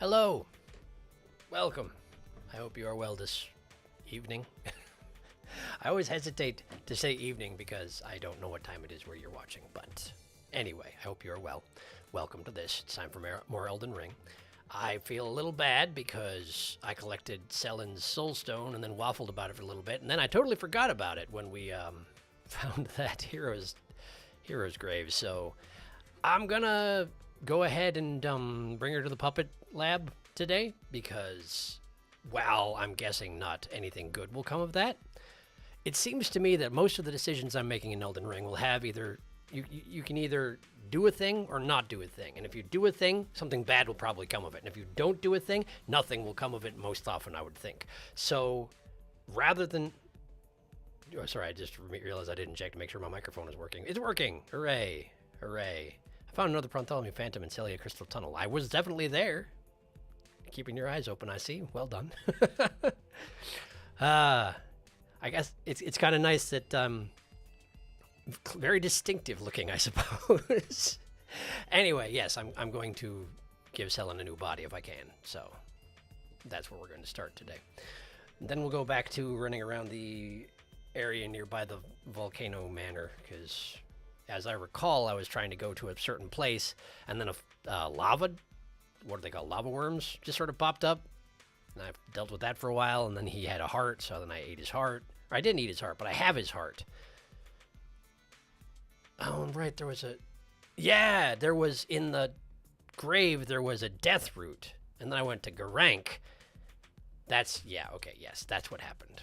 Hello. Welcome. I hope you are well this evening. I always hesitate to say evening because I don't know what time it is where you're watching, but anyway, I hope you are well. Welcome to this. It's time for more Elden Ring. I feel a little bad because I collected Selen's Soulstone and then waffled about it for a little bit, and then I totally forgot about it when we found that hero's grave. So I'm gonna go ahead and bring her to the puppet lab today because, well, I'm guessing not anything good will come of that. It seems to me that most of the decisions I'm making in Elden Ring will have either you can either do a thing or not do a thing. And if you do a thing, something bad will probably come of it. And if you don't do a thing, nothing will come of it most often, I would think. So rather than... Oh, sorry, I just realized I didn't check to make sure my microphone is working. It's working! Hooray! Hooray. I found another Bartholomew Phantom in Celia Crystal Tunnel. I was definitely there. Keeping your eyes open, I see. Well done. I guess it's kind of nice that... very distinctive looking, I suppose. Anyway, yes, I'm going to give Selen a new body if I can. So that's where we're going to start today. And then we'll go back to running around the area nearby the Volcano Manor, because as I recall, I was trying to go to a certain place, and then a lava, what do they call, lava worms, just sort of popped up. And I've dealt with that for a while, and then he had a heart, so then I ate his heart. Or I didn't eat his heart, but I have his heart. Oh, right, there was there was in the grave, there was a death root. And then I went to Garank. That's what happened.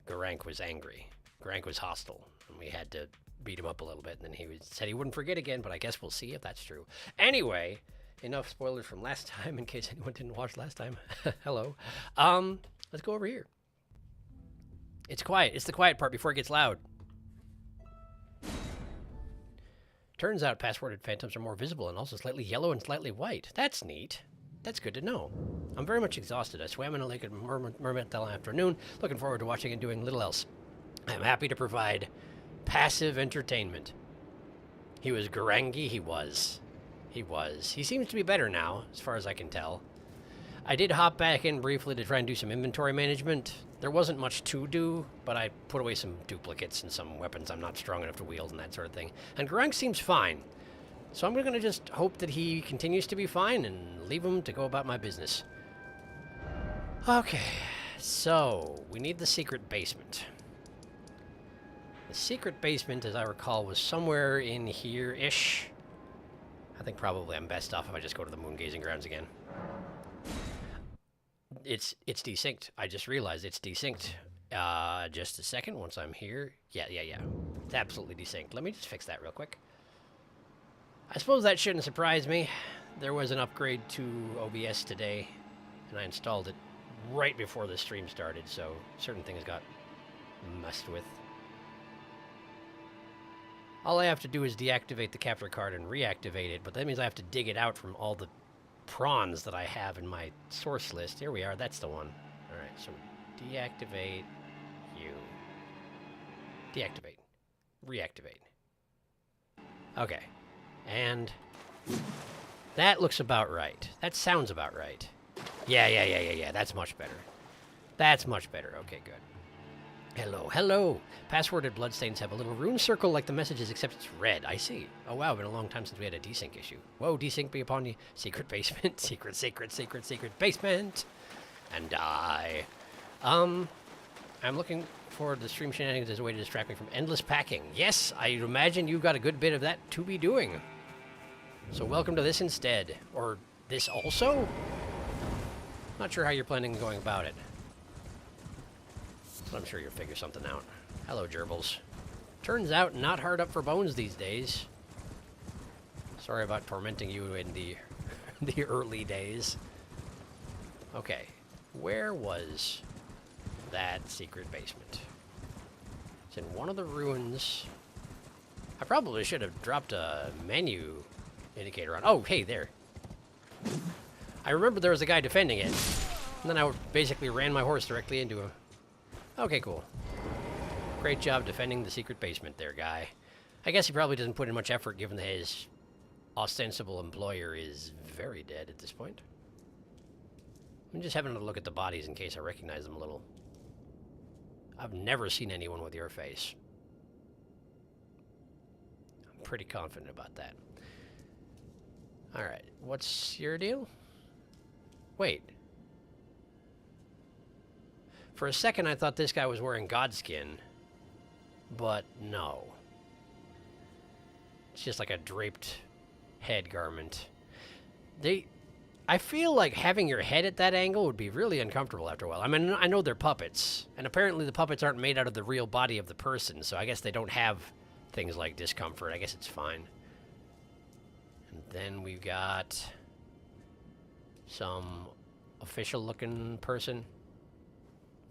Garank was angry. Garank was hostile, and we had to beat him up a little bit, and then he said he wouldn't forget again, but I guess we'll see if that's true. Anyway, enough spoilers from last time, in case anyone didn't watch last time. Hello. Let's go over here. It's quiet. It's the quiet part before it gets loud. Turns out passworded phantoms are more visible and also slightly yellow and slightly white. That's neat. That's good to know. I'm very much exhausted. I swam in a lake at Merment all afternoon, looking forward to watching and doing little else. I'm happy to provide passive entertainment. He was Garangi, he was. He seems to be better now, as far as I can tell. I did hop back in briefly to try and do some inventory management. There wasn't much to do, but I put away some duplicates and some weapons I'm not strong enough to wield and that sort of thing. And Garank seems fine. So I'm going to just hope that he continues to be fine and leave him to go about my business. Okay, so we need the secret basement. The secret basement, as I recall, was somewhere in here-ish. I think probably I'm best off if I just go to the moon gazing grounds again. It's desynced. I just realized it's desynced. Just a second, once I'm here. Yeah. It's absolutely desynced. Let me just fix that real quick. I suppose that shouldn't surprise me. There was an upgrade to OBS today, and I installed it right before the stream started, so certain things got messed with. All I have to do is deactivate the capture card and reactivate it, but that means I have to dig it out from all the prawns that I have in my source list. Here we are. That's the one. All right, so deactivate you. Deactivate. Reactivate. Okay. And that looks about right. That sounds about right. Yeah. That's much better. That's much better. Okay, good. Hello. Passworded bloodstains have a little rune circle like the messages, except it's red. I see. Oh, wow, been a long time since we had a desync issue. Whoa, desync be upon the secret basement. Secret basement. And die. I'm looking forward to the stream shenanigans as a way to distract me from endless packing. Yes, I imagine you've got a good bit of that to be doing. So welcome to this instead. Or this also? Not sure how you're planning on going about it. But I'm sure you'll figure something out. Hello, gerbils. Turns out, not hard up for bones these days. Sorry about tormenting you in the early days. Okay, where was that secret basement? It's in one of the ruins. I probably should have dropped a menu indicator on. Oh, hey, there. I remember there was a guy defending it, and then I basically ran my horse directly into him. Okay, cool. Great job defending the secret basement there, guy. I guess he probably doesn't put in much effort given that his ostensible employer is very dead at this point. I'm just having a look at the bodies in case I recognize them a little. I've never seen anyone with your face. I'm pretty confident about that. Alright, what's your deal? Wait. For a second I thought this guy was wearing godskin, but no. It's just like a draped head garment. I feel like having your head at that angle would be really uncomfortable after a while. I mean, I know they're puppets, and apparently the puppets aren't made out of the real body of the person, so I guess they don't have things like discomfort. I guess it's fine. And then we've got some official-looking person.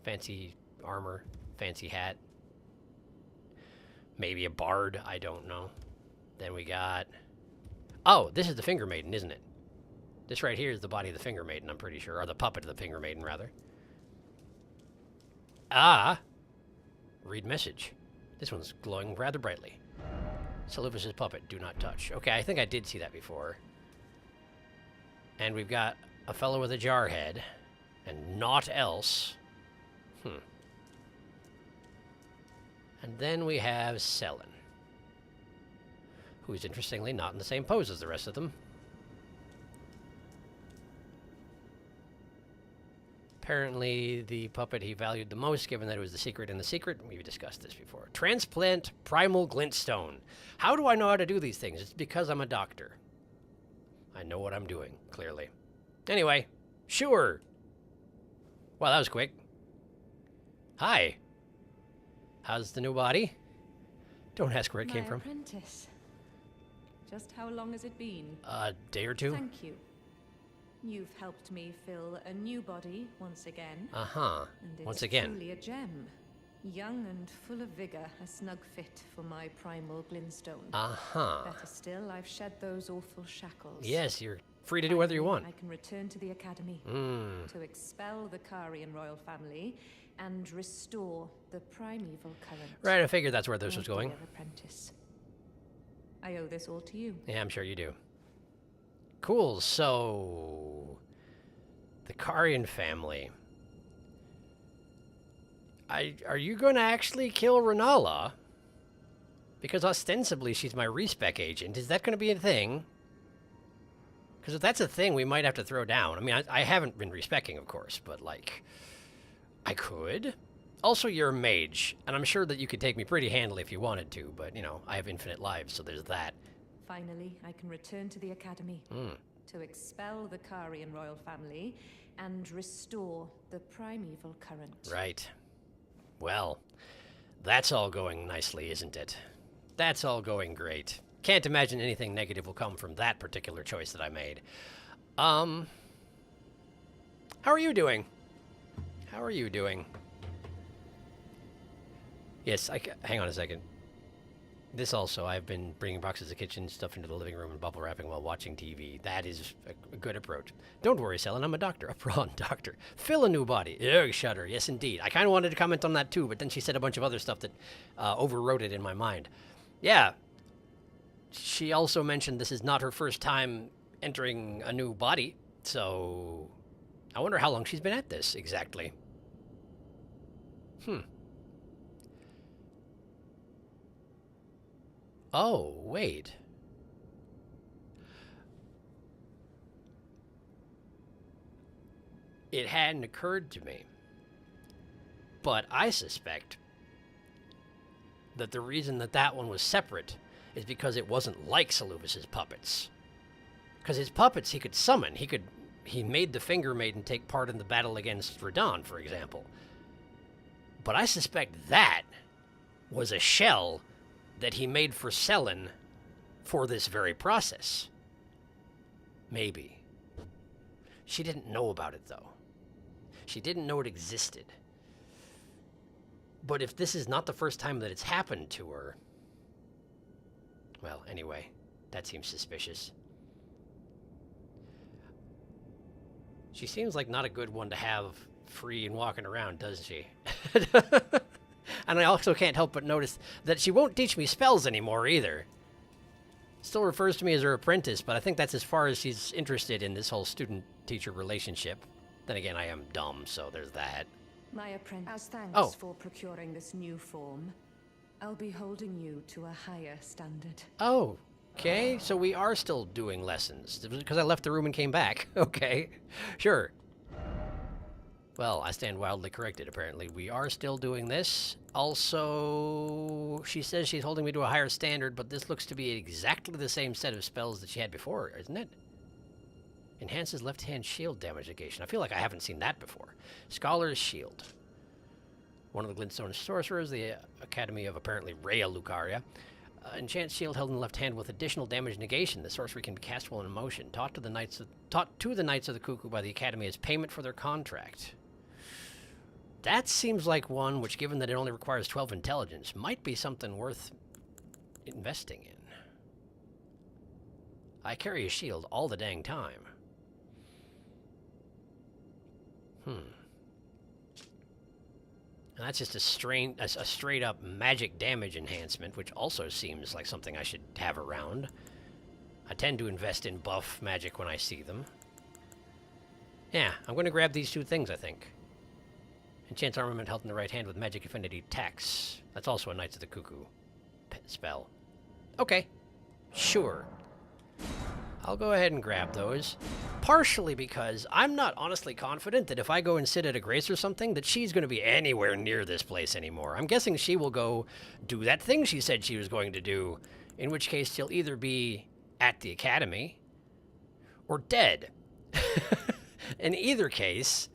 Fancy armor, fancy hat. Maybe a bard, I don't know. Then we got... Oh, this is the Finger Maiden, isn't it? This right here is the body of the Finger Maiden, I'm pretty sure. Or the puppet of the Finger Maiden, rather. Ah! Read message. This one's glowing rather brightly. Seluvis' puppet, do not touch. Okay, I think I did see that before. And we've got a fellow with a jar head. And naught else. And then we have Selen. Who's interestingly not in the same pose as the rest of them. Apparently the puppet he valued the most, given that it was the secret in the secret. We've discussed this before. Transplant primal glintstone. How do I know how to do these things? It's because I'm a doctor. I know what I'm doing, clearly. Anyway, sure. Wow, that was quick. Hi. How's the new body? Don't ask where it came from. Apprentice. Just how long has it been? A day or two? Thank you. You've helped me fill a new body once again. Uh-huh. Once again. Truly a gem. Young and full of vigor, a snug fit for my primal glintstone. Uh-huh. Better still, I've shed those awful shackles. Yes, you're free to do whatever you want. I can return to the academy to expel the Karian royal family and restore the primeval current. Right, I figured that's where this was going. Dear apprentice. I owe this all to you. Yeah, I'm sure you do. Cool, so... The Karian family. Are you going to actually kill Renala? Because ostensibly she's my respec agent. Is that going to be a thing? Because if that's a thing, we might have to throw down. I mean, I haven't been respecking, of course, but, like... I could. Also, you're a mage, and I'm sure that you could take me pretty handily if you wanted to, but, you know, I have infinite lives, so there's that. Finally, I can return to the academy to expel the Karian royal family and restore the primeval current. Right. Well, that's all going nicely, isn't it? That's all going great. Can't imagine anything negative will come from that particular choice that I made. How are you doing? How are you doing? Yes, hang on a second. This also, I've been bringing boxes of kitchen stuff into the living room and bubble wrapping while watching TV. That is a good approach. Don't worry, Selen, I'm a doctor, a prawn doctor. Fill a new body. Ugh, shudder. Yes, indeed. I kind of wanted to comment on that too, but then she said a bunch of other stuff that overwrote it in my mind. Yeah. She also mentioned this is not her first time entering a new body, so I wonder how long she's been at this exactly. Oh, wait. It hadn't occurred to me. But I suspect that the reason that one was separate is because it wasn't like Seluvis' puppets. Because his puppets he could summon. He made the Finger Maiden take part in the battle against Radon, for example. But I suspect that was a shell that he made for Selen for this very process. Maybe. She didn't know about it, though. She didn't know it existed. But if this is not the first time that it's happened to her... Well, anyway, that seems suspicious. She seems like not a good one to have free and walking around, doesn't she? And I also can't help but notice that she won't teach me spells anymore, either. Still refers to me as her apprentice, but I think that's as far as she's interested in this whole student-teacher relationship. Then again, I am dumb, so there's that. My apprentice, as thanks Oh. for procuring this new form, I'll be holding you to a higher standard. Oh, okay. So we are still doing lessons. Because I left the room and came back. Okay, sure. Well, I stand wildly corrected, apparently. We are still doing this. Also, she says she's holding me to a higher standard, but this looks to be exactly the same set of spells that she had before, isn't it? Enhances left-hand shield damage negation. I feel like I haven't seen that before. Scholar's Shield. One of the Glintstone sorcerers, the Academy of apparently Rhea Lucaria. Enchant shield held in the left hand with additional damage negation. The sorcery can be cast while in motion. Taught to the Knights of the Cuckoo by the Academy as payment for their contract. That seems like one which, given that it only requires 12 intelligence, might be something worth investing in. I carry a shield all the dang time. And that's just a straight up magic damage enhancement, which also seems like something I should have around. I tend to invest in buff magic when I see them. Yeah, I'm going to grab these two things, I think. Enchants armament held in the right hand with magic affinity attacks. That's also a Knights of the Cuckoo spell. Okay, sure. I'll go ahead and grab those. Partially because I'm not honestly confident that if I go and sit at a grace or something, that she's going to be anywhere near this place anymore. I'm guessing she will go do that thing she said she was going to do, in which case she'll either be at the academy or dead. In either case,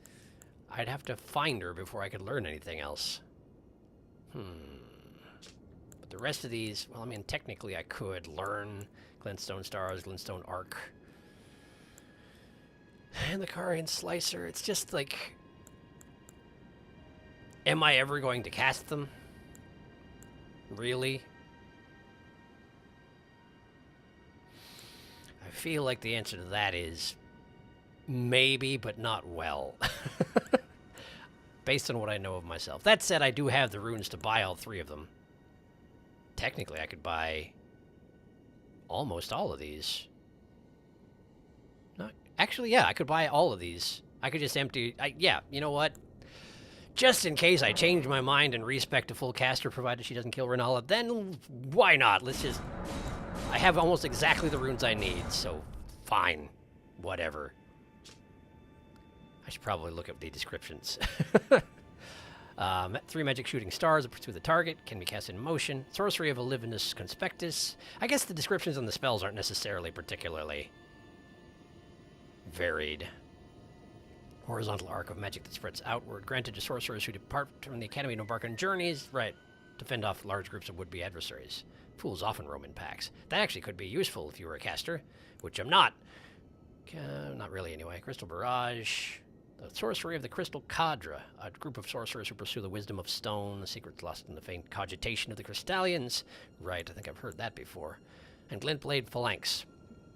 I'd have to find her before I could learn anything else. But the rest of these, well, I mean, technically I could learn Glintstone Stars, Glintstone Arc, and the Carian Slicer. It's just like, am I ever going to cast them? Really? I feel like the answer to that is maybe, but not well. Based on what I know of myself. That said, I do have the runes to buy all three of them. Technically, I could buy almost all of these. No, actually, yeah, I could buy all of these. I could just empty... yeah, you know what? Just in case I change my mind and respec to full caster, provided she doesn't kill Renala, then why not? Let's just... I have almost exactly the runes I need, so fine. Whatever. I should probably look up the descriptions. 3 magic shooting stars that pursue the target, can be cast in motion. Sorcery of Olivinus Conspectus. I guess the descriptions on the spells aren't necessarily particularly varied. Horizontal arc of magic that spreads outward, granted to sorcerers who depart from the academy and embark on journeys, right, to fend off large groups of would-be adversaries. Fools often roam in packs. That actually could be useful if you were a caster, which I'm not. Not really, anyway. Crystal Barrage. The Sorcery of the Crystal Cadre, a group of sorcerers who pursue the wisdom of stone, the secrets lost in the faint cogitation of the Crystallians. Right, I think I've heard that before. And Glintblade Phalanx,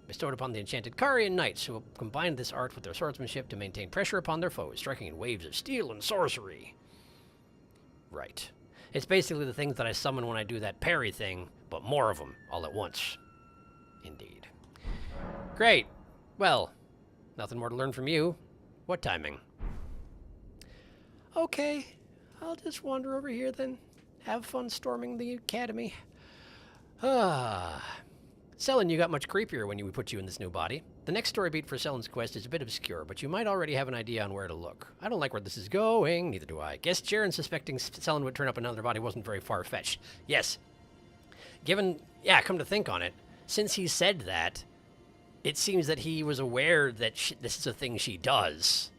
bestowed upon the enchanted Carian Knights, who have combined this art with their swordsmanship to maintain pressure upon their foes, striking in waves of steel and sorcery. Right. It's basically the things that I summon when I do that parry thing, but more of them all at once. Indeed. Great. Well, nothing more to learn from you. What timing? Okay, I'll just wander over here then. Have fun storming the academy. Selen, you got much creepier when we put you in this new body. The next story beat for Selen's quest is a bit obscure, but you might already have an idea on where to look. I don't like where this is going, neither do I. Guess Jaren suspecting Selen would turn up in another body wasn't very far-fetched. Yes. Given, yeah, come to think on it, since he said that, it seems that he was aware that this is a thing she does.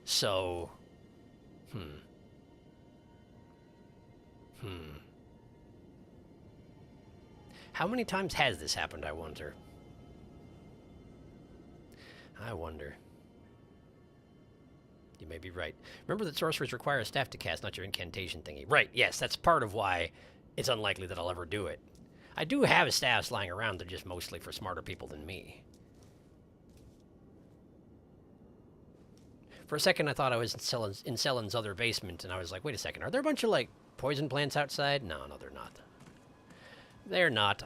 So, How many times has this happened, I wonder? I wonder. You may be right. Remember that sorcerers require a staff to cast, not your incantation thingy. Right, yes, that's part of why it's unlikely that I'll ever do it. I do have staffs lying around, they're just mostly for smarter people than me. For a second, I thought I was in Selen's other basement, and I was like, wait a second, are there a bunch of, like, poison plants outside? No, they're not. They're not.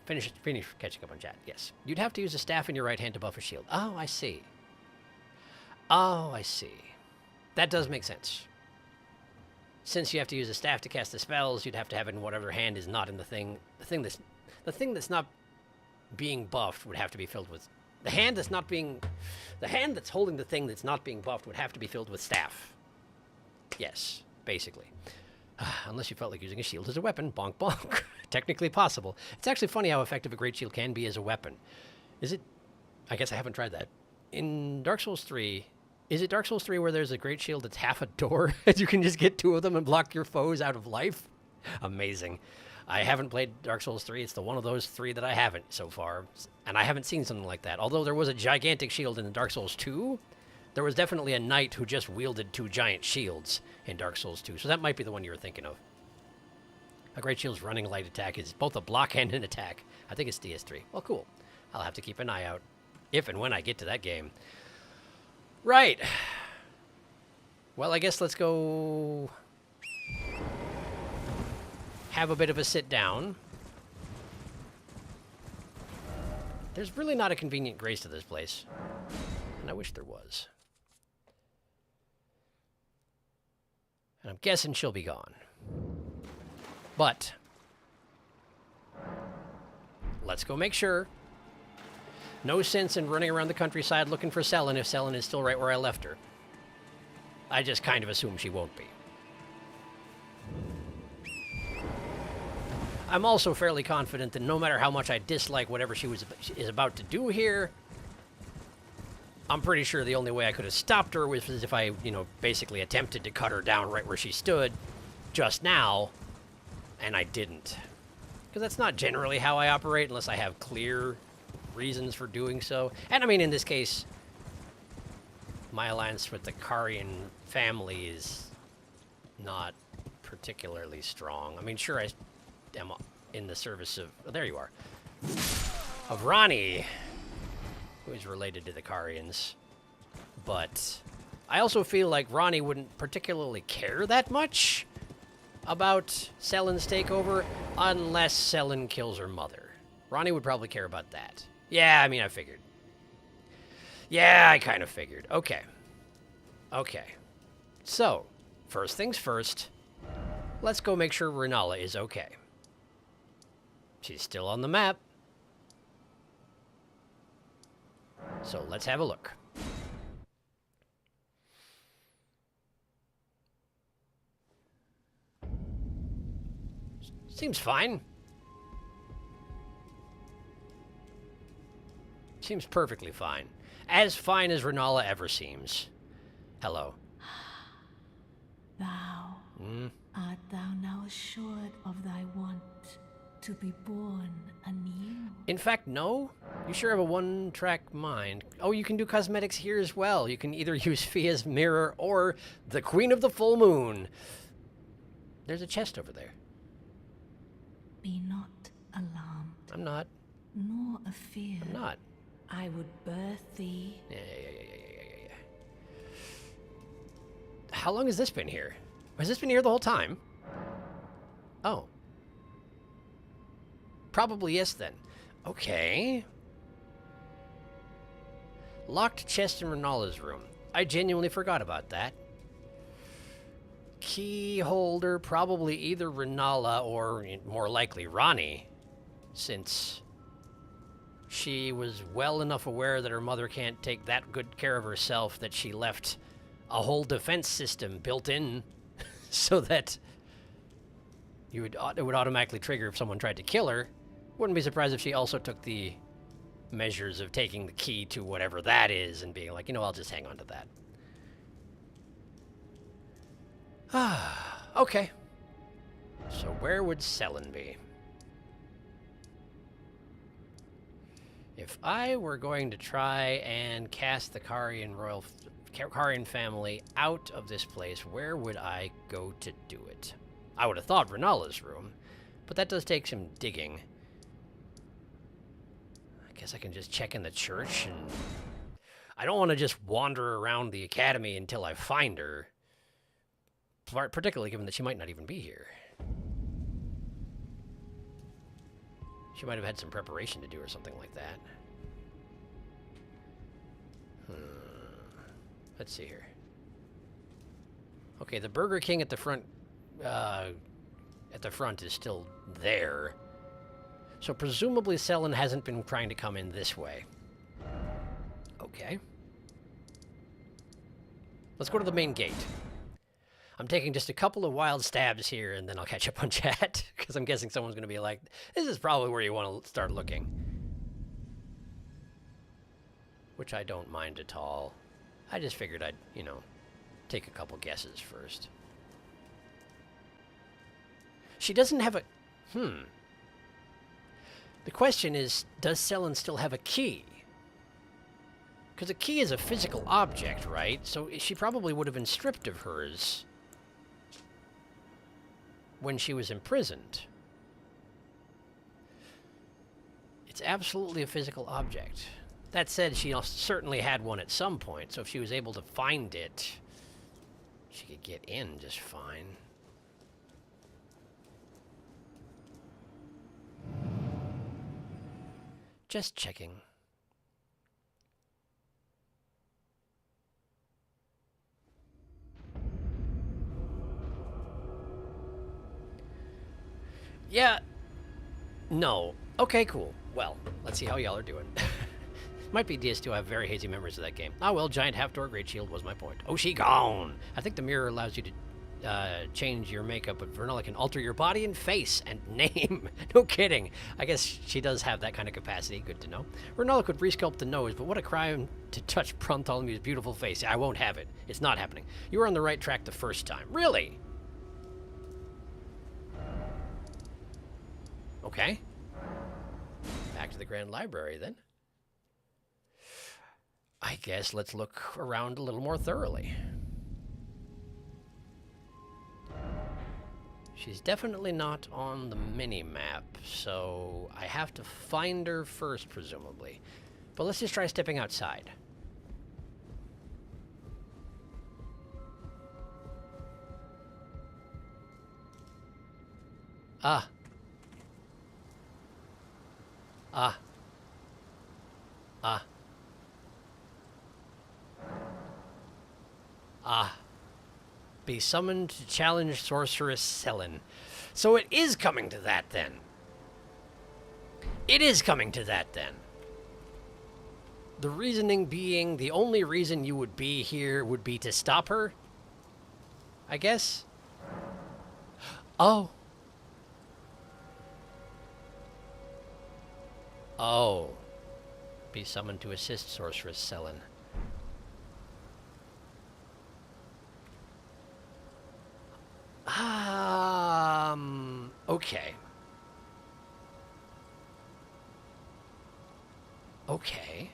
Finish catching up on chat, yes. You'd have to use a staff in your right hand to buff a shield. Oh, I see. Oh, I see. That does make sense. Since you have to use a staff to cast the spells, you'd have to have it in whatever hand is not in the thing. The thing that's not being buffed would have to be filled with. The hand that's holding the thing that's not being buffed would have to be filled with staff. Yes, basically. Unless you felt like using a shield as a weapon, bonk bonk. Technically possible. It's actually funny how effective a great shield can be as a weapon. Is it? I guess I haven't tried that. In Dark Souls 3, is it Dark Souls 3 where there's a great shield that's half a door and you can just get two of them and block your foes out of life? Amazing. I haven't played Dark Souls 3. It's the one of those three that I haven't so far. And I haven't seen something like that. Although there was a gigantic shield in Dark Souls 2, there was definitely a knight who just wielded two giant shields in Dark Souls 2. So that might be the one you were thinking of. A great shield's running light attack is both a block and an attack. I think it's DS3. Well, cool. I'll have to keep an eye out if and when I get to that game. Right. Well, I guess let's go have a bit of a sit down. There's really not a convenient grace to this place, and I wish there was. And I'm guessing she'll be gone. But let's go make sure. No sense in running around the countryside looking for Selen if Selen is still right where I left her. I just kind of assume she won't be. I'm also fairly confident that no matter how much I dislike whatever she is about to do here, I'm pretty sure the only way I could have stopped her was if I, basically attempted to cut her down right where she stood just now, and I didn't. Because that's not generally how I operate unless I have clear reasons for doing so. And I mean, in this case, my alliance with the Carian family is not particularly strong. I mean, sure, I am in the service of... Oh, there you are. Of Ronnie, who is related to the Carians. But I also feel like Ronnie wouldn't particularly care that much about Selen's takeover unless Selen kills her mother. Ronnie would probably care about that. Yeah, I mean, I figured. Yeah, I kind of figured. Okay. So, first things first, let's go make sure Renala is okay. She's still on the map. So let's have a look. Seems fine. Seems perfectly fine. As fine as Renala ever seems. Hello. Thou, art thou now assured of thy want to be born anew? In fact, no. You sure have a one-track mind. Oh, you can do cosmetics here as well. You can either use Fia's mirror or the Queen of the Full Moon. There's a chest over there. Be not alarmed. I'm not. Nor afeard. I'm not. I would birth thee. Yeah. How long has this been here? Has this been here the whole time? Oh. Probably yes, then. Okay. Locked chest in Renala's room. I genuinely forgot about that. Key holder, probably either Renala or, more likely, Ronnie, since she was well enough aware that her mother can't take that good care of herself that she left a whole defense system built in so that it would automatically trigger if someone tried to kill her. Wouldn't be surprised if she also took the measures of taking the key to whatever that is and being like, I'll just hang on to that. Okay. So where would Selen be? If I were going to try and cast the Carian family out of this place, where would I go to do it? I would have thought Renala's room, but that does take some digging. I guess I can just check in the church, and I don't want to just wander around the academy until I find her, particularly given that she might not even be here. She might have had some preparation to do or something like that. Let's see here. Okay, the Burger King at the front is still there. So presumably Selen hasn't been trying to come in this way. Okay. Let's go to the main gate. I'm taking just a couple of wild stabs here, and then I'll catch up on chat, because I'm guessing someone's going to be like, this is probably where you want to start looking. Which I don't mind at all. I just figured I'd, you know, take a couple guesses first. She doesn't have a... The question is, does Selen still have a key? Because a key is a physical object, right? So she probably would have been stripped of hers when she was imprisoned. It's absolutely a physical object. That said, she certainly had one at some point, so if she was able to find it, she could get in just fine. Just checking. Yeah. No. Okay, cool. Well, let's see how y'all are doing. Might be DS2. I have very hazy memories of that game. Ah, well, giant half-door great shield was my point. Oh, she gone! I think the mirror allows you to change your makeup, but Vernella can alter your body and face and name. No kidding. I guess she does have that kind of capacity. Good to know. Vernella could resculpt the nose, but what a crime to touch Bartholomew's beautiful face. I won't have it. It's not happening. You were on the right track the first time. Really? Okay. Back to the Grand Library, then. I guess let's look around a little more thoroughly. She's definitely not on the mini-map, so I have to find her first, presumably. But let's just try stepping outside. Ah. Ah. Ah. Ah. Be summoned to challenge Sorceress Selen. So it is coming to that, then. It is coming to that, then. The reasoning being, the only reason you would be here would be to stop her? I guess? Oh. Oh. Be summoned to assist Sorceress Selen. Okay. Okay.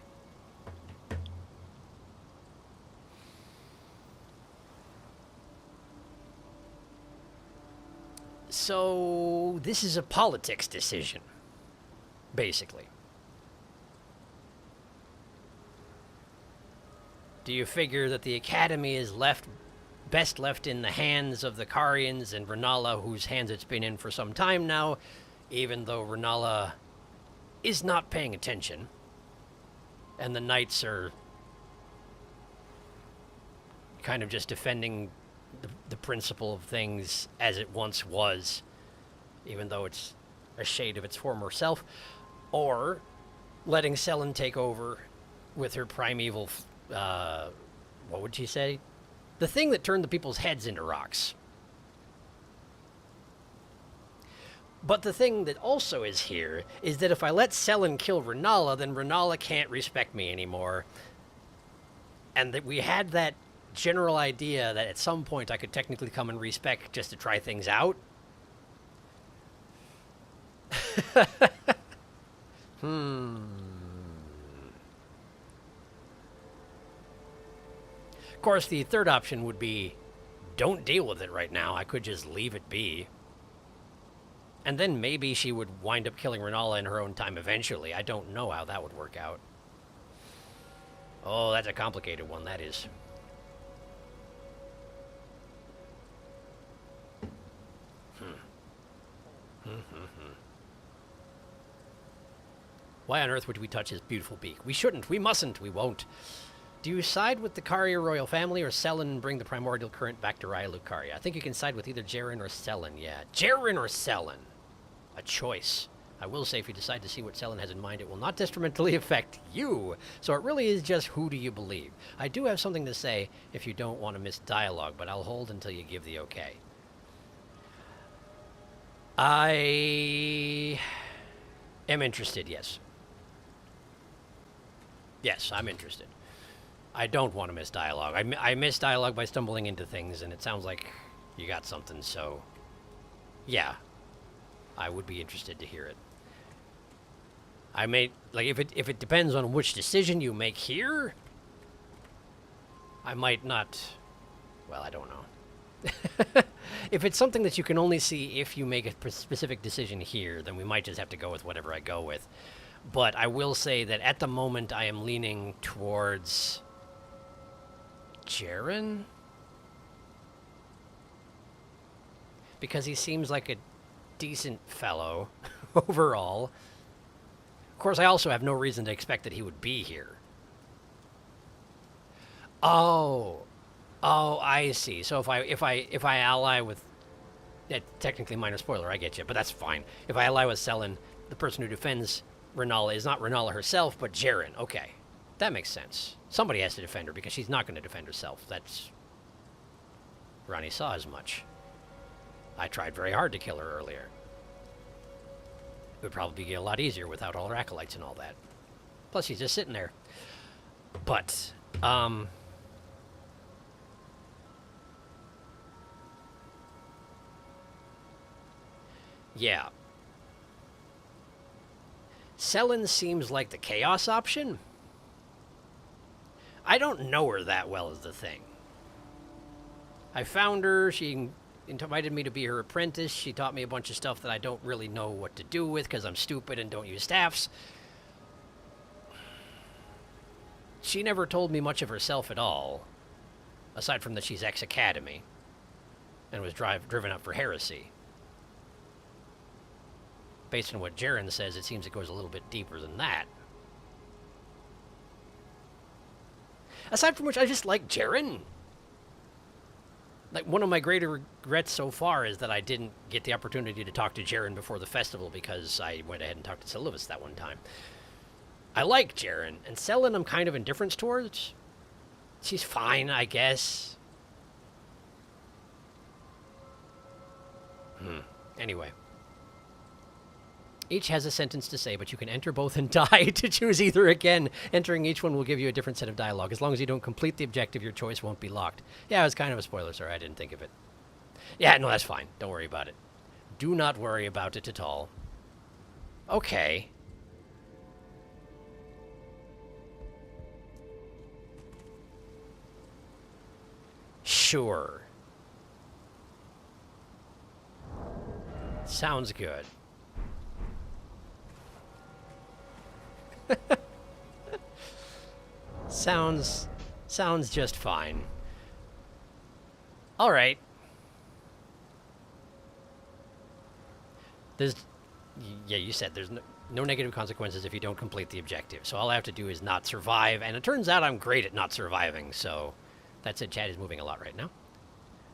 So, this is a politics decision, basically. Do you figure that the Academy is best left in the hands of the Carians and Renala, whose hands it's been in for some time now, even though Renala is not paying attention, and the Knights are kind of just defending the principle of things as it once was, even though it's a shade of its former self, or letting Selen take over with her primeval, what would she say? The thing that turned the people's heads into rocks. But the thing that also is here is that if I let Selen kill Renala, then Renala can't respect me anymore. And that we had that general idea that at some point I could technically come and respec just to try things out. Of course, the third option would be, don't deal with it right now. I could just leave it be. And then maybe she would wind up killing Renala in her own time eventually. I don't know how that would work out. Oh, that's a complicated one, that is. Why on earth would we touch his beautiful beak? We shouldn't, we mustn't, we won't. Do you side with the Karya royal family or Selen and bring the primordial current back to Raya Lucaria? I think you can side with either Jaren or Selen, yeah. Jaren or Selen? A choice. I will say if you decide to see what Selen has in mind, it will not detrimentally affect you. So it really is just who do you believe. I do have something to say if you don't want to miss dialogue, but I'll hold until you give the okay. I am interested, yes. Yes, I'm interested. I don't want to miss dialogue. I miss dialogue by stumbling into things, and it sounds like you got something, so... yeah. I would be interested to hear it. I may... like, if it depends on which decision you make here, I might not... well, I don't know. If it's something that you can only see if you make a specific decision here, then we might just have to go with whatever I go with. But I will say that at the moment I am leaning towards... Jaren? Because he seems like a decent fellow overall. Of course, I also have no reason to expect that he would be here. Oh, I see. So if I ally with, technically minor spoiler, I get you, but that's fine. If I ally with Selen, the person who defends Renala is not Renala herself, but Jaren. Okay, that makes sense. Somebody has to defend her because she's not going to defend herself. That's... Ronnie saw as much. I tried very hard to kill her earlier. It would probably be a lot easier without all her acolytes and all that. Plus, she's just sitting there. But, yeah. Selen seems like the Chaos option. I don't know her that well is the thing. I found her, she invited me to be her apprentice, she taught me a bunch of stuff that I don't really know what to do with because I'm stupid and don't use staffs. She never told me much of herself at all, aside from that she's ex-academy and was driven up for heresy. Based on what Jaren says, it seems it goes a little bit deeper than that. Aside from which, I just like Jaren. Like, one of my greater regrets so far is that I didn't get the opportunity to talk to Jaren before the festival because I went ahead and talked to Seluvis that one time. I like Jaren, and Selen I'm kind of indifferent towards. She's fine, I guess. Anyway. Each has a sentence to say, but you can enter both and die to choose either again. Entering each one will give you a different set of dialogue. As long as you don't complete the objective, your choice won't be locked. Yeah, it was kind of a spoiler, sorry, I didn't think of it. Yeah, no, that's fine. Don't worry about it. Do not worry about it at all. Okay. Sure. Sounds good. Sounds just fine. All right. Yeah, you said there's no negative consequences if you don't complete the objective. So all I have to do is not survive, and it turns out I'm great at not surviving, so that's it. Chat is moving a lot right now.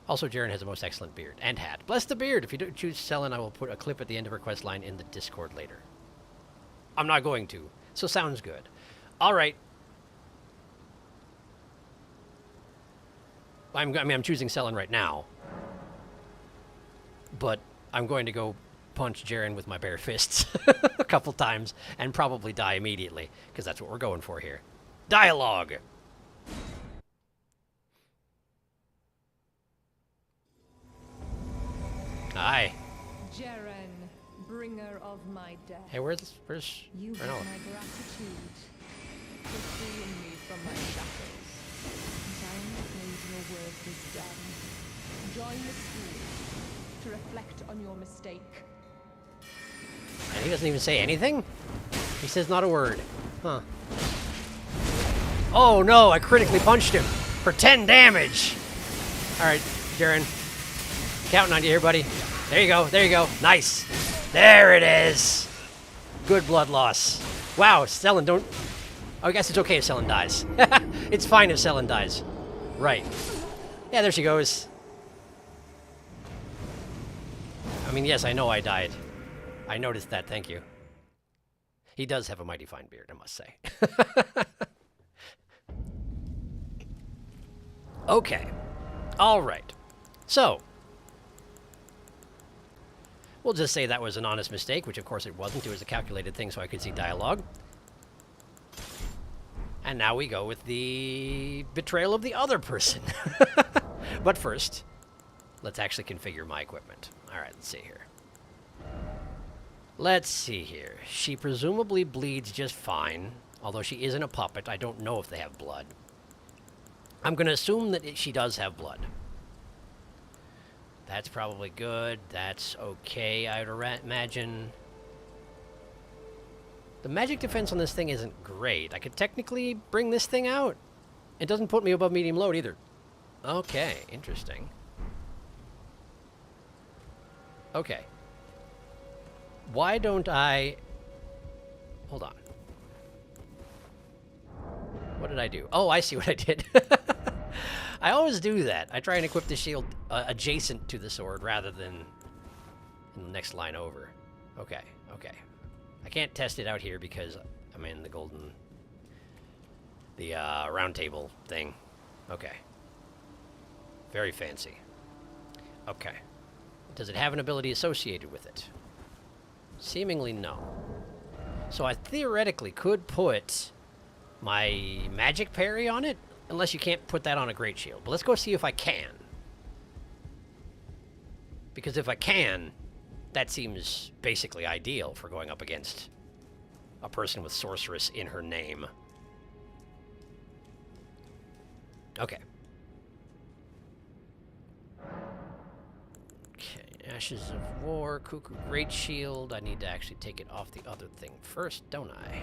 Also, Jaren has a most excellent beard and hat. Bless the beard. If you don't choose Selen, I will put a clip at the end of her quest line in the Discord later. I'm not going to. So sounds good. All right. I'm choosing Selen right now. But I'm going to go punch Jaren with my bare fists a couple times and probably die immediately, because that's what we're going for here. Dialogue! Hi. Jaren, bringer of my death. Hey, where's You have Renala? my gratitude for freeing me from my shackles. And I am afraid your work is done. Join the school to reflect on your mistake. And he doesn't even say anything? He says not a word. Huh. Oh no, I critically punched him for 10 damage! Alright, Jaren. Counting on you here, buddy. There you go, there you go. Nice. There it is! Good blood loss. Wow, Selen, don't... Oh, I guess it's okay if Selen dies. It's fine if Selen dies. Right. Yeah, there she goes. I mean, yes, I know I died. I noticed that, thank you. He does have a mighty fine beard, I must say. Okay. All right. So, we'll just say that was an honest mistake, which of course it wasn't. It was a calculated thing so I could see dialogue. And now we go with the betrayal of the other person. But first, let's actually configure my equipment. All right, let's see here. Let's see here. She presumably bleeds just fine, although she isn't a puppet. I don't know if they have blood. I'm going to assume that she does have blood. That's probably good. That's okay, I would imagine. The magic defense on this thing isn't great. I could technically bring this thing out. It doesn't put me above medium load either. Okay, interesting. Okay. Why don't I... Hold on. What did I do? Oh, I see what I did. I always do that. I try and equip the shield adjacent to the sword rather than in the next line over. Okay, okay. I can't test it out here because I'm in the golden... the round table thing. Okay. Very fancy. Okay. Does it have an ability associated with it? Seemingly no. So I theoretically could put my magic parry on it, unless you can't put that on a great shield. But let's go see if I can. Because if I can, that seems basically ideal for going up against a person with sorceress in her name. Okay. Ashes of War, Cuckoo Great Shield. I need to actually take it off the other thing first, don't I?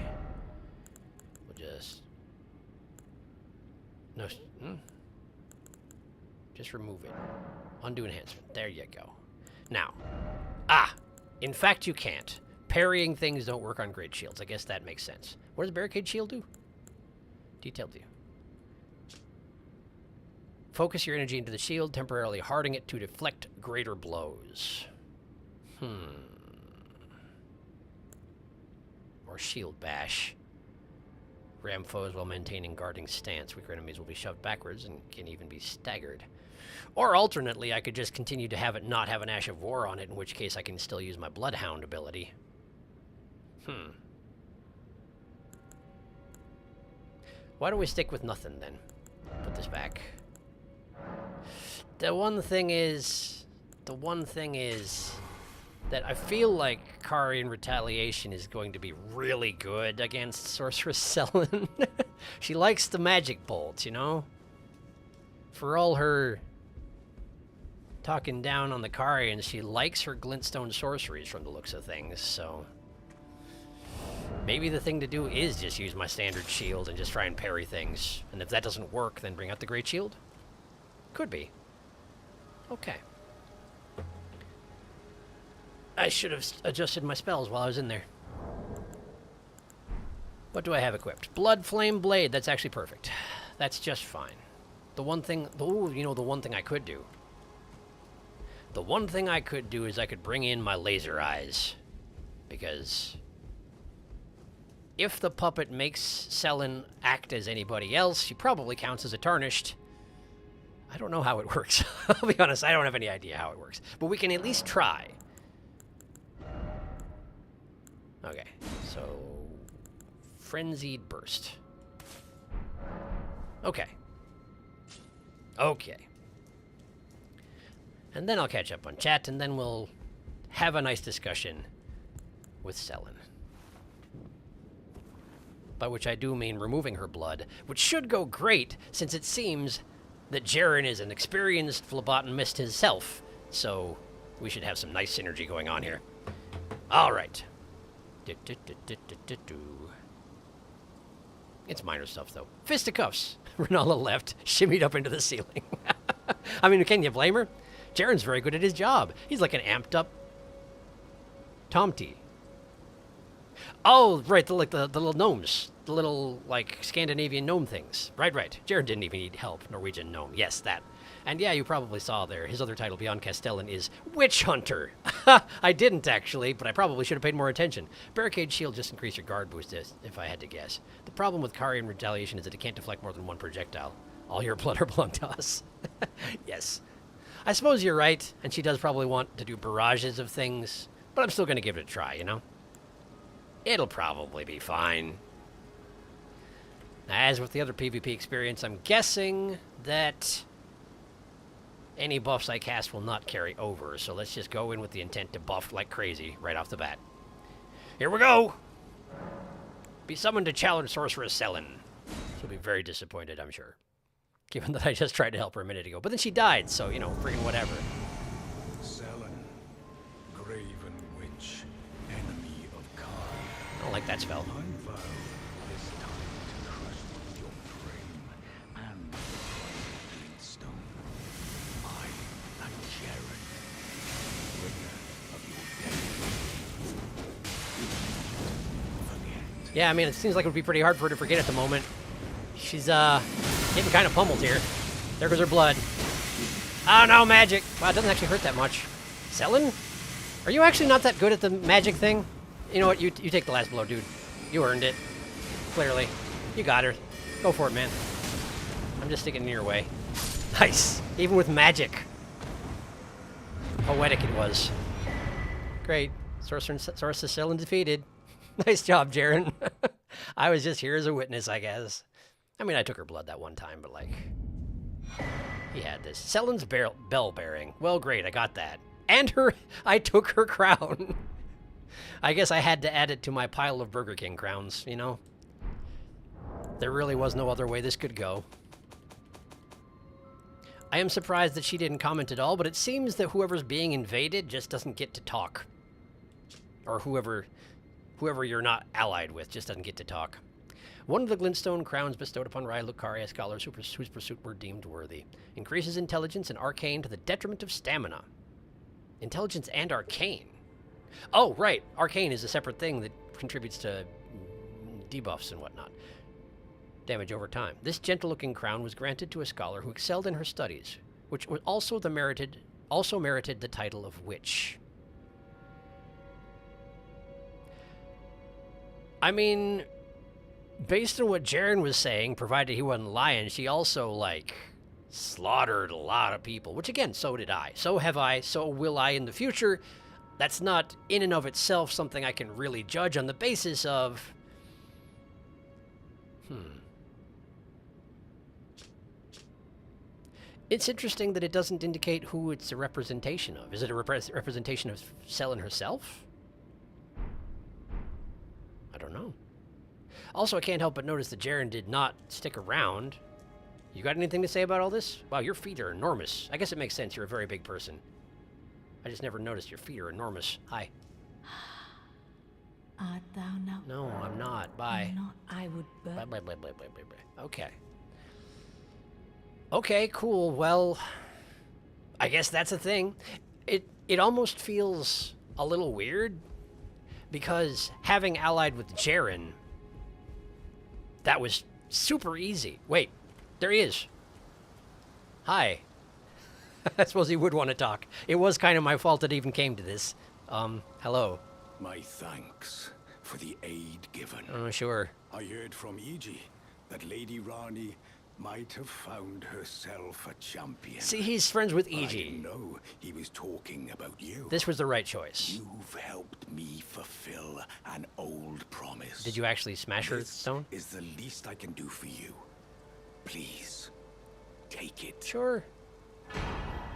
We'll just... No, just remove it. Undo enhancement. There you go. Now, in fact you can't. Parrying things don't work on great shields. I guess that makes sense. What does Barricade Shield do? Detailed view. Focus your energy into the shield, temporarily hardening it to deflect greater blows. Or Shield Bash. Ram foes while maintaining guarding stance. Weaker enemies will be shoved backwards and can even be staggered. Or alternately, I could just continue to have it not have an Ash of War on it, in which case I can still use my Bloodhound ability. Why don't we stick with nothing then? Put this back. The one thing is that I feel like Kari in Retaliation is going to be really good against Sorceress Selen. She likes the magic bolt, you know? For all her talking down on the Karians, she likes her glintstone sorceries from the looks of things, so... Maybe the thing to do is just use my standard shield and just try and parry things. And if that doesn't work, then bring out the Great Shield? Could be. Okay. I should have adjusted my spells while I was in there. What do I have equipped? Blood Flame Blade. That's actually perfect. That's just fine. The one thing... Oh, you know, the one thing I could do. The one thing I could do is I could bring in my laser eyes. Because... if the puppet makes Selen act as anybody else, she probably counts as a tarnished. I don't know how it works. I'll be honest, I don't have any idea how it works. But we can at least try. Okay, so... Frenzied Burst. Okay. Okay. And then I'll catch up on chat, and then we'll have a nice discussion with Selen. By which I do mean removing her blood, which should go great, since it seems that Jaren is an experienced phlebotomist himself, so we should have some nice synergy going on here. All right. It's minor stuff, though. Fisticuffs. Renala left, shimmied up into the ceiling. I mean, can you blame her? Jaren's very good at his job. He's like an amped-up Tomty. Oh, right, the little gnomes. The little, like, Scandinavian gnome things. Right. Jared didn't even need help. Norwegian gnome. Yes, that. And yeah, you probably saw there. His other title beyond Castellan is Witch Hunter. I didn't, actually, but I probably should have paid more attention. Barricade shield just increased your guard boost, if I had to guess. The problem with Karian retaliation is that it can't deflect more than one projectile. All your blood are belong to us. Yes. I suppose you're right, and she does probably want to do barrages of things, but I'm still going to give it a try, you know? It'll probably be fine. As with the other PvP experience, I'm guessing that any buffs I cast will not carry over, so let's just go in with the intent to buff like crazy right off the bat. Here we go! Be summoned to challenge Sorceress Selin. She'll be very disappointed, I'm sure. Given that I just tried to help her a minute ago. But then she died, so, you know, friggin' whatever. Selin, graven witch, enemy of Khan. I don't like that spell. I vow this time to crush your frame and glintstone. I am Jaren, bringer of your death. Forget. Yeah, I mean, it seems like it would be pretty hard for her to forget at the moment. She's, getting kind of pummeled here. There goes her blood. Oh, no, magic. Wow, it doesn't actually hurt that much. Selin? Are you actually not that good at the magic thing? You know what? You take the last blow, dude. You earned it. Clearly. You got her. Go for it, man. I'm just sticking in your way. Nice. Even with magic. Poetic it was. Great. Sorceress Selin defeated. Nice job, Jaren. I was just here as a witness, I guess. I mean, I took her blood that one time, but, like, he had this. Selin's bell bearing. Well, great, I got that. And I took her crown. I guess I had to add it to my pile of Burger King crowns, you know? There really was no other way this could go. I am surprised that she didn't comment at all, but it seems that whoever's being invaded just doesn't get to talk. Or whoever you're not allied with just doesn't get to talk. One of the glintstone crowns bestowed upon Raya Lucaria scholars whose pursuit were deemed worthy. Increases intelligence and arcane to the detriment of stamina. Intelligence and arcane? Oh, right. Arcane is a separate thing that contributes to debuffs and whatnot. Damage over time. This gentle-looking crown was granted to a scholar who excelled in her studies, which was also merited the title of witch. I mean, based on what Jaren was saying, provided he wasn't lying, she also, like, slaughtered a lot of people. Which, again, so did I. So have I. So will I in the future. That's not, in and of itself, something I can really judge on the basis of... It's interesting that it doesn't indicate who it's a representation of. Is it a representation of Selin herself? I don't know. Also, I can't help but notice that Jaren did not stick around. You got anything to say about all this? Wow, your feet are enormous. I guess it makes sense. You're a very big person. I just never noticed your feet are enormous. Hi. Art thou now? No, I'm not. Bye. Not, I would Bye, bye, bye, bye, bye, bye, bye. Okay. Okay, cool. Well, I guess that's a thing. It almost feels a little weird because having allied with Jaren, that was super easy. Wait, there he is. Hi. I suppose he would want to talk. It was kind of my fault it even came to this. Hello. My thanks for the aid given. Oh, sure. I heard from Iji that Lady Rani might have found herself a champion. See, he's friends with I Iji. didn't know he was talking about you. This was the right choice. You've helped me fulfill an old promise. Did you actually smash her This stone? is the least I can do for you. Please, take it. Sure.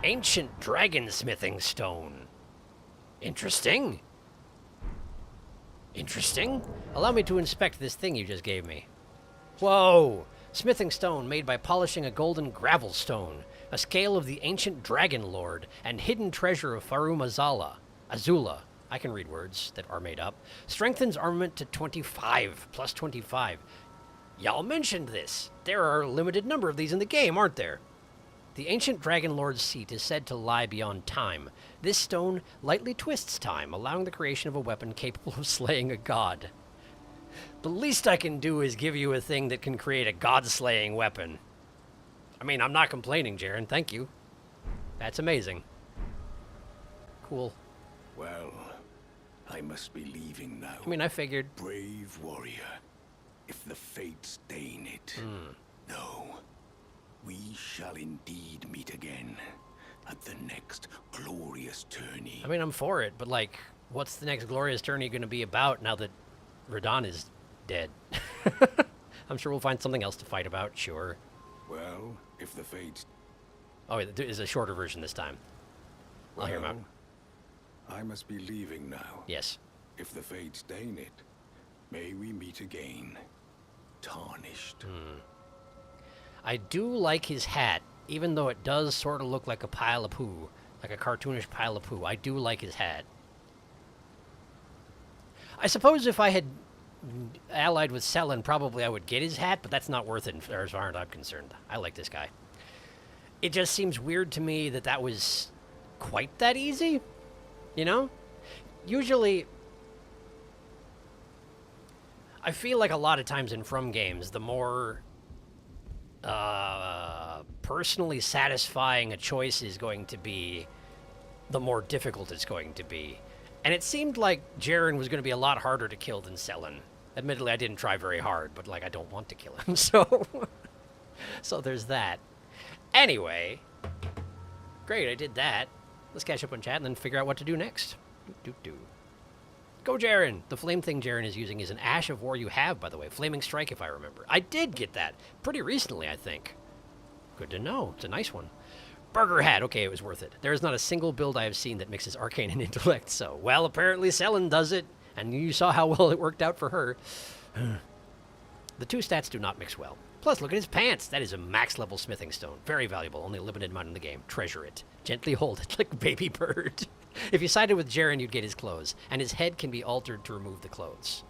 Ancient dragonsmithing stone. Interesting. Interesting. Allow me to inspect this thing you just gave me. Whoa! Smithing stone made by polishing a golden gravel stone, a scale of the ancient dragon lord, and hidden treasure of Farum Azula. I can read words that are made up. Strengthens armament to 25, plus 25. Y'all mentioned this. There are a limited number of these in the game, aren't there? The ancient dragon lord's seat is said to lie beyond time. This stone lightly twists time, allowing the creation of a weapon capable of slaying a god. The least I can do is give you a thing that can create a god-slaying weapon. I mean, I'm not complaining, Jaren. Thank you. That's amazing. Cool. Well, I must be leaving now. I mean, I figured. Brave warrior, if the fates deign it. No, we shall indeed meet again at the next glorious tourney. I mean, I'm for it, but like, what's the next glorious tourney going to be about now that Radon is dead? I'm sure we'll find something else to fight about, sure. Well, if the fates... Oh, wait, there is a shorter version this time. I'll hear him out. I must be leaving now. Yes. If the fates deign it, may we meet again, tarnished. I do like his hat, even though it does sort of look like a pile of poo, like a cartoonish pile of poo. I do like his hat. I suppose if I had allied with Selen, probably I would get his hat, but that's not worth it as far as I'm concerned. I like this guy. It just seems weird to me that that was quite that easy, you know? Usually, I feel like a lot of times in From games, the more personally satisfying a choice is going to be, the more difficult it's going to be. And it seemed like Jaren was going to be a lot harder to kill than Selen. Admittedly, I didn't try very hard, but like I don't want to kill him, so so there's that. Anyway, great, I did that. Let's catch up on chat and then figure out what to do next. Go, Jaren! The flame thing Jaren is using is an Ash of War you have, by the way. Flaming Strike, if I remember. I did get that pretty recently, I think. Good to know. It's a nice one. Burger Hat. Okay, it was worth it. There is not a single build I have seen that mixes Arcane and Intellect, so... Well, apparently Selen does it, and you saw how well it worked out for her. The two stats do not mix well. Plus, look at his pants. That is a max-level smithing stone. Very valuable. Only a limited amount in the game. Treasure it. Gently hold it like a baby bird. If you sided with Jaren, you'd get his clothes. And his head can be altered to remove the clothes.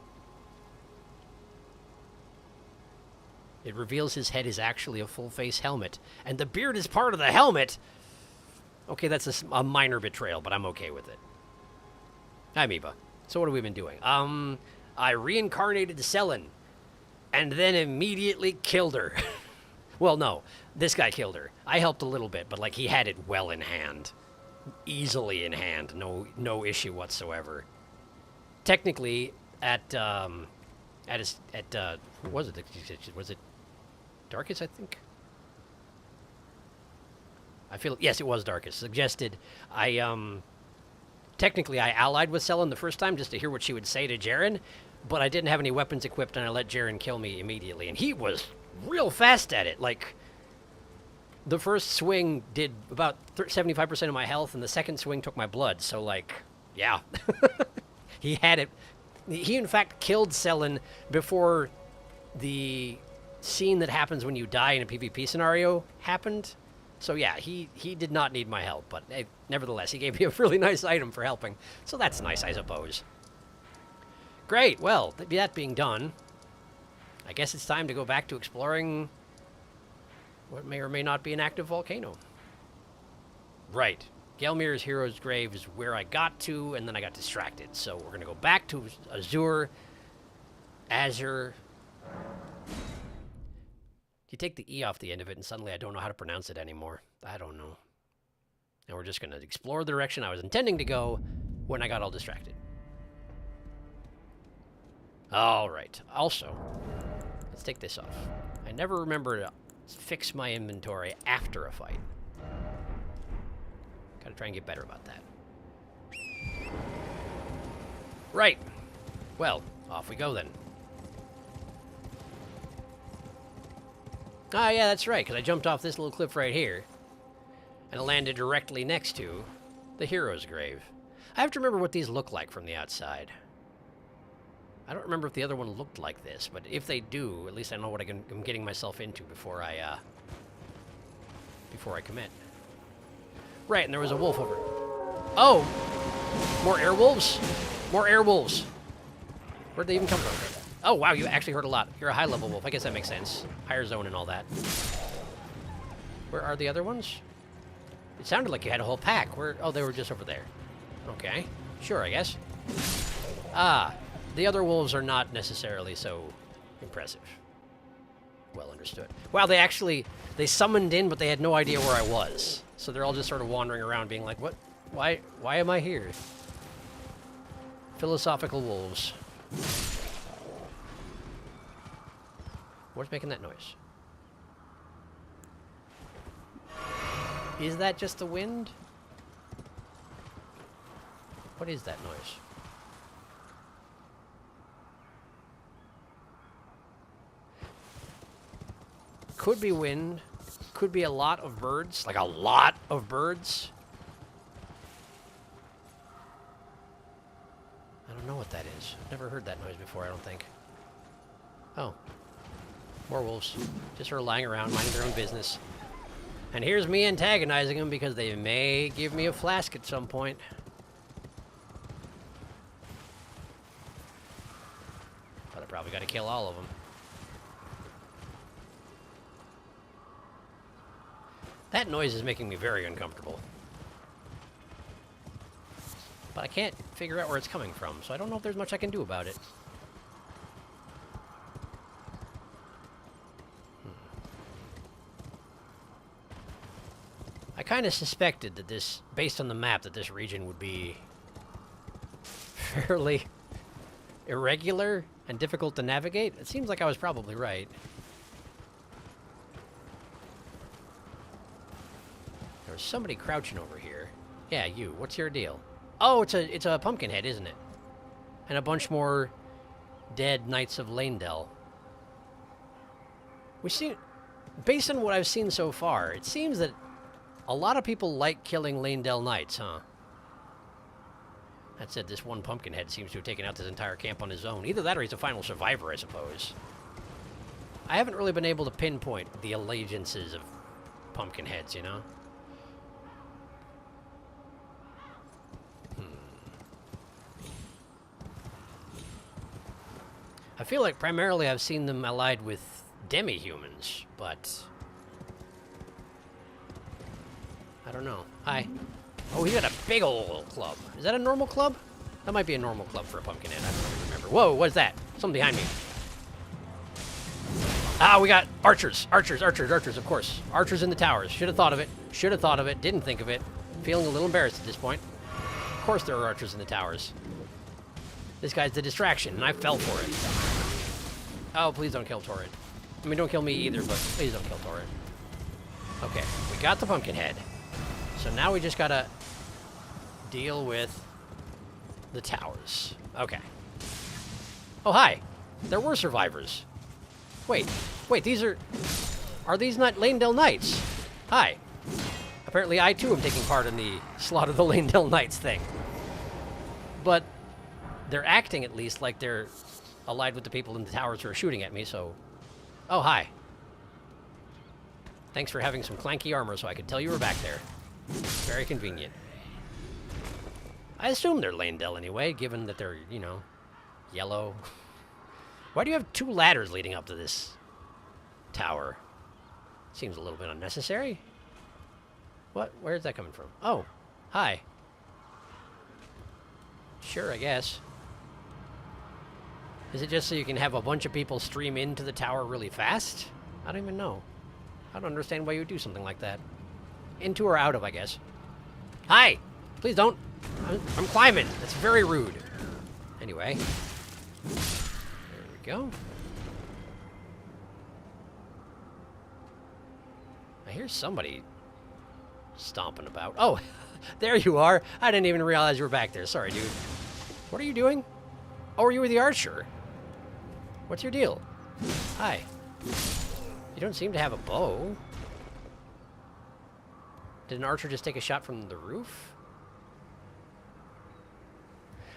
It reveals his head is actually a full-face helmet. And the beard is part of the helmet! Okay, that's a minor betrayal, but I'm okay with it. Hi, Miba. So what have we been doing? I reincarnated Selen. And then immediately killed her. Well, no. This guy killed her. I helped a little bit, but, like, he had it well in hand. Easily in hand. No issue whatsoever. Technically, what was it? Was it Darkest, I think? Yes, it was Darkest. Suggested technically I allied with Selen the first time just to hear what she would say to Jaren, but I didn't have any weapons equipped and I let Jaren kill me immediately. And he was real fast at it. Like, the first swing did about 75% of my health and the second swing took my blood. So, like, yeah. He had it. He, in fact, killed Selen before the scene that happens when you die in a PvP scenario happened. So, yeah, he did not need my help. But nevertheless, he gave me a really nice item for helping. So that's nice, I suppose. Great. Well, that being done, I guess it's time to go back to exploring what may or may not be an active volcano. Right. Gelmir's Hero's Grave is where I got to, and then I got distracted. So we're going to go back to Azure. You take the E off the end of it, and suddenly I don't know how to pronounce it anymore. I don't know. And we're just going to explore the direction I was intending to go when I got all distracted. All right. Also, let's take this off. I never remember to fix my inventory after a fight. Gotta try and get better about that. Right. Well, off we go then. Ah, yeah, that's right, because I jumped off this little cliff right here. And it landed directly next to the Hero's Grave. I have to remember what these look like from the outside. I don't remember if the other one looked like this, but if they do, at least I know what I'm getting myself into before I commit. Right, and there was a wolf over. Oh! More airwolves? More airwolves. Where'd they even come from? Oh, wow, you actually heard a lot. You're a high-level wolf. I guess that makes sense. Higher zone and all that. Where are the other ones? It sounded like you had a whole pack. Where? Oh, they were just over there. Okay. Sure, I guess. Ah. the other wolves are not necessarily so impressive. Well understood. Wow, they summoned in, but they had no idea where I was. So they're all just sort of wandering around being like, what? Why am I here? Philosophical wolves. What's making that noise? Is that just the wind? What is that noise? Could be wind. Could be a lot of birds. Like a lot of birds. I don't know what that is. Never heard that noise before, I don't think. Oh. More wolves. Just sort of lying around, minding their own business. And here's me antagonizing them because they may give me a flask at some point. But I probably got to kill all of them. That noise is making me very uncomfortable. But I can't figure out where it's coming from, so I don't know if there's much I can do about it. I kind of suspected that this, based on the map, that this region would be fairly irregular and difficult to navigate. It seems like I was probably right. There's somebody crouching over here. Yeah, you. What's your deal? Oh, it's a pumpkin head, isn't it? And a bunch more dead Knights of Leyndell. We see, based on what I've seen so far, it seems that a lot of people like killing Leyndell Knights, huh? That said, this one pumpkin head seems to have taken out this entire camp on his own. Either that or he's a final survivor, I suppose. I haven't really been able to pinpoint the allegiances of pumpkin heads, you know? I feel like primarily I've seen them allied with demi-humans, but I don't know. Hi. Oh, he got a big old club. Is that a normal club? That might be a normal club for a pumpkin head. I don't really remember. Whoa, what's that? Something behind me. Ah, we got archers. Archers, of course. Archers in the towers. Should have thought of it. Should have thought of it. Didn't think of it. Feeling a little embarrassed at this point. Of course there are archers in the towers. This guy's the distraction, and I fell for it. Oh, please don't kill Torrid. I mean, don't kill me either, but please don't kill Torrid. Okay, we got the pumpkin head. So now we just gotta deal with the towers. Okay. Oh, hi. There were survivors. Wait, these are these not Leyndell Knights? Hi. Apparently I too am taking part in the slaughter the Leyndell Knights thing. But they're acting at least like they're allied with the people in the towers who are shooting at me, so... Oh, hi. Thanks for having some clanky armor so I could tell you were back there. Very convenient. I assume they're Leyndell anyway, given that they're, you know, yellow. Why do you have 2 ladders leading up to this tower? Seems a little bit unnecessary. What? Where's that coming from? Oh, hi. Sure, I guess. Is it just so you can have a bunch of people stream into the tower really fast? I don't even know. I don't understand why you would do something like that. Into or out of, I guess. Hi! Please don't. I'm climbing. That's very rude. Anyway. There we go. I hear somebody stomping about. Oh, there you are. I didn't even realize you were back there. Sorry, dude. What are you doing? Oh, you were the archer. What's your deal? Hi. You don't seem to have a bow. Did an archer just take a shot from the roof?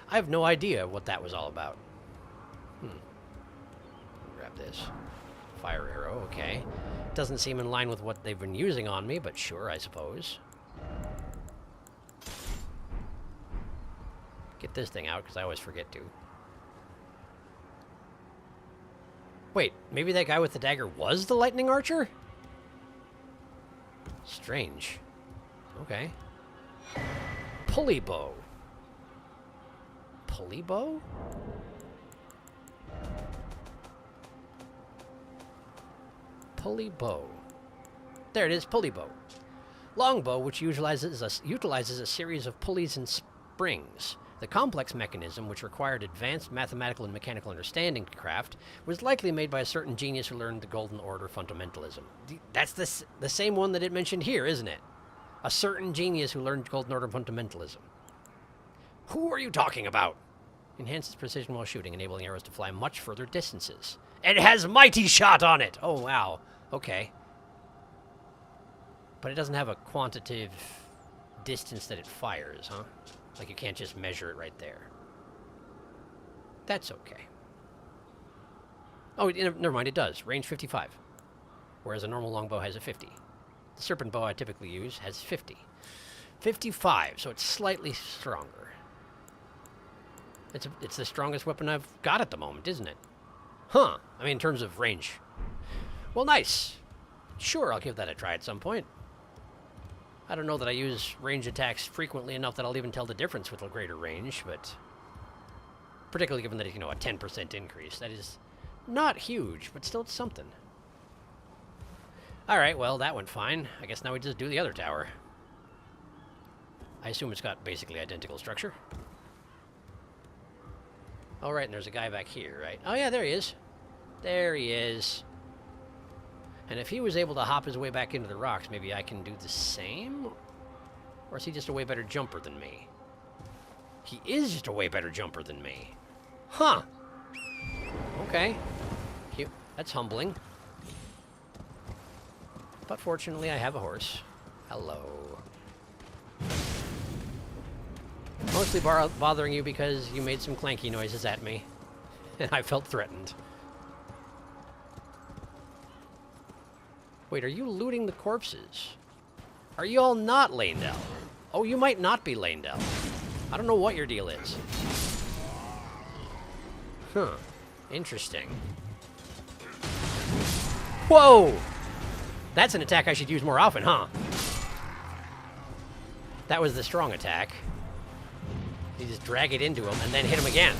I have no idea what that was all about. Grab this. Fire arrow, okay. Doesn't seem in line with what they've been using on me, but sure, I suppose. Get this thing out, because I always forget to. Wait, maybe that guy with the dagger was the lightning archer? Strange. Okay. Pulley bow. Pulley bow? Pulley bow. There it is, pulley bow. Longbow, which utilizes a series of pulleys and springs. The complex mechanism, which required advanced mathematical and mechanical understanding to craft, was likely made by a certain genius who learned the Golden Order fundamentalism. That's the same one that it mentioned here, isn't it? A certain genius who learned Golden Order fundamentalism. Who are you talking about? Enhances precision while shooting, enabling arrows to fly much further distances. It has mighty shot on it! Oh, wow. Okay. But it doesn't have a quantitative distance that it fires, huh? Like you can't just measure it right there. That's okay. Oh, never mind, it does. Range 55. Whereas a normal longbow has a 50. The serpent bow I typically use has 50. 55, so it's slightly stronger. It's the strongest weapon I've got at the moment, isn't it? Huh. I mean, in terms of range. Well, nice. Sure, I'll give that a try at some point. I don't know that I use range attacks frequently enough that I'll even tell the difference with a greater range, but particularly given that it's, you know, a 10% increase. That is not huge, but still it's something. Alright, well, that went fine. I guess now we just do the other tower. I assume it's got basically identical structure. Alright, and there's a guy back here, right? Oh yeah, there he is. There he is. And if he was able to hop his way back into the rocks, maybe I can do the same? Or is he just a way better jumper than me? He is just a way better jumper than me. Huh. Okay. Cute. That's humbling. But fortunately, I have a horse. Hello. Mostly bothering you because you made some clanky noises at me. And I felt threatened. Wait, are you looting the corpses? Are you all not Leyndell? Oh, you might not be Leyndell. I don't know what your deal is. Huh. Interesting. Whoa! That's an attack I should use more often, huh? That was the strong attack. You just drag it into him and then hit him again.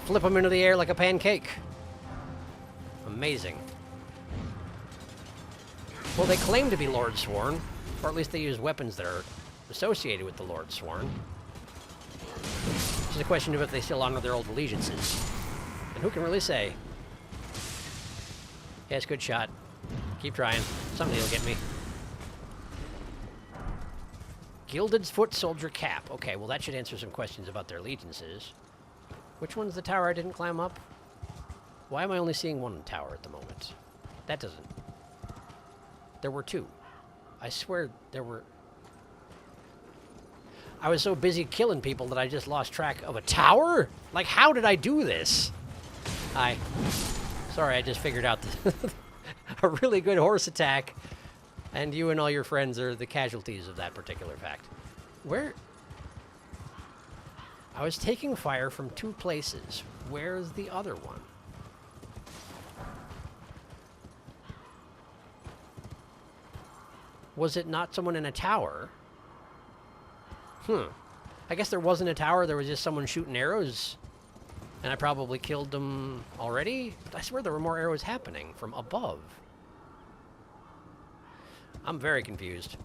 Flip him into the air like a pancake. Amazing. Well, they claim to be Lord Sworn, or at least they use weapons that are associated with the Lord Sworn. It's just a question of if they still honor their old allegiances. And who can really say? Yes, good shot. Keep trying. Something will get me. Gilded Foot Soldier Cap. Okay, well that should answer some questions about their allegiances. Which one's the tower I didn't climb up? Why am I only seeing one tower at the moment? That doesn't... There were two. I swear there were... I was so busy killing people that I just lost track of a tower? Like, how did I do this? Sorry, I just figured out a really good horse attack, and you and all your friends are the casualties of that particular fact. Where... I was taking fire from two places. Where's the other one? Was it not someone in a tower? I guess there wasn't a tower, there was just someone shooting arrows. And I probably killed them already? But I swear there were more arrows happening from above. I'm very confused.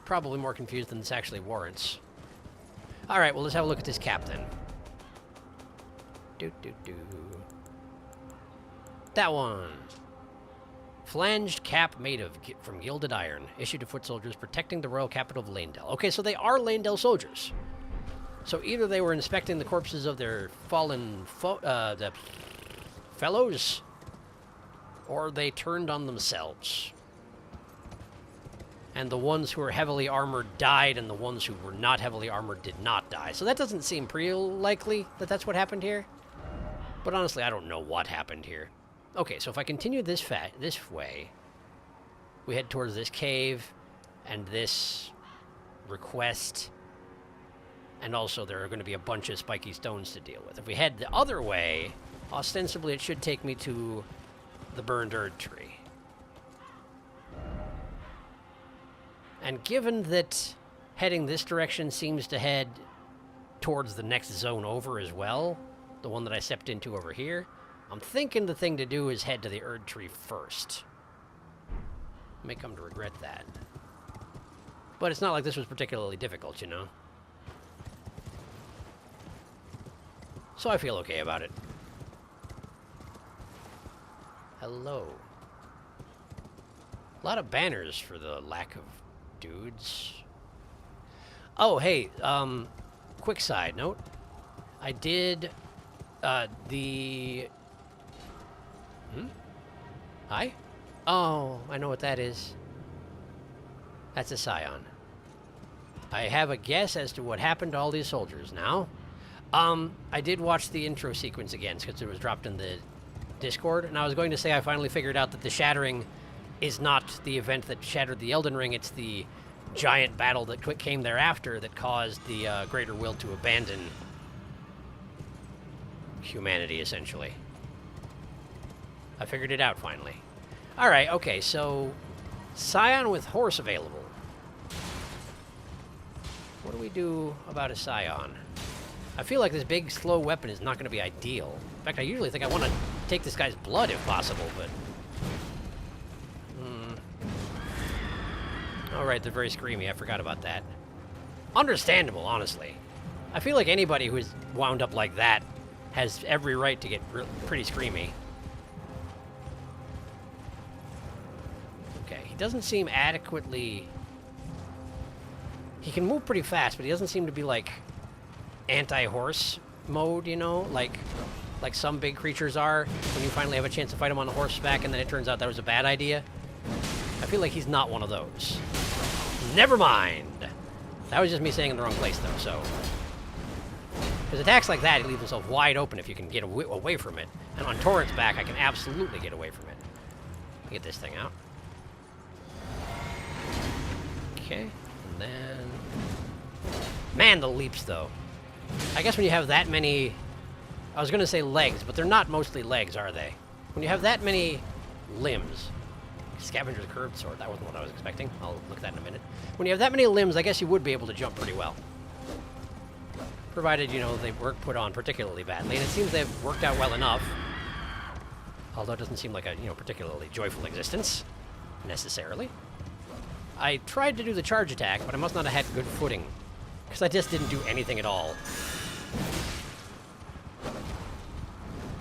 Probably more confused than this actually warrants. Alright, well let's have a look at this cap then. That one. Flanged cap made from gilded iron, issued to foot soldiers protecting the royal capital of Leyndell. Okay, so they are Leyndell soldiers. So either they were inspecting the corpses of their fallen fellows, or they turned on themselves. And the ones who were heavily armored died, and the ones who were not heavily armored did not die. So that doesn't seem pretty likely that that's what happened here. But honestly, I don't know what happened here. Okay, so if I continue this way, we head towards this cave and this request, and also there are going to be a bunch of spiky stones to deal with. If we head the other way, ostensibly it should take me to the burned Erd tree. And given that heading this direction seems to head towards the next zone over as well, the one that I stepped into over here, I'm thinking the thing to do is head to the Erd Tree first. May come to regret that. But it's not like this was particularly difficult, you know? So I feel okay about it. Hello. A lot of banners for the lack of dudes. Oh, hey, quick side note. I did, Hi? Oh, I know what that is. That's a scion. I have a guess as to what happened to all these soldiers now. I did watch the intro sequence again, because it was dropped in the Discord, and I was going to say I finally figured out that the shattering is not the event that shattered the Elden Ring, it's the giant battle that came thereafter that caused the Greater Will to abandon humanity, essentially. I figured it out, finally. Alright, okay, so Scion with horse available. What do we do about a Scion? I feel like this big, slow weapon is not going to be ideal. In fact, I usually think I want to take this guy's blood if possible, but... Alright, they're very screamy. I forgot about that. Understandable, honestly. I feel like anybody who's wound up like that has every right to get pretty screamy. Okay, he doesn't seem adequately... He can move pretty fast, but he doesn't seem to be, like, anti-horse mode, you know? Like some big creatures are, when you finally have a chance to fight him on the horseback, and then it turns out that was a bad idea. I feel like he's not one of those. Never mind! That was just me saying in the wrong place, though, so... Because attacks like that, he leaves himself wide open if you can get away from it. And on Torrent's back, I can absolutely get away from it. Get this thing out. Okay, and then... Man, the leaps, though. I guess when you have that many... I was going to say legs, but they're not mostly legs, are they? When you have that many limbs... Scavenger's curved sword, that wasn't what I was expecting. I'll look at that in a minute. When you have that many limbs, I guess you would be able to jump pretty well. Provided, you know, they weren't put on particularly badly, and it seems they've worked out well enough. Although it doesn't seem like a, you know, particularly joyful existence, necessarily. I tried to do the charge attack, but I must not have had good footing, because I just didn't do anything at all.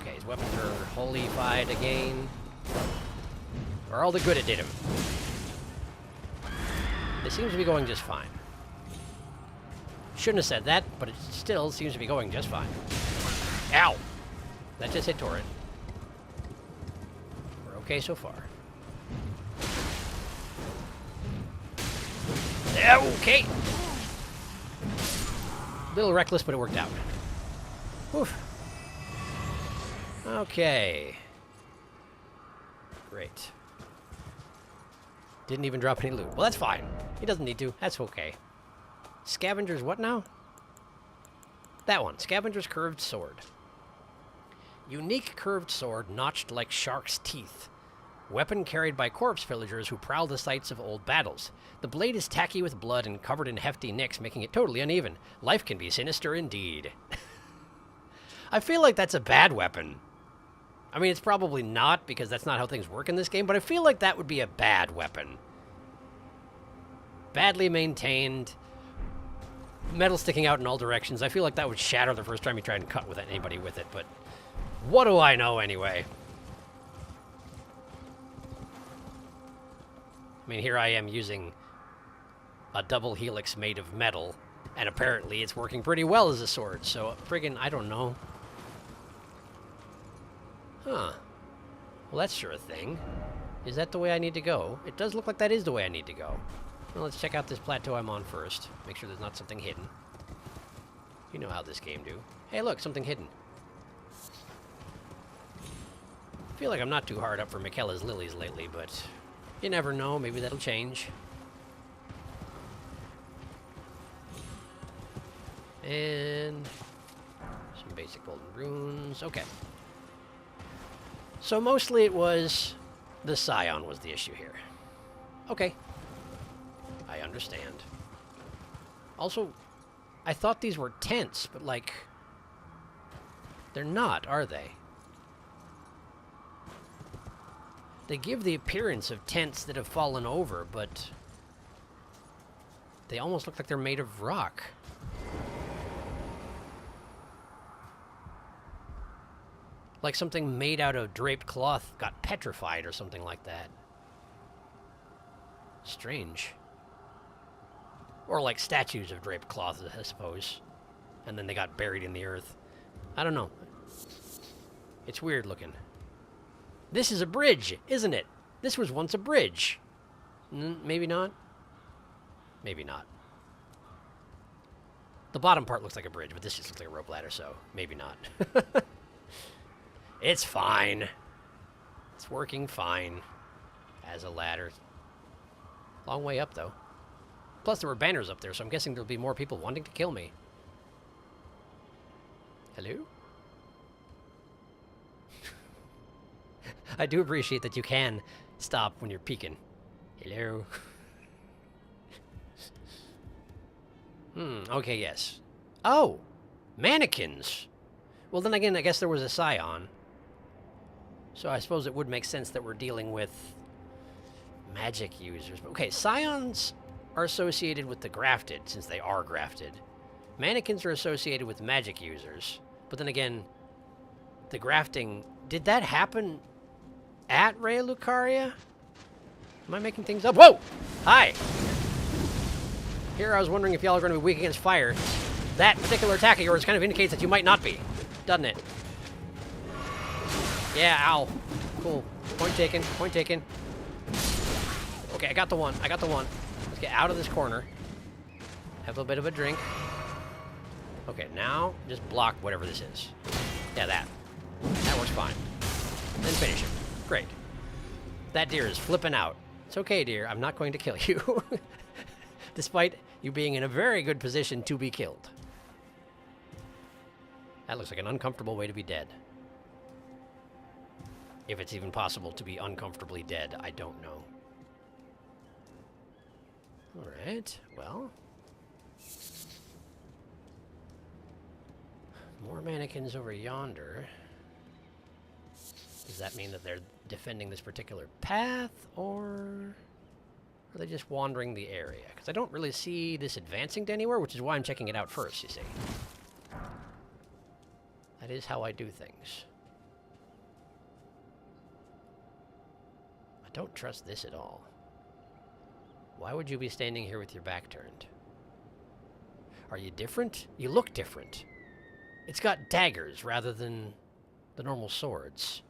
Okay, his weapons are holy-fied again. For all the good it did him. It seems to be going just fine. Shouldn't have said that, but it still seems to be going just fine. Ow! That just hit Torrent. We're okay so far. Okay! A little reckless, but it worked out. Oof. Okay. Great. Didn't even drop any loot. Well, that's fine. He doesn't need to. That's okay. Scavenger's what now? That one. Scavenger's curved sword. Unique curved sword notched like shark's teeth. Weapon carried by corpse villagers who prowl the sites of old battles. The blade is tacky with blood and covered in hefty nicks, making it totally uneven. Life can be sinister indeed. I feel like that's a bad weapon. I mean, it's probably not, because that's not how things work in this game, but I feel like that would be a bad weapon. Badly maintained, metal sticking out in all directions. I feel like that would shatter the first time you try and cut with anybody with it, but what do I know anyway? I mean, here I am using a double helix made of metal, and apparently it's working pretty well as a sword, so friggin', I don't know. Huh. Well, that's sure a thing. Is that the way I need to go? It does look like that is the way I need to go. Well, let's check out this plateau I'm on first. Make sure there's not something hidden. You know how this game do. Hey, look, something hidden. I feel like I'm not too hard up for Michaela's lilies lately, but you never know. Maybe that'll change. And some basic golden runes. Okay. So mostly it was the Scion was the issue here. Okay. I understand. Also, I thought these were tents, but like, they're not, are they? They give the appearance of tents that have fallen over, but they almost look like they're made of rock. Like something made out of draped cloth got petrified or something like that. Strange. Or like statues of draped cloth, I suppose. And then they got buried in the earth. I don't know. It's weird looking. This is a bridge, isn't it? This was once a bridge. Maybe not. Maybe not. The bottom part looks like a bridge, but this just looks like a rope ladder, so maybe not. It's fine. It's working fine as a ladder. Long way up, though. Plus, there were banners up there, so I'm guessing there'll be more people wanting to kill me. Hello? I do appreciate that you can stop when you're peeking. Hello? Okay, yes. Oh! Mannequins! Well, then again, I guess there was a scion. So I suppose it would make sense that we're dealing with magic users. Okay, scions are associated with the grafted, since they are grafted. Mannequins are associated with magic users. But then again, the grafting... Did that happen at Raya Lucaria? Am I making things up? Whoa! Hi! Here I was wondering if y'all are going to be weak against fire. That particular attack of yours kind of indicates that you might not be, doesn't it? Yeah, ow. Cool. Point taken. Point taken. Okay, I got the one. I got the one. Let's get out of this corner. Have a bit of a drink. Okay, now just block whatever this is. Yeah, that. That works fine. Then finish him. Great. That deer is flipping out. It's okay, deer. I'm not going to kill you. Despite you being in a very good position to be killed. That looks like an uncomfortable way to be dead. If it's even possible to be uncomfortably dead, I don't know. Alright, well. More mannequins over yonder. Does that mean that they're defending this particular path, or are they just wandering the area? Because I don't really see this advancing to anywhere, which is why I'm checking it out first, you see. That is how I do things. I don't trust this at all. Why would you be standing here with your back turned? Are you different? You look different. It's got daggers rather than the normal swords,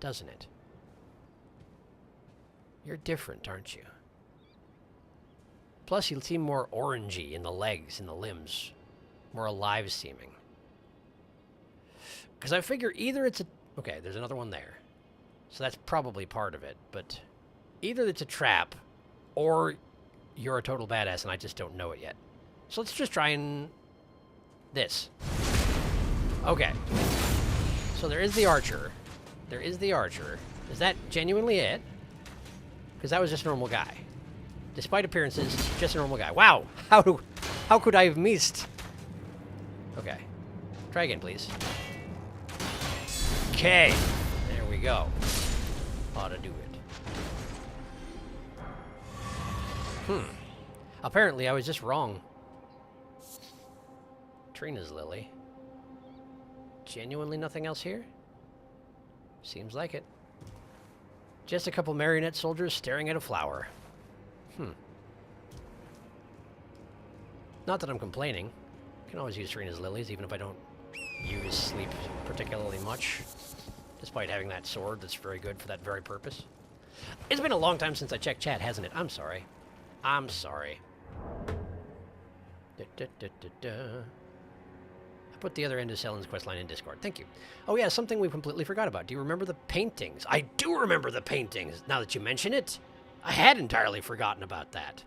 doesn't it? You're different, aren't you? Plus, you seem more orangey in the legs and the limbs. More alive seeming. Because I figure either it's a... Okay, there's another one there. So that's probably part of it, but either it's a trap or you're a total badass and I just don't know it yet. So let's just try and... this. Okay. So there is the archer. There is the archer. Is that genuinely it? Because that was just a normal guy. Despite appearances, just a normal guy. Wow! How could I have missed? Okay. Try again, please. Okay. There we go. Ought to do it. Apparently, I was just wrong. Trina's lily. Genuinely nothing else here? Seems like it. Just a couple marionette soldiers staring at a flower. Not that I'm complaining. I can always use Trina's lilies, even if I don't use sleep particularly much. Despite having that sword that's very good for that very purpose. It's been a long time since I checked chat, hasn't it? I'm sorry. I'm sorry. I put the other end of Selen's questline in Discord. Thank you. Oh yeah, something we completely forgot about. Do you remember the paintings? I do remember the paintings, now that you mention it. I had entirely forgotten about that.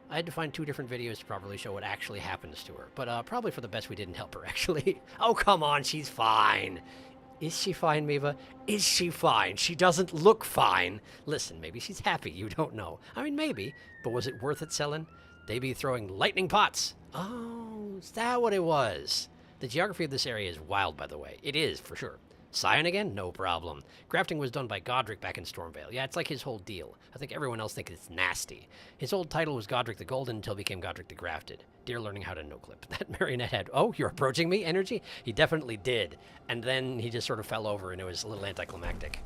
I had to find 2 different videos to properly show what actually happens to her. But probably for the best we didn't help her, actually. Oh, come on, she's fine. Is she fine, Miva? Is she fine? She doesn't look fine. Listen, maybe she's happy. You don't know. I mean, maybe. But was it worth it, Selen? They be throwing lightning pots. Oh, is that what it was? The geography of this area is wild, by the way. It is, for sure. Scion again? No problem. Grafting was done by Godric back in Stormvale. Yeah, it's like his whole deal. I think everyone else thinks it's nasty. His old title was Godric the Golden until he became Godric the Grafted. Dear learning how to no-clip. That marionette had, oh, you're approaching me energy? He definitely did. And then he just sort of fell over and it was a little anticlimactic.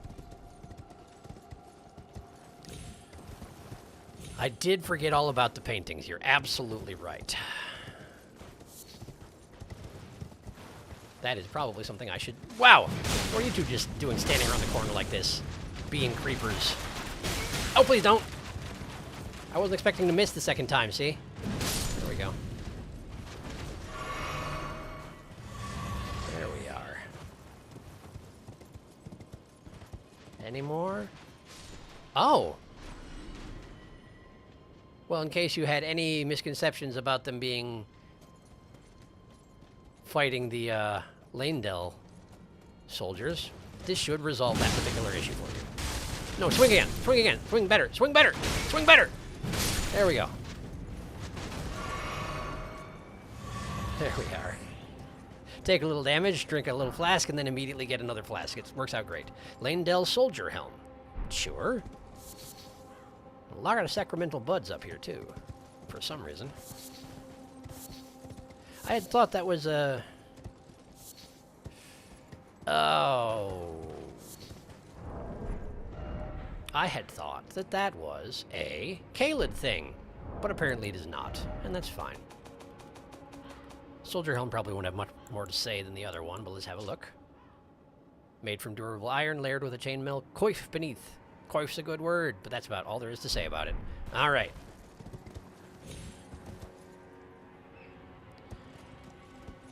I did forget all about the paintings. You're absolutely right. That is probably something I should... Wow! What are you two just doing standing around the corner like this? Being creepers. Oh, please don't! I wasn't expecting to miss the second time, see? There we go. There we are. Any more? Oh! Well, in case you had any misconceptions about them being... fighting the Lanedell soldiers, this should resolve that particular issue for you. No, swing again, swing again, swing better, swing better, swing better! There we go. There we are. Take a little damage, drink a little flask, and then immediately get another flask. It works out great. Lanedell soldier helm. Sure. A lot of sacramental buds up here, too, for some reason. I had thought that was a... Oh. I had thought that that was a Caelid thing, but apparently it is not, and that's fine. Soldier helm probably won't have much more to say than the other one, but let's have a look. Made from durable iron, layered with a chainmail coif beneath. Coif's a good word, but that's about all there is to say about it. All right.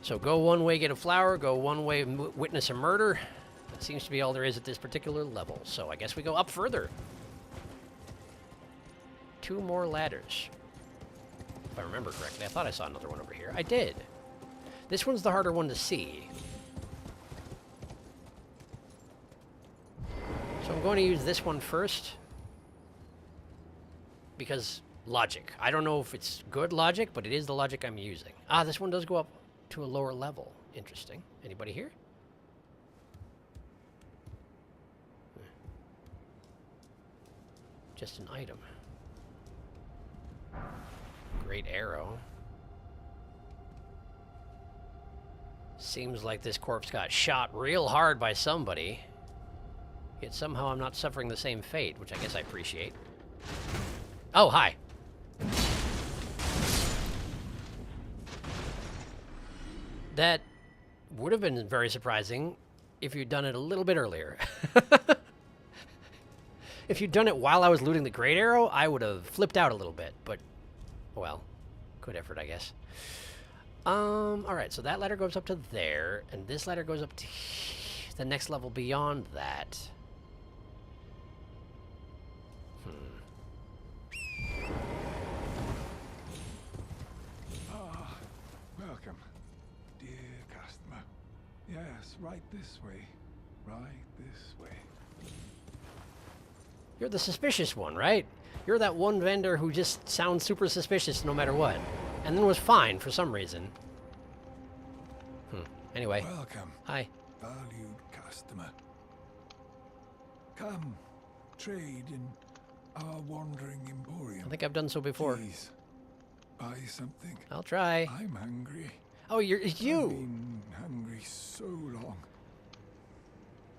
So go one way, get a flower. Go one way, witness a murder. That seems to be all there is at this particular level. So I guess we go up further. 2 more ladders. If I remember correctly. I thought I saw another one over here. I did. This one's the harder one to see. So I'm going to use this one first. Because logic. I don't know if it's good logic, but it is the logic I'm using. Ah, this one does go up to a lower level. Interesting. Anybody here? Just an item. Great arrow. Seems like this corpse got shot real hard by somebody. Yet somehow I'm not suffering the same fate, which I guess I appreciate. Oh, hi. That would have been very surprising if you'd done it a little bit earlier. If you'd done it while I was looting the Great Arrow, I would have flipped out a little bit, but, well, good effort, I guess. Alright, so that ladder goes up to there, and this ladder goes up to the next level beyond that. Welcome, dear customer. Yes, right this way. Right this way. You're the suspicious one, right? You're that one vendor who just sounds super suspicious no matter what. And then was fine for some reason. Anyway. Welcome. Hi. Valued customer. Come, trade in our wandering emporium. I think I've done so before. Please, buy something. I'll try. I'm hungry. Oh, it's you! I've been hungry so long.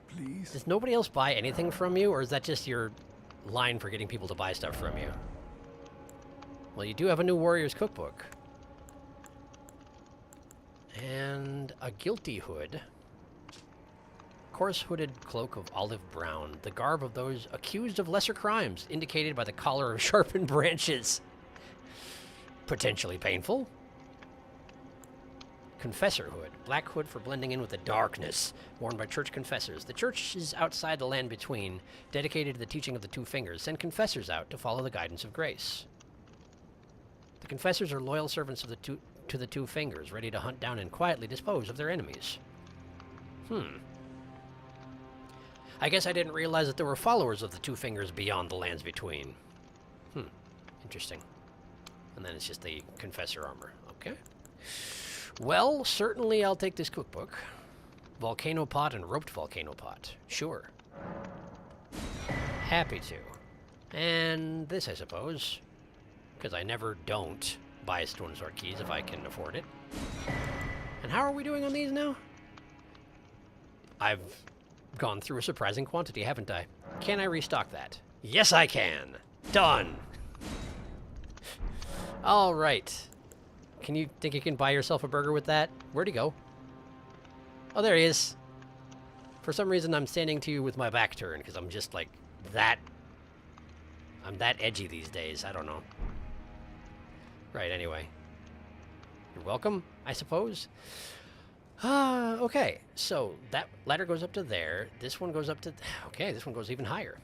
Please? Does nobody else buy anything from you, or is that just your line for getting people to buy stuff from you? Well, you do have a new Warrior's Cookbook. And a guilty hood. Coarse hooded cloak of olive brown. The garb of those accused of lesser crimes, indicated by the collar of sharpened branches. Potentially painful. Confessor hood. Black hood for blending in with the darkness, worn by church confessors. The church is outside the land between, dedicated to the teaching of the two fingers. Send confessors out to follow the guidance of grace. The confessors are loyal servants of to the two fingers, ready to hunt down and quietly dispose of their enemies. I guess I didn't realize that there were followers of the two fingers beyond the lands between. Interesting. And then it's just the confessor armor. Okay. Well, certainly I'll take this cookbook. volcano pot and roped volcano pot. Sure. Happy to. And this, I suppose. Because I never don't buy stone sword keys if I can afford it. And how are we doing on these now? I've gone through a surprising quantity, haven't I? Can I restock that? Yes, I can. Done. All right. Can you think you can buy yourself a burger with that? Where'd he go? Oh, there he is. For some reason, I'm standing to you with my back turned because I'm just like that. I'm that edgy these days. I don't know. Right, anyway. You're welcome, I suppose. Okay, so that ladder goes up to there. This one goes up to... Okay, this one goes even higher.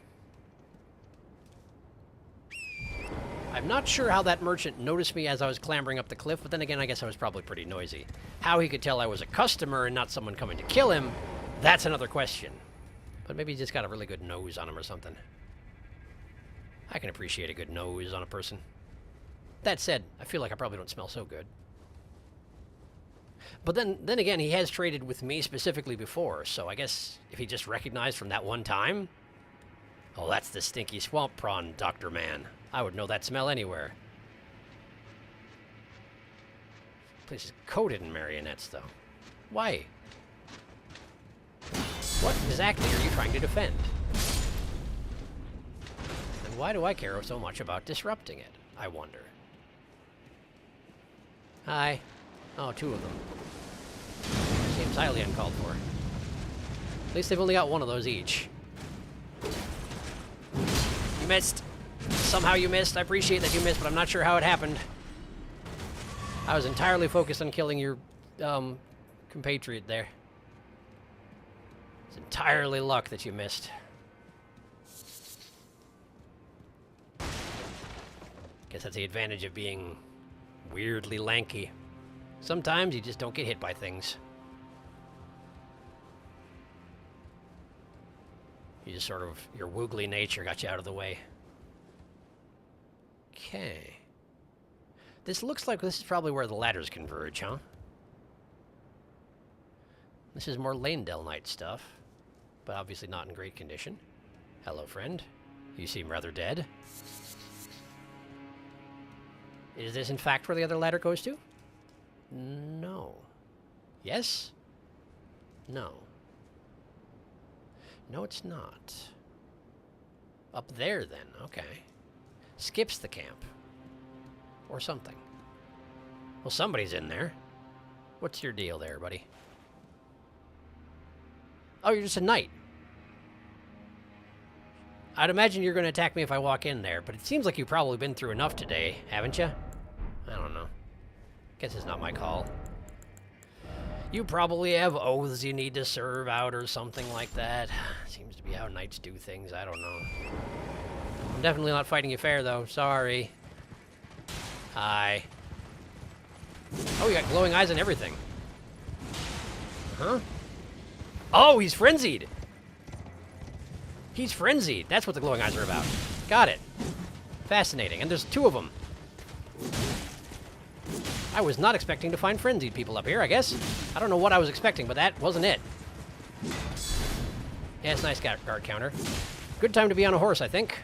I'm not sure how that merchant noticed me as I was clambering up the cliff, but then again, I guess I was probably pretty noisy. How he could tell I was a customer and not someone coming to kill him, that's another question. But maybe he just got a really good nose on him or something. I can appreciate a good nose on a person. That said, I feel like I probably don't smell so good. But then again, he has traded with me specifically before, so I guess if he just recognized from that one time... Oh, that's the stinky swamp prawn, Dr. Man. I would know that smell anywhere. This place is coated in marionettes, though. Why? What exactly are you trying to defend? And why do I care so much about disrupting it, I wonder? Hi. Oh, two of them. Seems highly uncalled for. At least they've only got one of those each. You missed. Somehow you missed. I appreciate that you missed, but I'm not sure how it happened. I was entirely focused on killing your compatriot there. It's entirely luck that you missed. Guess that's the advantage of being weirdly lanky. Sometimes you just don't get hit by things. You just sort of, your woogly nature got you out of the way. Okay. This looks like this is probably where the ladders converge, huh? This is more Lanedell Knight stuff, but obviously not in great condition. Hello, friend. You seem rather dead. Is this in fact where the other ladder goes to? No. Yes? No. No, it's not. Up there, then. Okay. Skips the camp. Or something. Well, somebody's in there. What's your deal there, buddy? Oh, you're just a knight. I'd imagine you're going to attack me if I walk in there, but it seems like you've probably been through enough today, haven't you? I don't know. Guess it's not my call. You probably have oaths you need to serve out or something like that. Seems to be how knights do things. I don't know. I'm definitely not fighting you fair, though. Sorry. Hi. Oh, you got glowing eyes and everything. Huh? Oh, he's frenzied. He's frenzied. That's what the glowing eyes are about. Got it. Fascinating. And there's two of them. I was not expecting to find frenzied people up here, I guess. I don't know what I was expecting, but that wasn't it. Yeah, it's a nice guard counter. Good time to be on a horse, I think.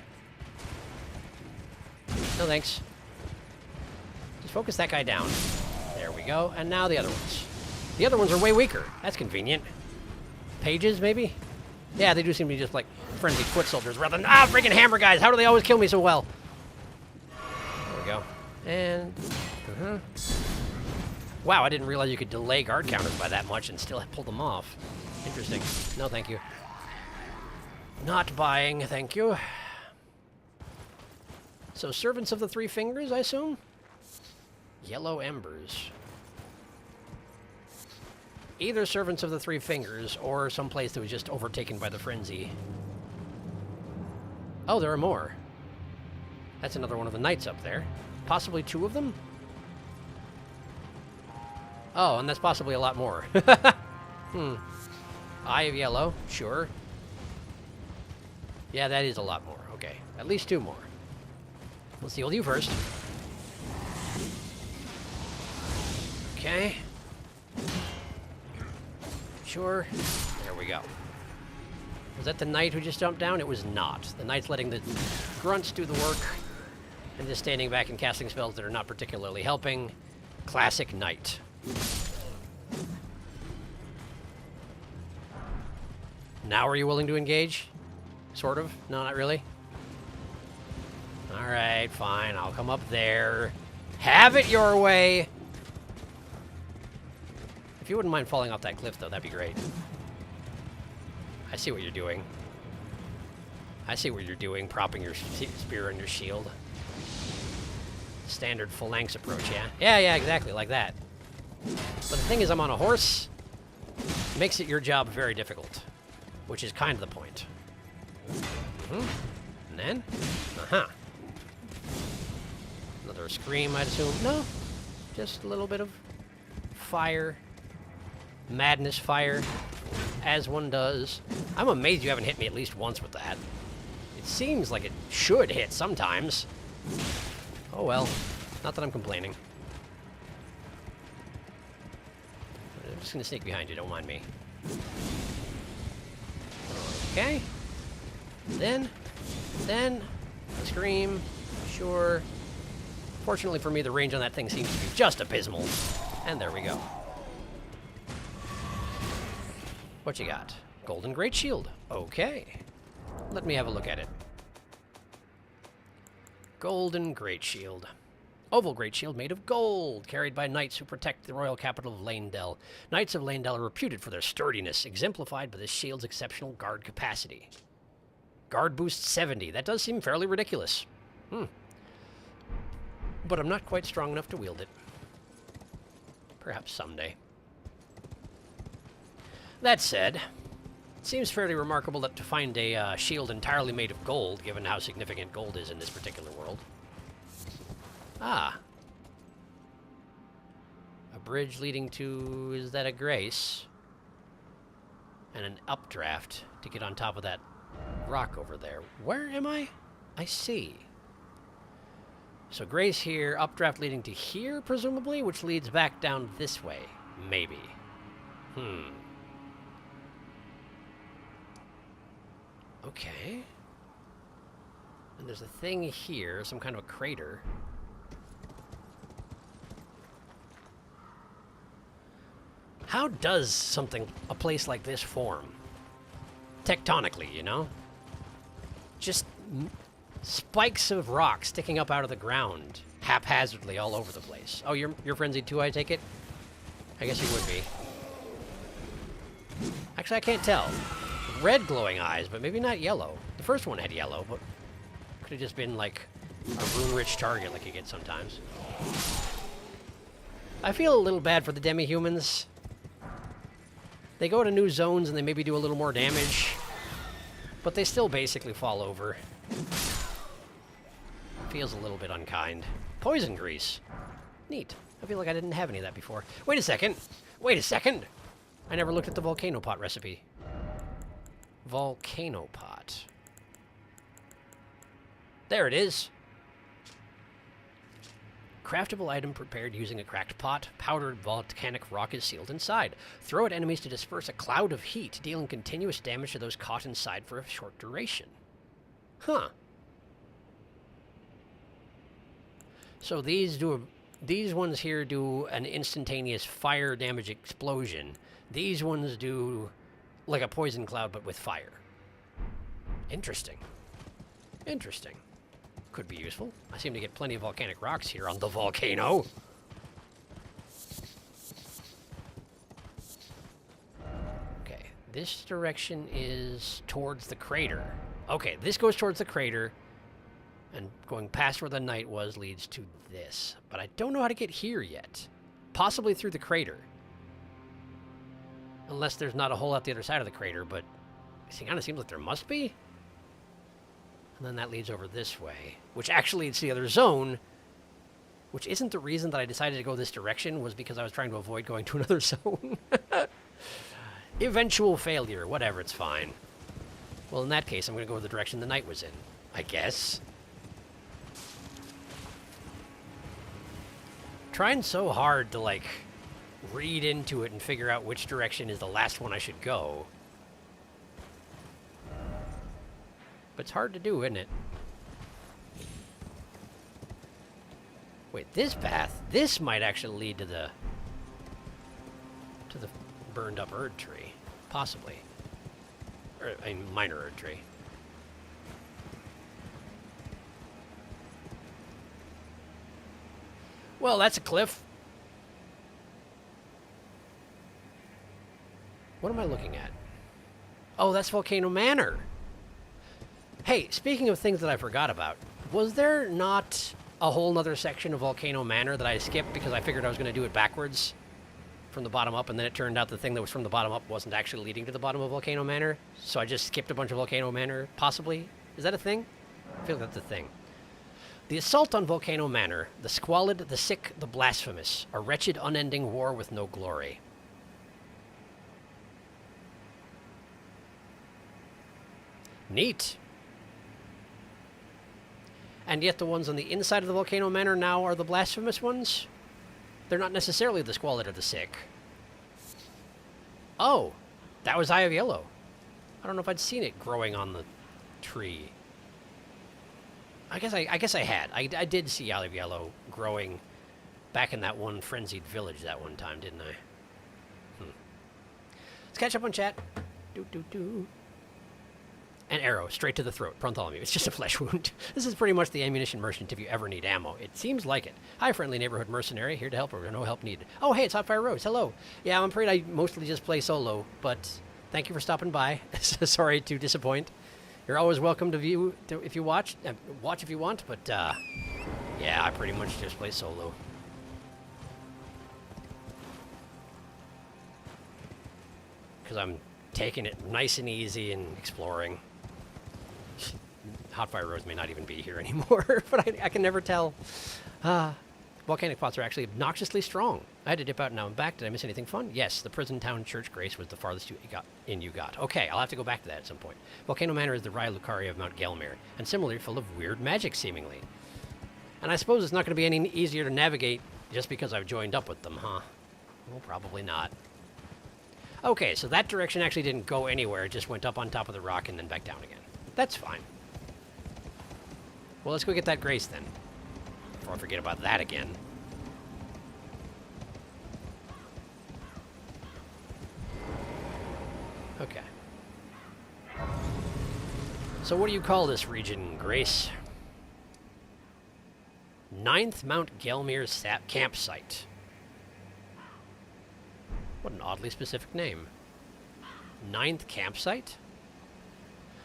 No thanks. Just focus that guy down. There we go. And now the other ones. The other ones are way weaker. That's convenient. Pages, maybe? Yeah, they do seem to be just like frenzied foot soldiers rather than... Ah, freaking hammer guys! How do they always kill me so well? There we go. And... Wow, I didn't realize you could delay guard counters by that much and still pull them off. Interesting. No, thank you. Not buying, thank you. So, Servants of the Three Fingers, I assume? Yellow Embers. Either Servants of the Three Fingers or someplace that was just overtaken by the frenzy. Oh, there are more. That's another one of the knights up there. Possibly two of them? Oh, and that's possibly a lot more. Eye of Yellow, sure. Yeah, that is a lot more. Okay, at least two more. Let's deal with you first. Okay. Sure. There we go. Was that the knight who just jumped down? It was not. The knight's letting the grunts do the work and just standing back and casting spells that are not particularly helping. Classic knight. Now are you willing to engage? Sort of? No, not really? Alright, fine. I'll come up there. Have it your way! If you wouldn't mind falling off that cliff, though, that'd be great. I see what you're doing. I see what you're doing, propping your spear on your shield. Standard phalanx approach, yeah? Yeah, exactly, like that. But the thing is, I'm on a horse. It makes it your job very difficult, which is kind of the point. And then, another scream, I'd assume. No, just a little bit of fire. Madness fire, as one does. I'm amazed you haven't hit me at least once with that. It seems like it should hit sometimes. Oh well, not that I'm complaining. I'm just gonna sneak behind you, don't mind me. Okay. Then, scream, sure. Fortunately for me, the range on that thing seems to be just abysmal. And there we go. What you got? Golden Great Shield. Okay. Let me have a look at it. Golden Great Shield. Oval Great Shield made of gold, carried by knights who protect the royal capital of Leyndell. Knights of Leyndell are reputed for their sturdiness, exemplified by this shield's exceptional guard capacity. Guard boost 70. That does seem fairly ridiculous. But I'm not quite strong enough to wield it. Perhaps someday. That said, it seems fairly remarkable that to find a shield entirely made of gold, given how significant gold is in this particular world. Ah. A bridge leading to... is that a grace? And an updraft to get on top of that rock over there. Where am I? I see. So grace here, updraft leading to here, presumably, which leads back down this way. Maybe. Okay. And there's a thing here, some kind of a crater. How does a place like this form? Tectonically, you know? Just spikes of rock sticking up out of the ground, haphazardly all over the place. Oh, you're frenzied too, I take it? I guess you would be. Actually, I can't tell. Red glowing eyes, but maybe not yellow. The first one had yellow, but could have just been like a rune-rich target like you get sometimes. I feel a little bad for the demi-humans. They go to new zones and they maybe do a little more damage, but they still basically fall over. Feels a little bit unkind. Poison grease. Neat. I feel like I didn't have any of that before. Wait a second. Wait a second. I never looked at the volcano pot recipe. Volcano pot. There it is. Craftable item prepared using a cracked pot. Powdered volcanic rock is sealed inside. Throw at enemies to disperse a cloud of heat, dealing continuous damage to those caught inside for a short duration. Huh. So these ones here do an instantaneous fire damage explosion. These ones do like a poison cloud, but with fire. Interesting. Interesting. Could be useful. I seem to get plenty of volcanic rocks here on the volcano. Okay, this direction is towards the crater. Okay, this goes towards the crater, and going past where the knight was leads to this. But I don't know how to get here yet. Possibly through the crater. Unless there's not a hole out the other side of the crater, but it kind of seems like there must be. And then that leads over this way, which actually leads to the other zone, which isn't the reason that I decided to go this direction, was because I was trying to avoid going to another zone. Eventual failure. Whatever, it's fine. Well, in that case, I'm going to go the direction the knight was in, I guess. Trying so hard to, like, read into it and figure out which direction is the last one I should go. But it's hard to do, isn't it? Wait, this path, this might actually lead to the burned up Erd tree, possibly. Or a minor Erd tree. Well, that's a cliff. What am I looking at? Oh, that's Volcano Manor. Hey, speaking of things that I forgot about, was there not a whole nother section of Volcano Manor that I skipped because I figured I was going to do it backwards from the bottom up, and then it turned out the thing that was from the bottom up wasn't actually leading to the bottom of Volcano Manor, so I just skipped a bunch of Volcano Manor, possibly? Is that a thing? I feel like that's a thing. The assault on Volcano Manor, the squalid, the sick, the blasphemous, a wretched, unending war with no glory. Neat. And yet the ones on the inside of the Volcano Manor now are the blasphemous ones? They're not necessarily the squalid or the sick. Oh, that was Eye of Yellow. I don't know if I'd seen it growing on the tree. I guess I had. I did see Eye of Yellow growing back in that one frenzied village that one time, didn't I? Let's catch up on chat. Do. An arrow, straight to the throat. Bartholomew. It's just a flesh wound. This is pretty much the ammunition merchant if you ever need ammo. It seems like it. Hi, friendly neighborhood mercenary. Here to help or no help needed. Oh, hey, it's Hotfire Rose. Hello. Yeah, I'm afraid I mostly just play solo, but thank you for stopping by. Sorry to disappoint. You're always welcome to view if you watch. Watch if you want, but yeah, I pretty much just play solo. Because I'm taking it nice and easy and exploring. Hotfire Rose may not even be here anymore, but I can never tell. Volcanic pots are actually obnoxiously strong. I had to dip out now and back. Did I miss anything fun? Yes, the prison town church grace was the farthest you got. Okay, I'll have to go back to that at some point. Volcano Manor is the Raya Lucaria of Mount Gelmir, and similarly full of weird magic, seemingly. And I suppose it's not going to be any easier to navigate just because I've joined up with them, huh? Well, probably not. Okay, so that direction actually didn't go anywhere. It just went up on top of the rock and then back down again. That's fine. Well, let's go get that grace then, before I forget about that again. Okay. So what do you call this region, Grace? 9th Mount Gelmir campsite. What an oddly specific name. 9th campsite?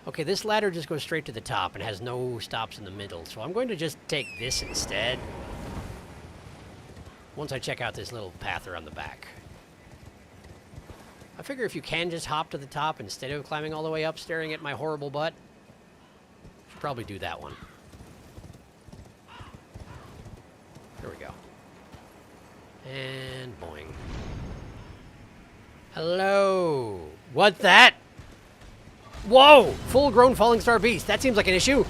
Okay, this ladder just goes straight to the top and has no stops in the middle, so I'm going to just take this instead. Once I check out this little path around the back. I figure if you can just hop to the top instead of climbing all the way up staring at my horrible butt, should probably do that one. There we go. And boing. Hello. What's that? Whoa! Full-grown falling star beast. That seems like an issue.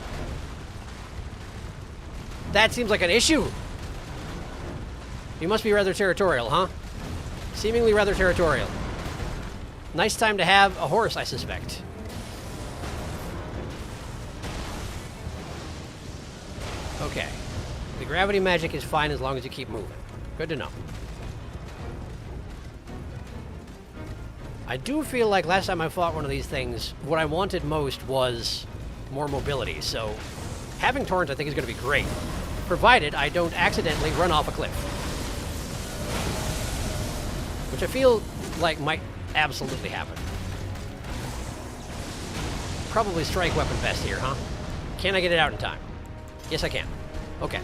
That seems like an issue. You must be rather territorial, huh? Seemingly rather territorial. Nice time to have a horse, I suspect. Okay. The gravity magic is fine as long as you keep moving. Good to know. I do feel like last time I fought one of these things, what I wanted most was more mobility, so having torrent I think is going to be great, provided I don't accidentally run off a cliff. Which I feel like might absolutely happen. Probably strike weapon best here, huh? Can I get it out in time? Yes, I can. Okay.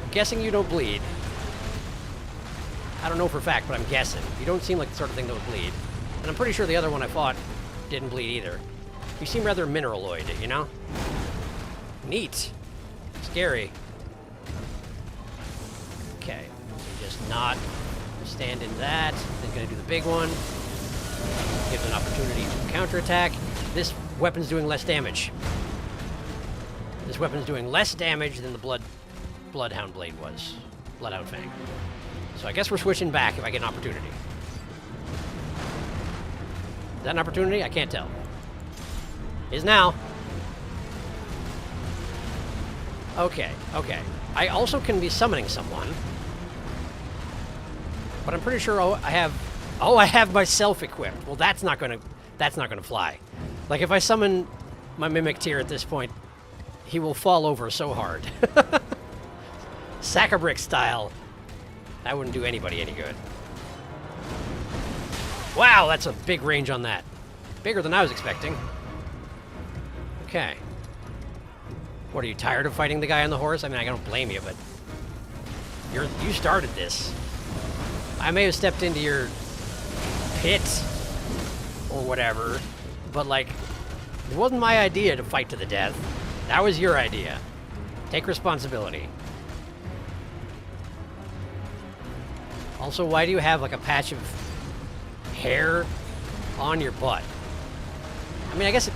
I'm guessing you don't bleed. I don't know for a fact, but I'm guessing. You don't seem like the sort of thing that would bleed. And I'm pretty sure the other one I fought didn't bleed either. You seem rather mineraloid, you know? Neat. Scary. Okay. Just not stand in that. Then gonna do the big one. Gives an opportunity to counterattack. This weapon's doing less damage. This weapon's doing less damage than the Bloodhound Blade was. Bloodhound Fang. So I guess we're switching back if I get an opportunity. Is that an opportunity? I can't tell. Is now. Okay, okay. I also can be summoning someone. But I'm pretty sure I have myself equipped. Well, that's not gonna fly. Like if I summon my Mimic Tier at this point, he will fall over so hard. Sack-a-brick style. That wouldn't do anybody any good. Wow, that's a big range on that. Bigger than I was expecting. Okay. What, are you tired of fighting the guy on the horse? I mean, I don't blame you, but you started this. I may have stepped into your pit or whatever, but like, it wasn't my idea to fight to the death. That was your idea. Take responsibility. Also, why do you have like a patch of hair on your butt? I mean, I guess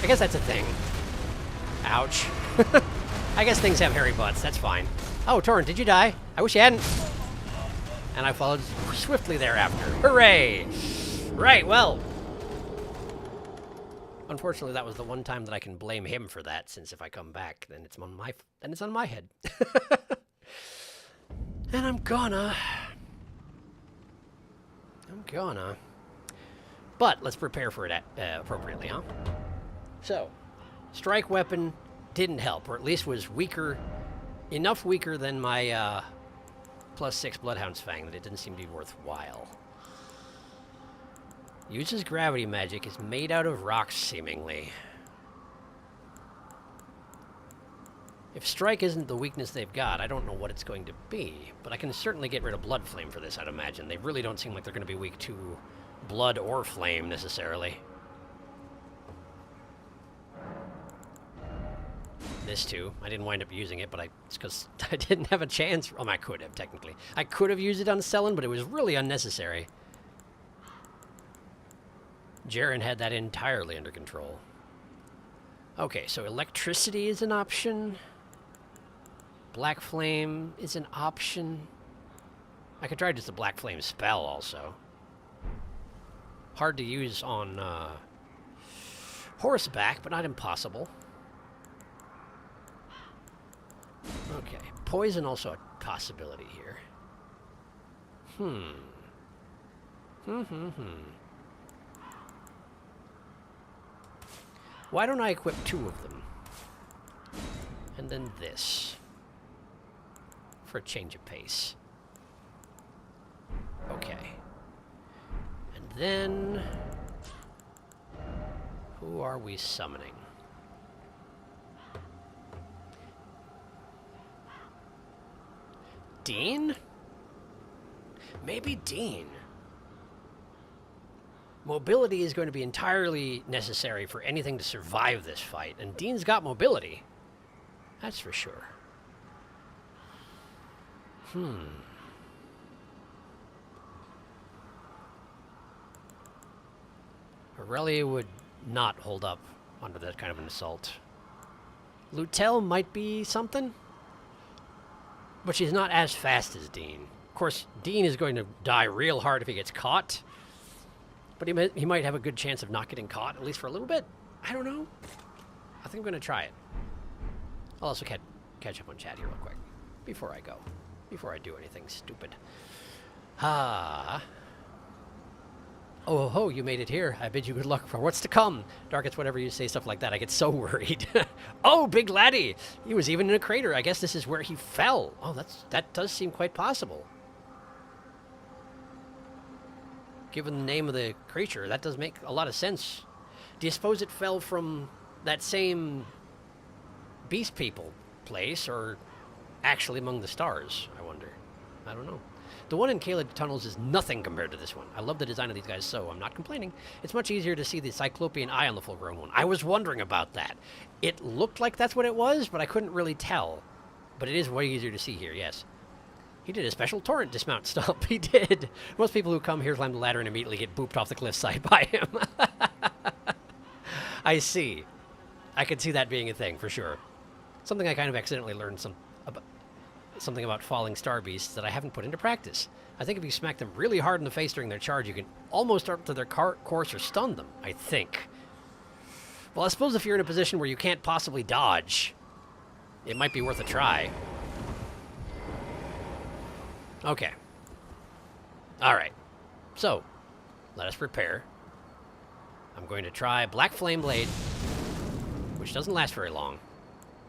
that's a thing. Ouch. I guess things have hairy butts. That's fine. Oh, Torrent, did you die? I wish you hadn't. And I followed swiftly thereafter. Hooray! Right, well. Unfortunately, that was the one time that I can blame him for that, since if I come back, then it's on my head. And I'm gonna. But let's prepare for it appropriately, huh? So, strike weapon didn't help, or at least was weaker, enough weaker than my +6 Bloodhound's Fang that it didn't seem to be worthwhile. Uses gravity magic, is made out of rocks, seemingly. If strike isn't the weakness they've got, I don't know what it's going to be. But I can certainly get rid of blood flame for this, I'd imagine. They really don't seem like they're going to be weak to blood or flame, necessarily. This too. I didn't wind up using it, but it's because I didn't have a chance. I could have, technically. I could have used it on Selen, but it was really unnecessary. Jaren had that entirely under control. Okay, so electricity is an option. Black flame is an option. I could try just a black flame spell also. Hard to use on horseback, but not impossible. Okay, poison also a possibility here. Why don't I equip 2 of them? And then this. For a change of pace. Okay. And then... who are we summoning? Dean? Maybe Dean. Mobility is going to be entirely necessary for anything to survive this fight, and Dean's got mobility. That's for sure. Aurelia would not hold up under that kind of an assault. Lutel might be something, but she's not as fast as Dean. Of course, Dean is going to die real hard if he gets caught. But he might have a good chance of not getting caught, at least for a little bit. I don't know. I think I'm going to try it. I'll also catch up on chat here real quick. Before I go. Before I do anything stupid. Oh, ho, you made it here. I bid you good luck for what's to come. Darkest, whenever you say stuff like that, I get so worried. Oh, big laddie. He was even in a crater. I guess this is where he fell. Oh, that does seem quite possible. Given the name of the creature, that does make a lot of sense. Do you suppose it fell from that same beast people place, or actually among the stars, I wonder? I don't know. The one in Caled Tunnels is nothing compared to this one. I love the design of these guys, so I'm not complaining. It's much easier to see the Cyclopean eye on the full-grown one. I was wondering about that. It looked like that's what it was, but I couldn't really tell. But it is way easier to see here, yes. He did a special torrent dismount stomp. He did. Most people who come here climb the ladder and immediately get booped off the cliffside by him. I see. I could see that being a thing, for sure. Something I kind of accidentally learned something about falling star beasts that I haven't put into practice. I think if you smack them really hard in the face during their charge, you can almost start to their course or stun them, I think. Well, I suppose if you're in a position where you can't possibly dodge, it might be worth a try. Okay. Alright. So, let us prepare. I'm going to try Black Flame Blade, which doesn't last very long.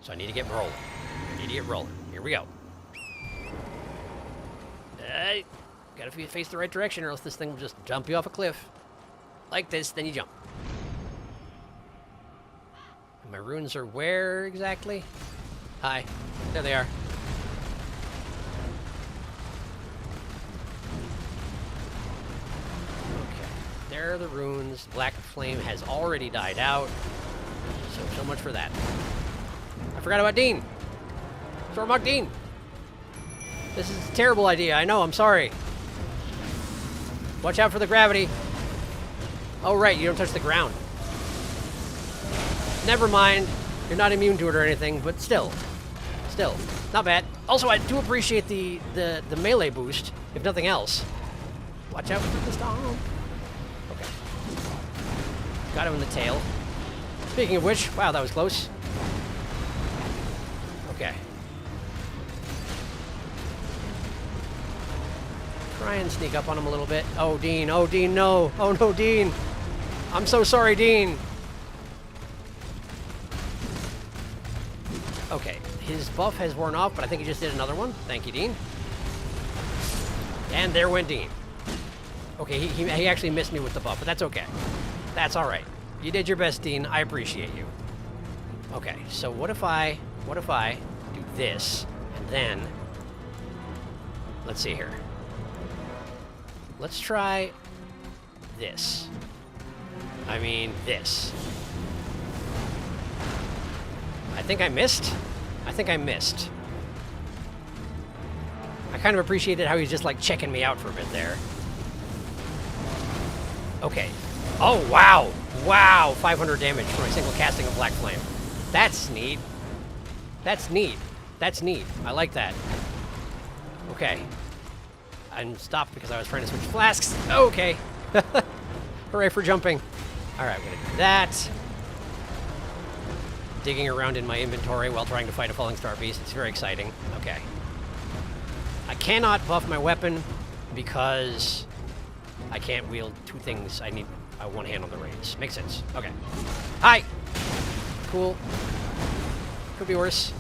So I need to get rolling. Here we go. Gotta face the right direction or else this thing will just jump you off a cliff. Like this, then you jump. And my runes are where exactly? Hi. There they are. Okay. There are the runes. Black Flame has already died out. So much for that. I forgot about Dean. Stormhawk Dean. This is a terrible idea. I know. I'm sorry. Watch out for the gravity. Oh, right. You don't touch the ground. Never mind. You're not immune to it or anything, but still. Still. Not bad. Also, I do appreciate the melee boost, if nothing else. Watch out for the stomp. Okay. Got him in the tail. Speaking of which, wow, that was close. Okay. Try and sneak up on him a little bit. Oh, Dean. Oh, Dean, no. Oh, no, Dean. I'm so sorry, Dean. Okay. His buff has worn off, but I think he just did another one. Thank you, Dean. And there went Dean. Okay, he actually missed me with the buff, but that's okay. That's all right. You did your best, Dean. I appreciate you. Okay, so what if I do this, and then, let's see here. Let's try this. I mean, this. I think I missed. I kind of appreciated how he's just like checking me out for a bit there. Okay. Oh, wow. Wow. 500 damage from a single casting of Black Flame. That's neat. That's neat. I like that. Okay. I stopped because I was trying to switch flasks. Okay. Hooray for jumping. All right, I'm going to do that. Digging around in my inventory while trying to fight a falling star beast. It's very exciting. Okay. I cannot buff my weapon because I can't wield two things. I need one hand on the reins. Makes sense. Okay. Hi! Cool. Could be worse.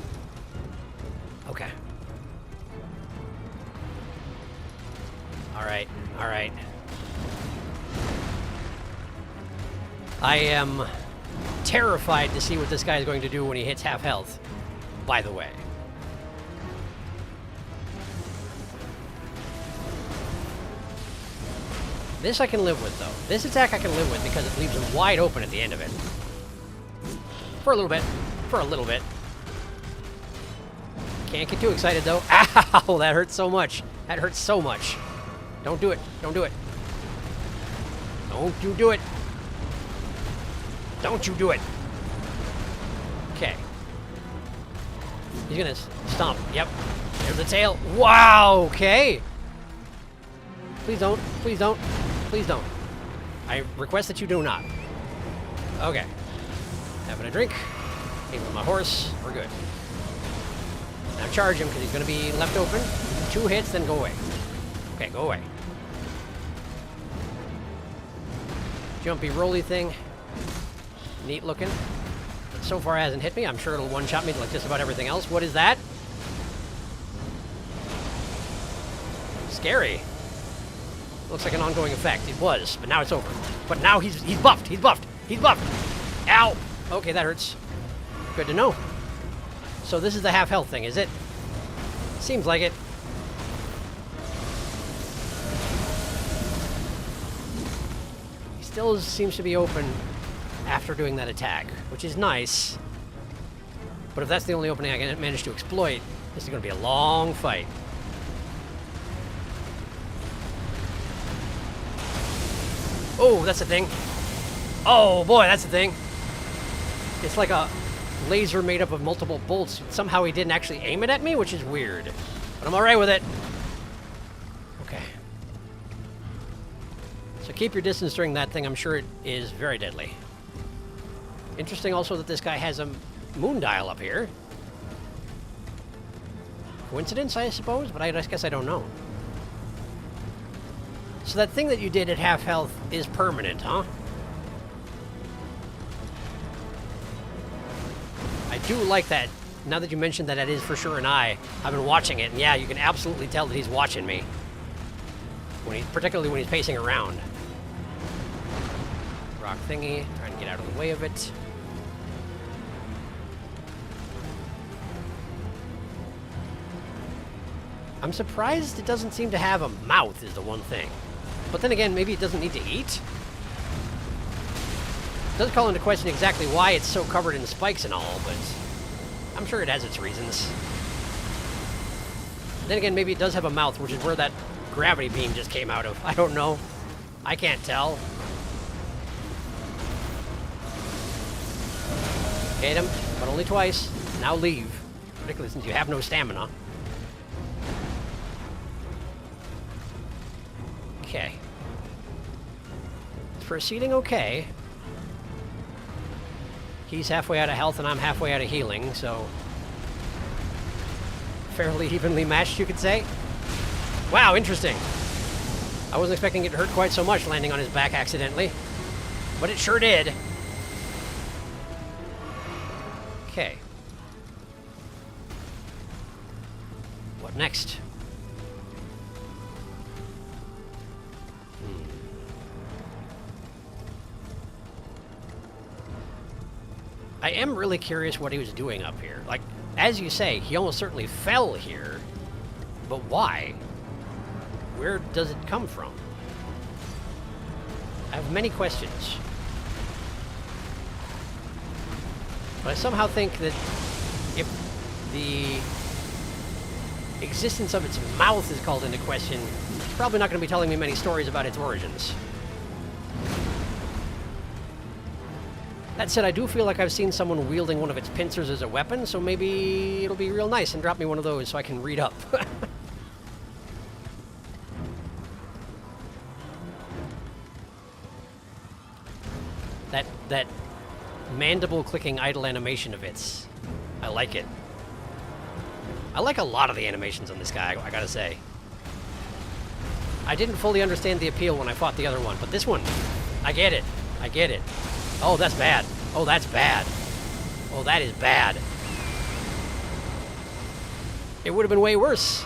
Okay. Alright. I am terrified to see what this guy is going to do when he hits half health, by the way. This I can live with, though. This attack I can live with because it leaves him wide open at the end of it. For a little bit. Can't get too excited, though. Ow! That hurts so much. Don't do it. Don't you do it. Don't you do it. Okay. He's gonna stomp. Yep. There's the tail. Wow, okay. Please don't. I request that you do not. Okay. Having a drink. Aim with my horse. We're good. Now charge him because he's gonna be left open. 2 hits, then go away. Okay, go away. Jumpy rolly thing. Neat looking. But so far hasn't hit me. I'm sure it'll one-shot me like just about everything else. What is that? Scary. Looks like an ongoing effect. It was, but now it's over. But now he's buffed. Ow! Okay, that hurts. Good to know. So this is the half health thing, is it? Seems like it. He still seems to be open after doing that attack, which is nice. But if that's the only opening I can manage to exploit, this is going to be a long fight. Oh, that's a thing. Oh boy, that's a thing. It's like a laser made up of multiple bolts. Somehow he didn't actually aim it at me, which is weird. But I'm alright with it. Okay. So keep your distance during that thing. I'm sure it is very deadly. Interesting also that this guy has a moon dial up here. Coincidence, I suppose? But I guess I don't know. So that thing that you did at half health is permanent, huh? I do like that. Now that you mentioned that it is for sure an eye, I've been watching it, and yeah, you can absolutely tell that he's watching me. Particularly when he's pacing around. Rock thingy, trying to get out of the way of it. I'm surprised it doesn't seem to have a mouth, is the one thing. But then again, maybe it doesn't need to eat? It does call into question exactly why it's so covered in spikes and all, but I'm sure it has its reasons. Then again, maybe it does have a mouth, which is where that gravity beam just came out of. I don't know. I can't tell. Hit him, but only twice. Now leave. Particularly since you have no stamina. Okay. It's proceeding okay. He's halfway out of health and I'm halfway out of healing, so fairly evenly matched, you could say. Wow, interesting. I wasn't expecting it to hurt quite so much landing on his back accidentally, but it sure did. Okay. What next? I am really curious what he was doing up here. Like, as you say, he almost certainly fell here. But why? Where does it come from? I have many questions. But I somehow think that if the existence of its mouth is called into question, it's probably not going to be telling me many stories about its origins. That said, I do feel like I've seen someone wielding one of its pincers as a weapon, so maybe it'll be real nice and drop me one of those so I can read up. that mandible clicking idle animation of its. I like it. I like a lot of the animations on this guy, I gotta say. I didn't fully understand the appeal when I fought the other one, but this one, I get it. I get it. Oh, that's bad. Oh, that's bad. Oh, that is bad. It would have been way worse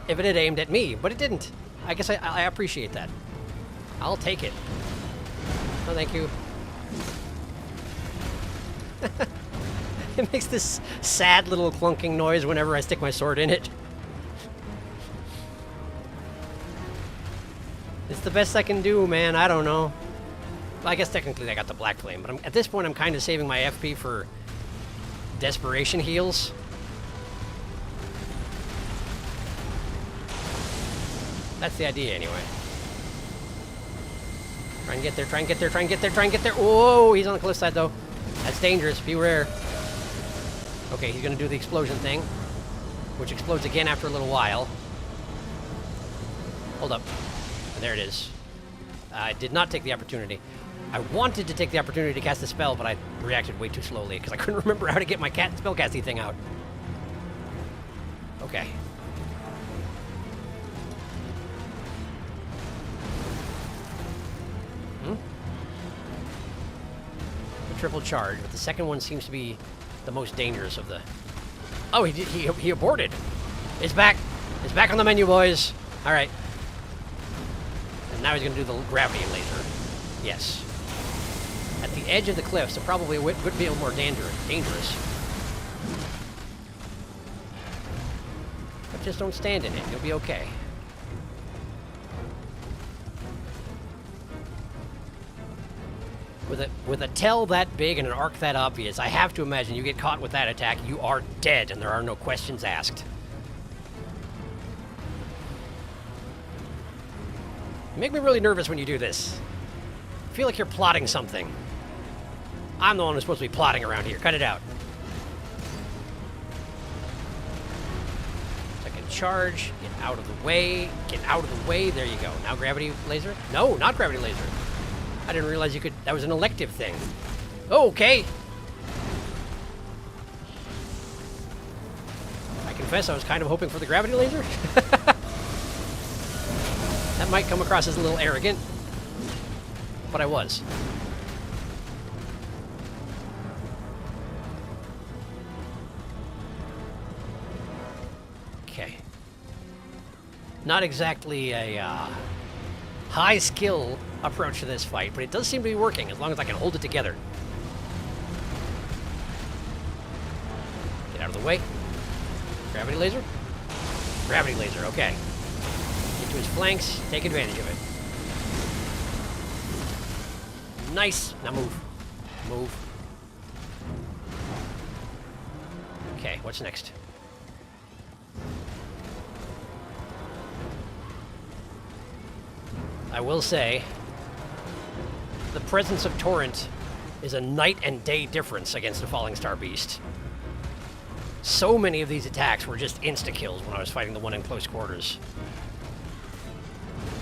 if it had aimed at me, but it didn't. I guess I appreciate that. I'll take it. Oh, thank you. It makes this sad little clunking noise whenever I stick my sword in it. It's the best I can do, man. I don't know. Well, I guess technically I got the black flame, but at this point I'm kind of saving my FP for desperation heals. That's the idea, anyway. Try and get there, try and get there, try and get there, try and get there. Whoa, he's on the cliff side, though. That's dangerous. Beware. Okay, he's going to do the explosion thing, which explodes again after a little while. Hold up. There it is. I did not take the opportunity. I wanted to take the opportunity to cast a spell, but I reacted way too slowly because I couldn't remember how to get my spellcasting thing out. Okay. The triple charge, but the second one seems to be the most dangerous of the... Oh, he aborted. It's back. It's back on the menu, boys. All right. And now he's going to do the gravity laser. Yes. At the edge of the cliff, so probably would be a little more dangerous. But just don't stand in it. You'll be okay. With a tail that big and an arc that obvious, I have to imagine you get caught with that attack, you are dead, and there are no questions asked. You make me really nervous when you do this. I feel like you're plotting something. I'm the one who's supposed to be plotting around here. Cut it out. So I can charge. Get out of the way. Get out of the way. There you go. Now gravity laser? No, not gravity laser. I didn't realize you could... That was an elective thing. Oh, okay. I confess I was kind of hoping for the gravity laser. That might come across as a little arrogant, but I was. Okay. Not exactly a high skill approach to this fight, but it does seem to be working as long as I can hold it together. Get out of the way. Gravity laser? Gravity laser, okay. Get to his flanks, take advantage of it. Nice! Now move. Move. Okay, what's next? I will say, the presence of Torrent is a night and day difference against a Falling Star Beast. So many of these attacks were just insta-kills when I was fighting the one in close quarters.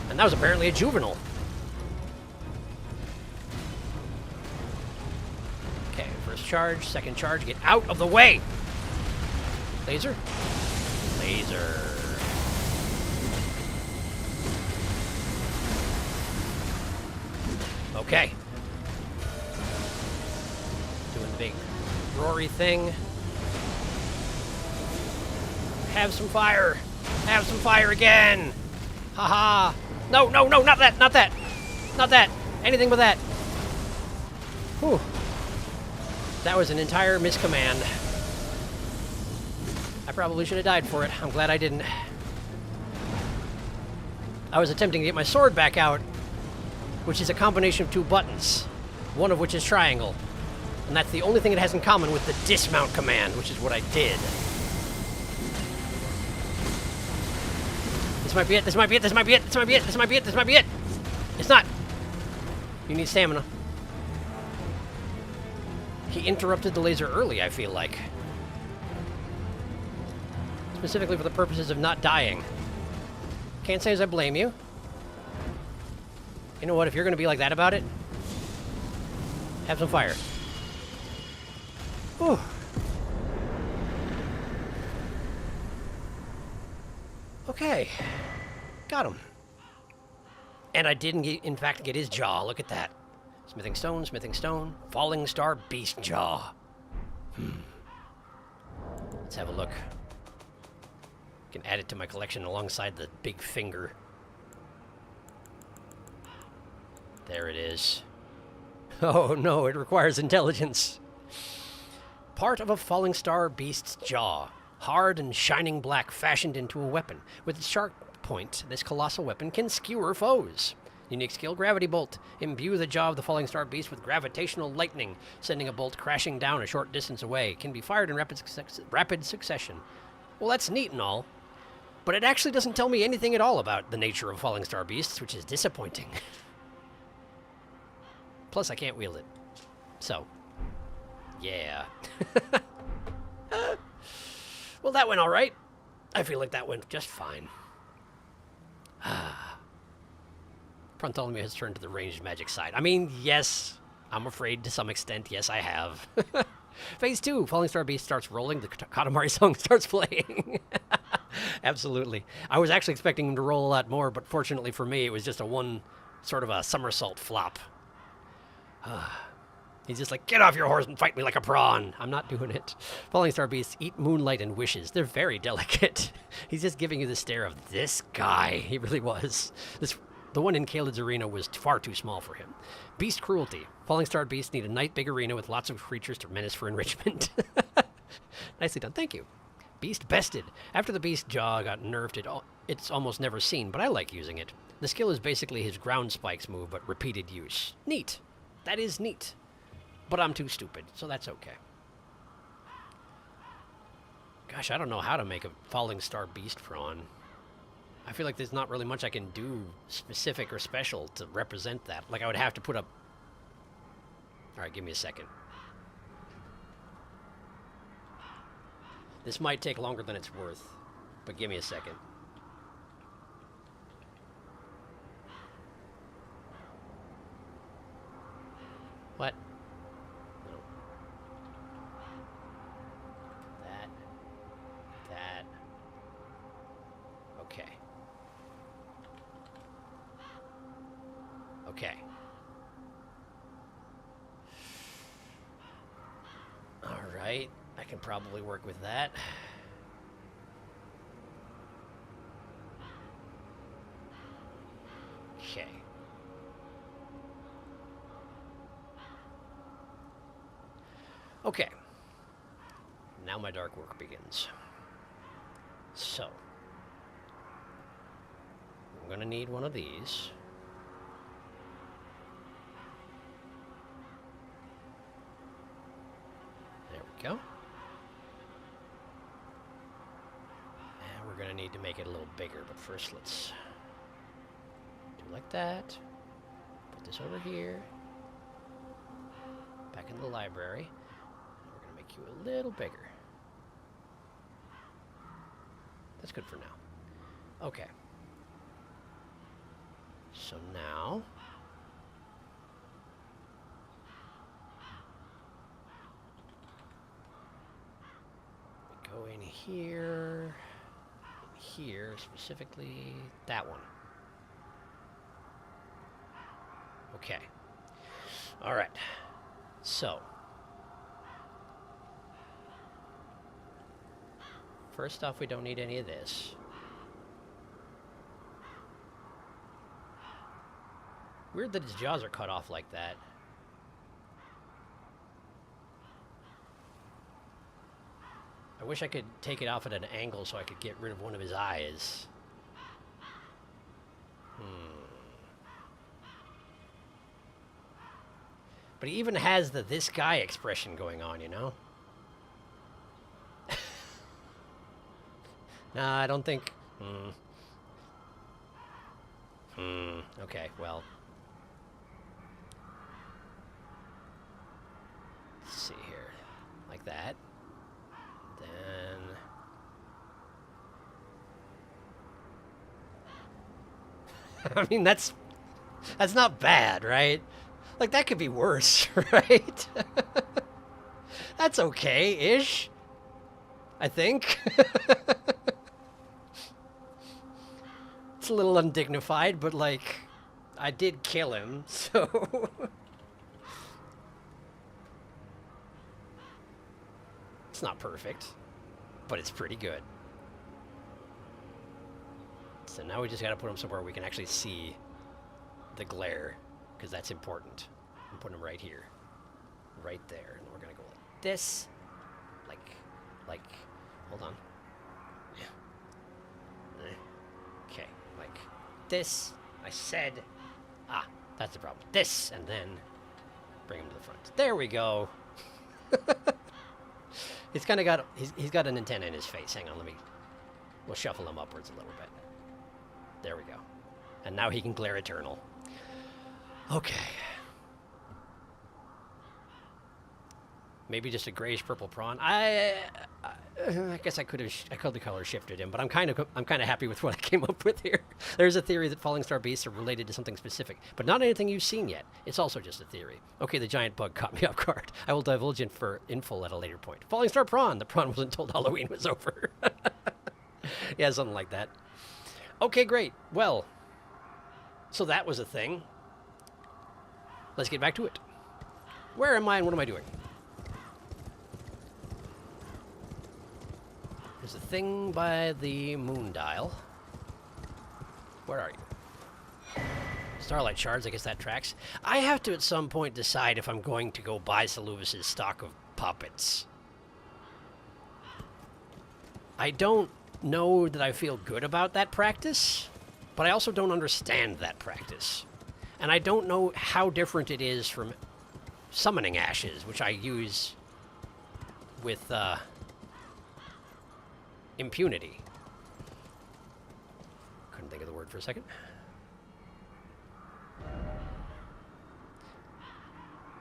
And that was apparently a juvenile. Okay, first charge, second charge, get out of the way! Laser? Laser. Okay. Doing the big Rory thing. Have some fire! Have some fire again! Haha! No, no, no, not that, not that! Not that! Anything but that! Whew. That was an entire miscommand. I probably should have died for it. I'm glad I didn't. I was attempting to get my sword back out, which is a combination of two buttons, one of which is triangle. And that's the only thing it has in common with the dismount command, which is what I did. This might be it, this might be it, this might be it, this might be it, this might be it, this might be it! It's not! You need stamina. He interrupted the laser early, I feel like. Specifically for the purposes of not dying. Can't say as I blame you. You know what, if you're gonna be like that about it, have some fire. Whew. Okay. Got him. And I didn't, in fact, get his jaw. Look at that. Smithing stone, falling star beast jaw. Let's have a look. Can add it to my collection alongside the big finger. There it is. Oh no, it requires intelligence. Part of a falling star beast's jaw. Hard and shining black, fashioned into a weapon. With its sharp point, this colossal weapon can skewer foes. Unique skill, Gravity Bolt. Imbue the jaw of the falling star beast with gravitational lightning, sending a bolt crashing down a short distance away. Can be fired in rapid succession. Well, that's neat and all, but it actually doesn't tell me anything at all about the nature of falling star beasts, which is disappointing. Plus, I can't wield it. So, yeah. Well, that went all right. I feel like that went just fine. Bartholomew has turned to the ranged magic side. I mean, yes, I'm afraid to some extent. Yes, I have. Phase 2, Falling Star Beast starts rolling. The Katamari song starts playing. Absolutely. I was actually expecting him to roll a lot more, but fortunately for me, it was just a one sort of a somersault flop. He's just like, get off your horse and fight me like a prawn. I'm not doing it. Falling Star Beasts eat moonlight and wishes. They're very delicate. He's just giving you the stare of this guy. He really was. The one in Caelid's arena was far too small for him. Beast cruelty. Falling Star Beasts need a night big arena with lots of creatures to menace for enrichment. Nicely done. Thank you. Beast bested. After the beast jaw got nerfed, it's almost never seen, but I like using it. The skill is basically his ground spikes move, but repeated use. Neat. That is neat. But I'm too stupid, so that's okay. Gosh, I don't know how to make a Falling Star Beast prawn. I feel like there's not really much I can do specific or special to represent that. Like, I would have to put up... Alright, give me a second. This might take longer than it's worth. but give me a second. What? No. That. Okay. Okay. All right. I can probably work with that. Okay. Okay. Now my dark work begins. So, I'm gonna need one of these. There we go. And we're gonna need to make it a little bigger, but first let's do like that. Put this over here. Back in the library. And we're gonna make you a little bigger. That's good for now. Okay. So now, we go in here, specifically that one. Okay. All right. So, first off, we don't need any of this. Weird that his jaws are cut off like that. I wish I could take it off at an angle so I could get rid of one of his eyes. But he even has the "this guy" expression going on, you know? Nah, I don't think... Okay, well... Let's see here. Like that. Then... I mean, that's not bad, right? Like, that could be worse, right? That's okay-ish. I think. It's a little undignified, but, like, I did kill him, so... It's not perfect, but it's pretty good. So now we just gotta put him somewhere we can actually see the glare, because that's important. I'm putting him right here. Right there. And we're gonna go like this. Like, hold on. Yeah. Okay, like this. I said, that's the problem. This, and then bring him to the front. There we go. He's kind of got, he's got an antenna in his face. Hang on, we'll shuffle him upwards a little bit. There we go. And now he can glare eternal. Okay. Maybe just a grayish-purple prawn. I guess I could have the color shifted him, but I'm kind of happy with what I came up with here. There's a theory that falling star beasts are related to something specific, but not anything you've seen yet. It's also just a theory. Okay, the giant bug caught me off guard. I will divulge in full at a later point. Falling star prawn. The prawn wasn't told Halloween was over. Yeah, something like that. Okay, great. Well, so that was a thing. Let's get back to it. Where am I and what am I doing? There's a thing by the moon dial. Where are you? Starlight shards, I guess that tracks. I have to at some point decide if I'm going to go buy Seluvis' stock of puppets. I don't know that I feel good about that practice, but I also don't understand that practice. And I don't know how different it is from summoning ashes, which I use with impunity. Couldn't think of the word for a second.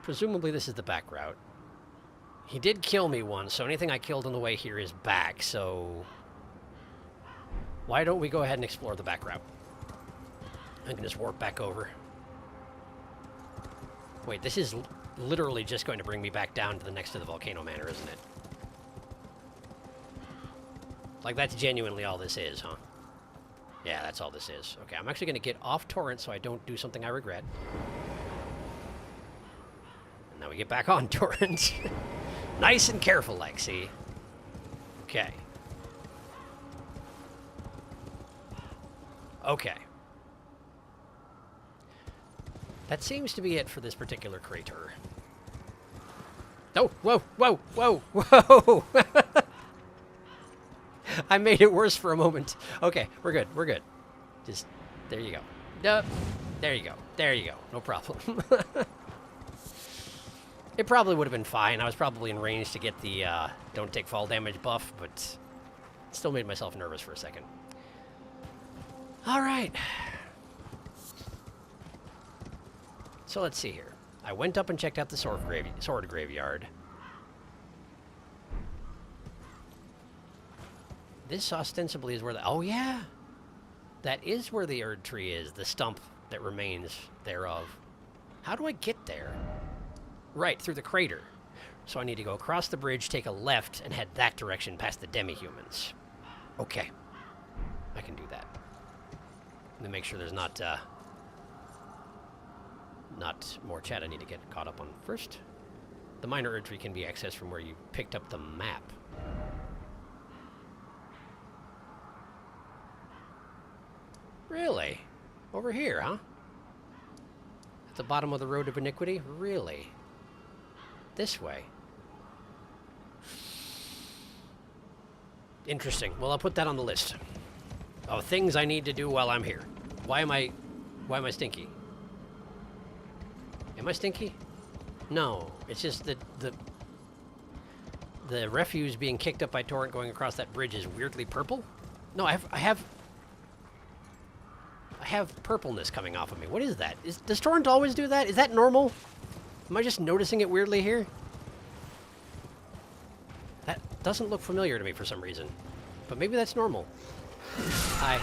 Presumably this is the back route. He did kill me once, so anything I killed on the way here is back, so... Why don't we go ahead and explore the back route? I can just warp back over. Wait, this is literally just going to bring me back down to the next to the Volcano Manor, isn't it? Like, that's genuinely all this is, huh? Yeah, that's all this is. Okay, I'm actually going to get off Torrent so I don't do something I regret. And now we get back on Torrent. Nice and careful, like, see? Okay. Okay. That seems to be it for this particular crater. Oh, whoa, whoa, whoa, whoa! I made it worse for a moment. Okay, we're good, we're good. Just, there you go. There you go, there you go. No problem. It probably would have been fine. I was probably in range to get the don't take fall damage buff, but still made myself nervous for a second. All right. So let's see here. I went up and checked out the sword graveyard. This ostensibly is where the... Oh, yeah! That is where the Erd tree is, the stump that remains thereof. How do I get there? Right, through the crater. So I need to go across the bridge, take a left, and head that direction past the demi-humans. Okay. I can do that. Let me make sure there's not more chat I need to get caught up on first. The minor Erd tree can be accessed from where you picked up the map. Really? Over here, huh? At the bottom of the road of iniquity? Really? This way? Interesting. Well, I'll put that on the list of things I need to do while I'm here. Why am I stinky? Am I stinky? No. It's just that the refuse being kicked up by Torrent going across that bridge is weirdly purple? No, I have purpleness coming off of me. What is that? Does Torrent always do that? Is that normal? Am I just noticing it weirdly here? That doesn't look familiar to me for some reason. But maybe that's normal. Hi.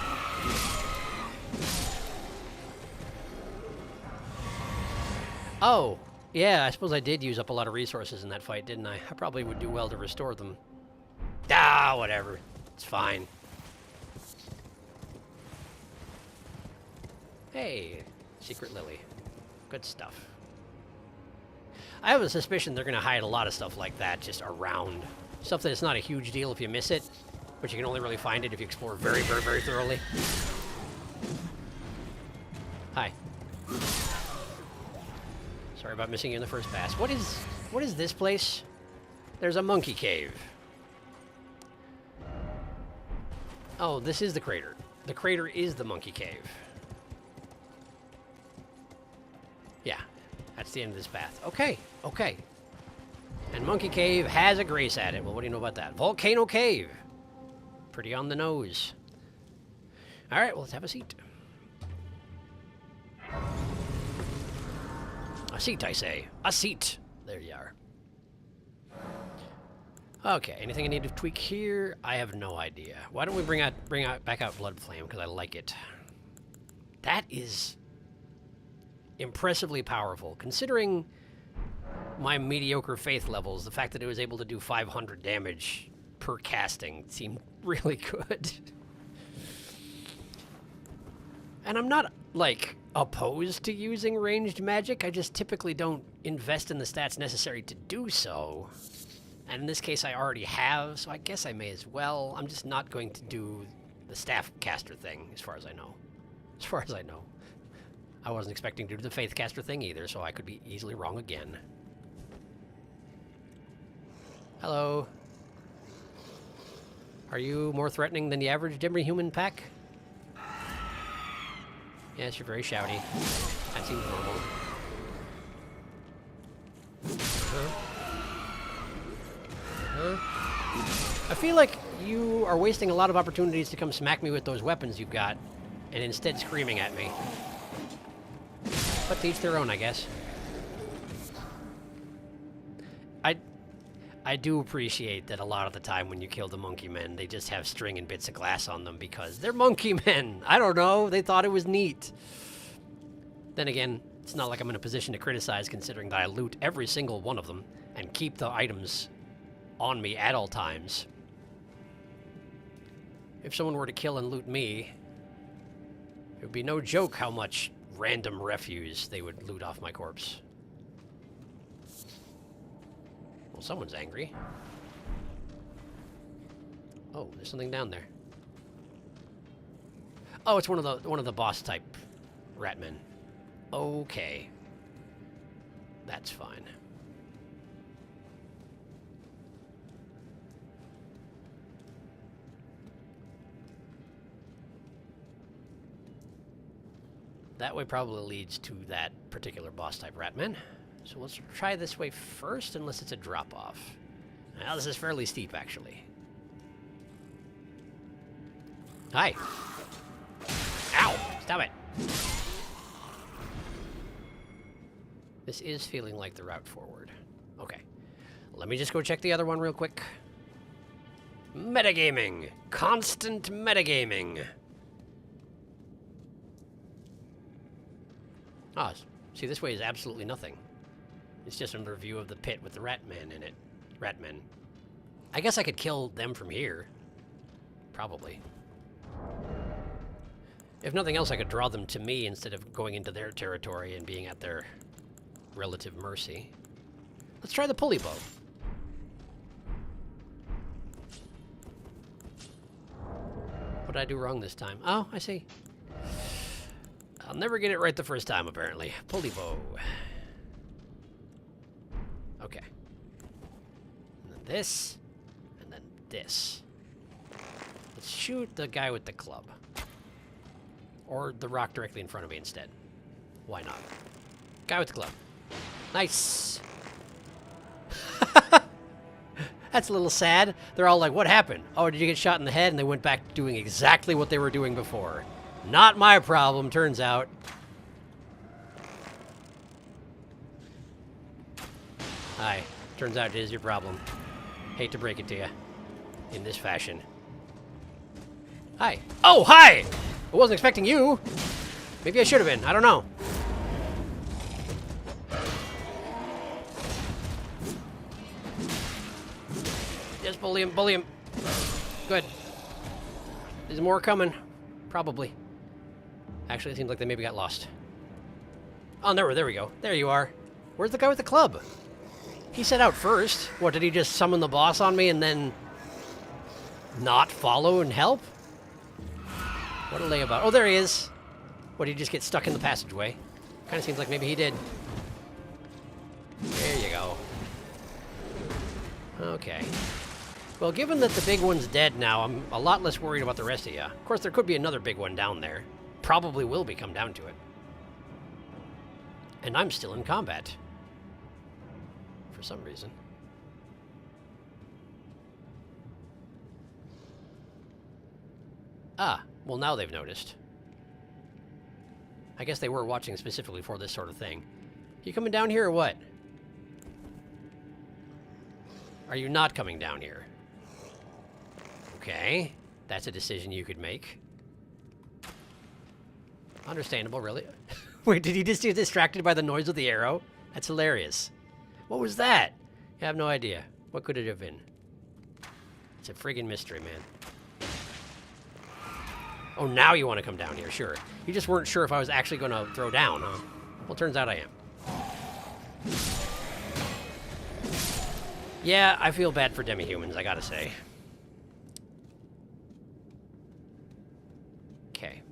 Oh, yeah, I suppose I did use up a lot of resources in that fight, didn't I? I probably would do well to restore them. Ah, whatever. It's fine. Hey, Secret Lily. Good stuff. I have a suspicion they're going to hide a lot of stuff like that just around. Stuff that it's not a huge deal if you miss it, but you can only really find it if you explore very, very, very thoroughly. Hi. Sorry about missing you in the first pass. What is this place? There's a monkey cave. Oh, this is the crater. The crater is the monkey cave. Yeah, that's the end of this path. Okay, okay. And Monkey Cave has a grace at it. Well, what do you know about that? Volcano Cave. Pretty on the nose. All right, well, let's have a seat. A seat, I say. A seat. There you are. Okay, anything I need to tweak here? I have no idea. Why don't we bring back out Blood Flame, because I like it. That is impressively powerful, considering my mediocre faith levels. The fact that it was able to do 500 damage per casting seemed really good. And I'm not, like, opposed to using ranged magic. I just typically don't invest in the stats necessary to do so. And in this case, I already have, so I guess I may as well. I'm just not going to do the staff caster thing, as far as I know. As far as I know. I wasn't expecting to do the faith caster thing either, so I could be easily wrong again. Hello. Are you more threatening than the average demi-human pack? Yes, you're very shouty. That seems normal. I feel like you are wasting a lot of opportunities to come smack me with those weapons you've got, and instead screaming at me. But to each their own, I guess. I do appreciate that a lot of the time when you kill the monkey men, they just have string and bits of glass on them because they're monkey men. I don't know. They thought it was neat. Then again, it's not like I'm in a position to criticize considering that I loot every single one of them and keep the items on me at all times. If someone were to kill and loot me, it would be no joke how much random refuse they would loot off my corpse. Well, someone's angry. Oh, there's something down there. Oh, it's one of the boss type ratmen. Okay. That's fine. That way probably leads to that particular boss type ratman. So let's try this way first, unless it's a drop-off. Now, this is fairly steep, actually. Hi. Ow! Stop it! This is feeling like the route forward. Okay. Let me just go check the other one real quick. Metagaming! Constant metagaming! Ah, see, this way is absolutely nothing. It's just another view of the pit with the ratmen in it. Ratmen. I guess I could kill them from here. Probably. If nothing else, I could draw them to me instead of going into their territory and being at their relative mercy. Let's try the pulley bow. What did I do wrong this time? Oh, I see. I'll never get it right the first time, apparently. Pulley bow. Okay. And then this. And then this. Let's shoot the guy with the club. Or the rock directly in front of me instead. Why not? Guy with the club. Nice! That's a little sad. They're all like, what happened? Oh, did you get shot in the head? And they went back to doing exactly what they were doing before. Not my problem, turns out. Hi. Turns out it is your problem. Hate to break it to you. In this fashion. Hi. Oh, hi! I wasn't expecting you. Maybe I should have been. I don't know. Just bully him, bully him. Good. There's more coming. Probably. Actually, it seems like they maybe got lost. Oh, there we go. There you are. Where's the guy with the club? He set out first. What, did he just summon the boss on me and then not follow and help? What a layabout. Oh, there he is. What, did he just get stuck in the passageway? Kind of seems like maybe he did. There you go. Okay. Well, given that the big one's dead now, I'm a lot less worried about the rest of you. Of course, there could be another big one down there. Probably will be, come down to it. And I'm still in combat. For some reason. Ah, well now they've noticed. I guess they were watching specifically for this sort of thing. You coming down here or what? Are you not coming down here? Okay, that's a decision you could make. Understandable, really. Wait, did he just get distracted by the noise of the arrow? That's hilarious. What was that? I have no idea. What could it have been? It's a friggin' mystery, man. Oh, now you want to come down here, sure. You just weren't sure if I was actually going to throw down, huh? Well, turns out I am. Yeah, I feel bad for demi-humans, I gotta say. Okay,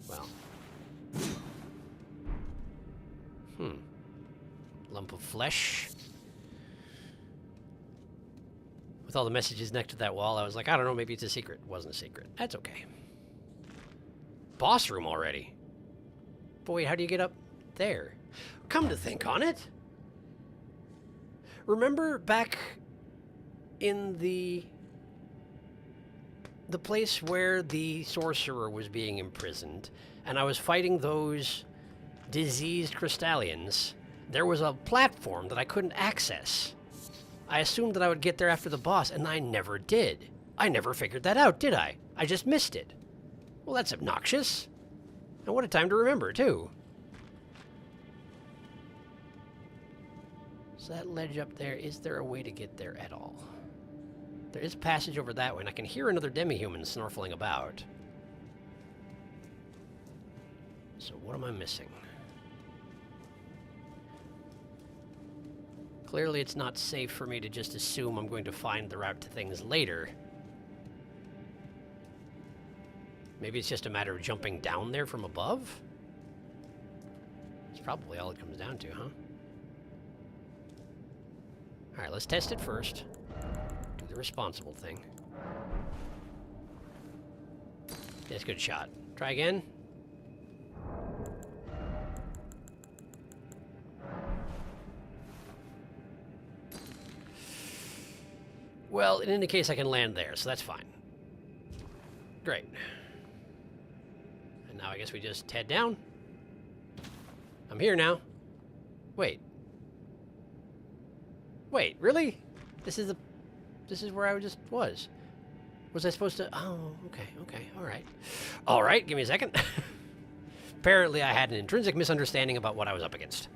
well. Lump of flesh. With all the messages next to that wall, I was like, I don't know, maybe it's a secret. It wasn't a secret. That's okay. Boss room already. Boy, how do you get up there? Come to think on it. Remember back in the place where the sorcerer was being imprisoned, and I was fighting those diseased crystallians, there was a platform that I couldn't access. I assumed that I would get there after the boss, and I never did. I never figured that out, did I? I just missed it. Well, that's obnoxious. And what a time to remember, too. So that ledge up there, is there a way to get there at all? There is a passage over that way, and I can hear another demi-human snorkeling about. So what am I missing? Clearly it's not safe for me to just assume I'm going to find the route to things later. Maybe it's just a matter of jumping down there from above? That's probably all it comes down to, huh? Alright, let's test it first. Do the responsible thing. That's a good shot. Try again. Well, in any case, I can land there, so that's fine. Great. And now I guess we just head down. I'm here now. Wait. Wait, really? This is where I just was. Was I supposed to... Oh, okay, alright. Alright, give me a second. Apparently I had an intrinsic misunderstanding about what I was up against.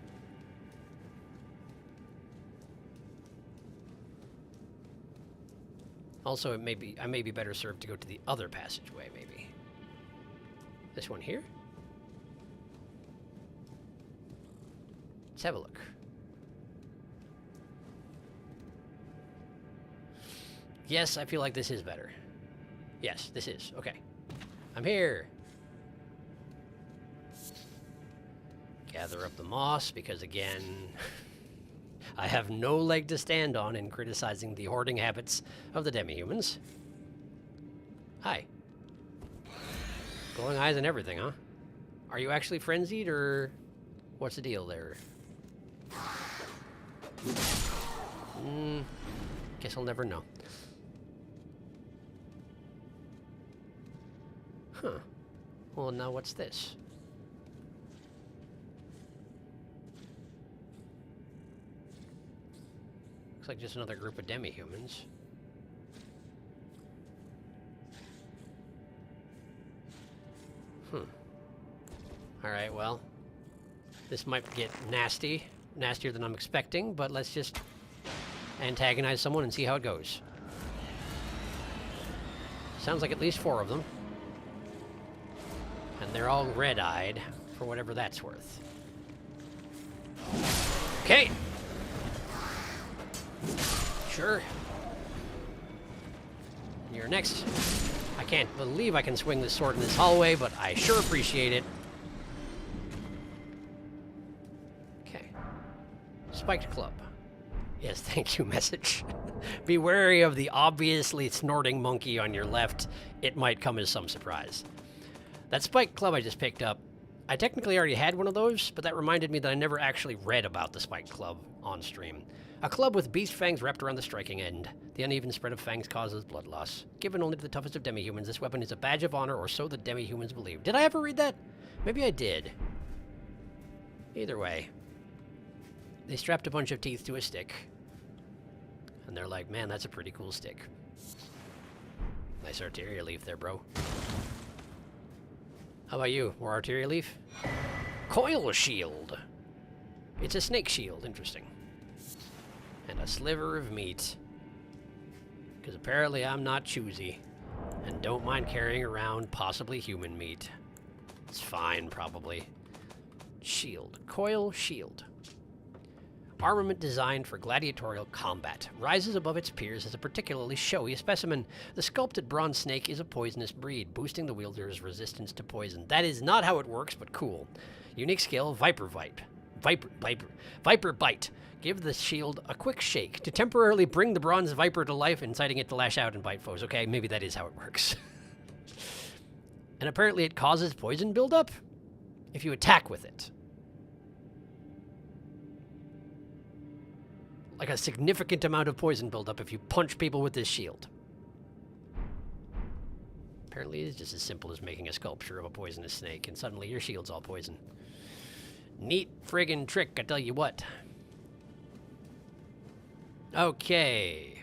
Also, I may be better served to go to the other passageway, maybe. This one here? Let's have a look. Yes, I feel like this is better. Yes, this is. Okay. I'm here. Gather up the moss, because again... I have no leg to stand on in criticizing the hoarding habits of the demi-humans. Hi. Glowing eyes and everything, huh? Are you actually frenzied, or what's the deal there? Guess I'll never know. Huh. Well, now what's this? Looks like just another group of demi-humans. Alright, well. This might get nasty. Nastier than I'm expecting, but let's just antagonize someone and see how it goes. Sounds like at least 4 of them. And they're all red-eyed, for whatever that's worth. Okay! Sure. You're next. I can't believe I can swing this sword in this hallway, but I sure appreciate it. Okay. Spiked club. Yes, thank you, message. Be wary of the obviously snorting monkey on your left. It might come as some surprise. That spiked club I just picked up, I technically already had one of those, but that reminded me that I never actually read about the spiked club on stream. A club with beast fangs wrapped around the striking end. The uneven spread of fangs causes blood loss. Given only to the toughest of demi-humans, this weapon is a badge of honor, or so the demi-humans believe. Did I ever read that? Maybe I did. Either way. They strapped a bunch of teeth to a stick. And they're like, man, that's a pretty cool stick. Nice arteria leaf there, bro. How about you? More arteria leaf? Coil shield. It's a snake shield. Interesting. And a sliver of meat. Because apparently I'm not choosy. And don't mind carrying around possibly human meat. It's fine, probably. Shield. Coil shield. Armament designed for gladiatorial combat. Rises above its peers as a particularly showy specimen. The sculpted bronze snake is a poisonous breed, boosting the wielder's resistance to poison. That is not how it works, but cool. Unique skill, Viper Bite. Give the shield a quick shake to temporarily bring the bronze viper to life, inciting it to lash out and bite foes. Okay, maybe that is how it works. And apparently it causes poison buildup if you attack with it. Like a significant amount of poison buildup if you punch people with this shield. Apparently it's just as simple as making a sculpture of a poisonous snake, and suddenly your shield's all poison. Neat friggin' trick, I tell you what. Okay.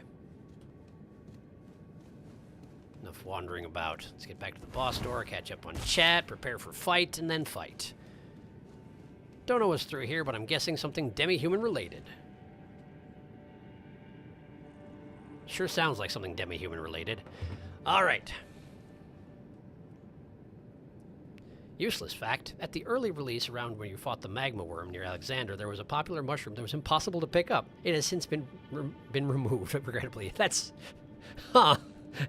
Enough wandering about. Let's get back to the boss door, catch up on chat, prepare for fight, and then fight. Don't know what's through here, but I'm guessing something demi-human related. Sure sounds like something demi-human related. Alright. Useless fact, at the early release around when you fought the magma worm near Alexander, there was a popular mushroom that was impossible to pick up. It has since been removed, regrettably. That's... Huh.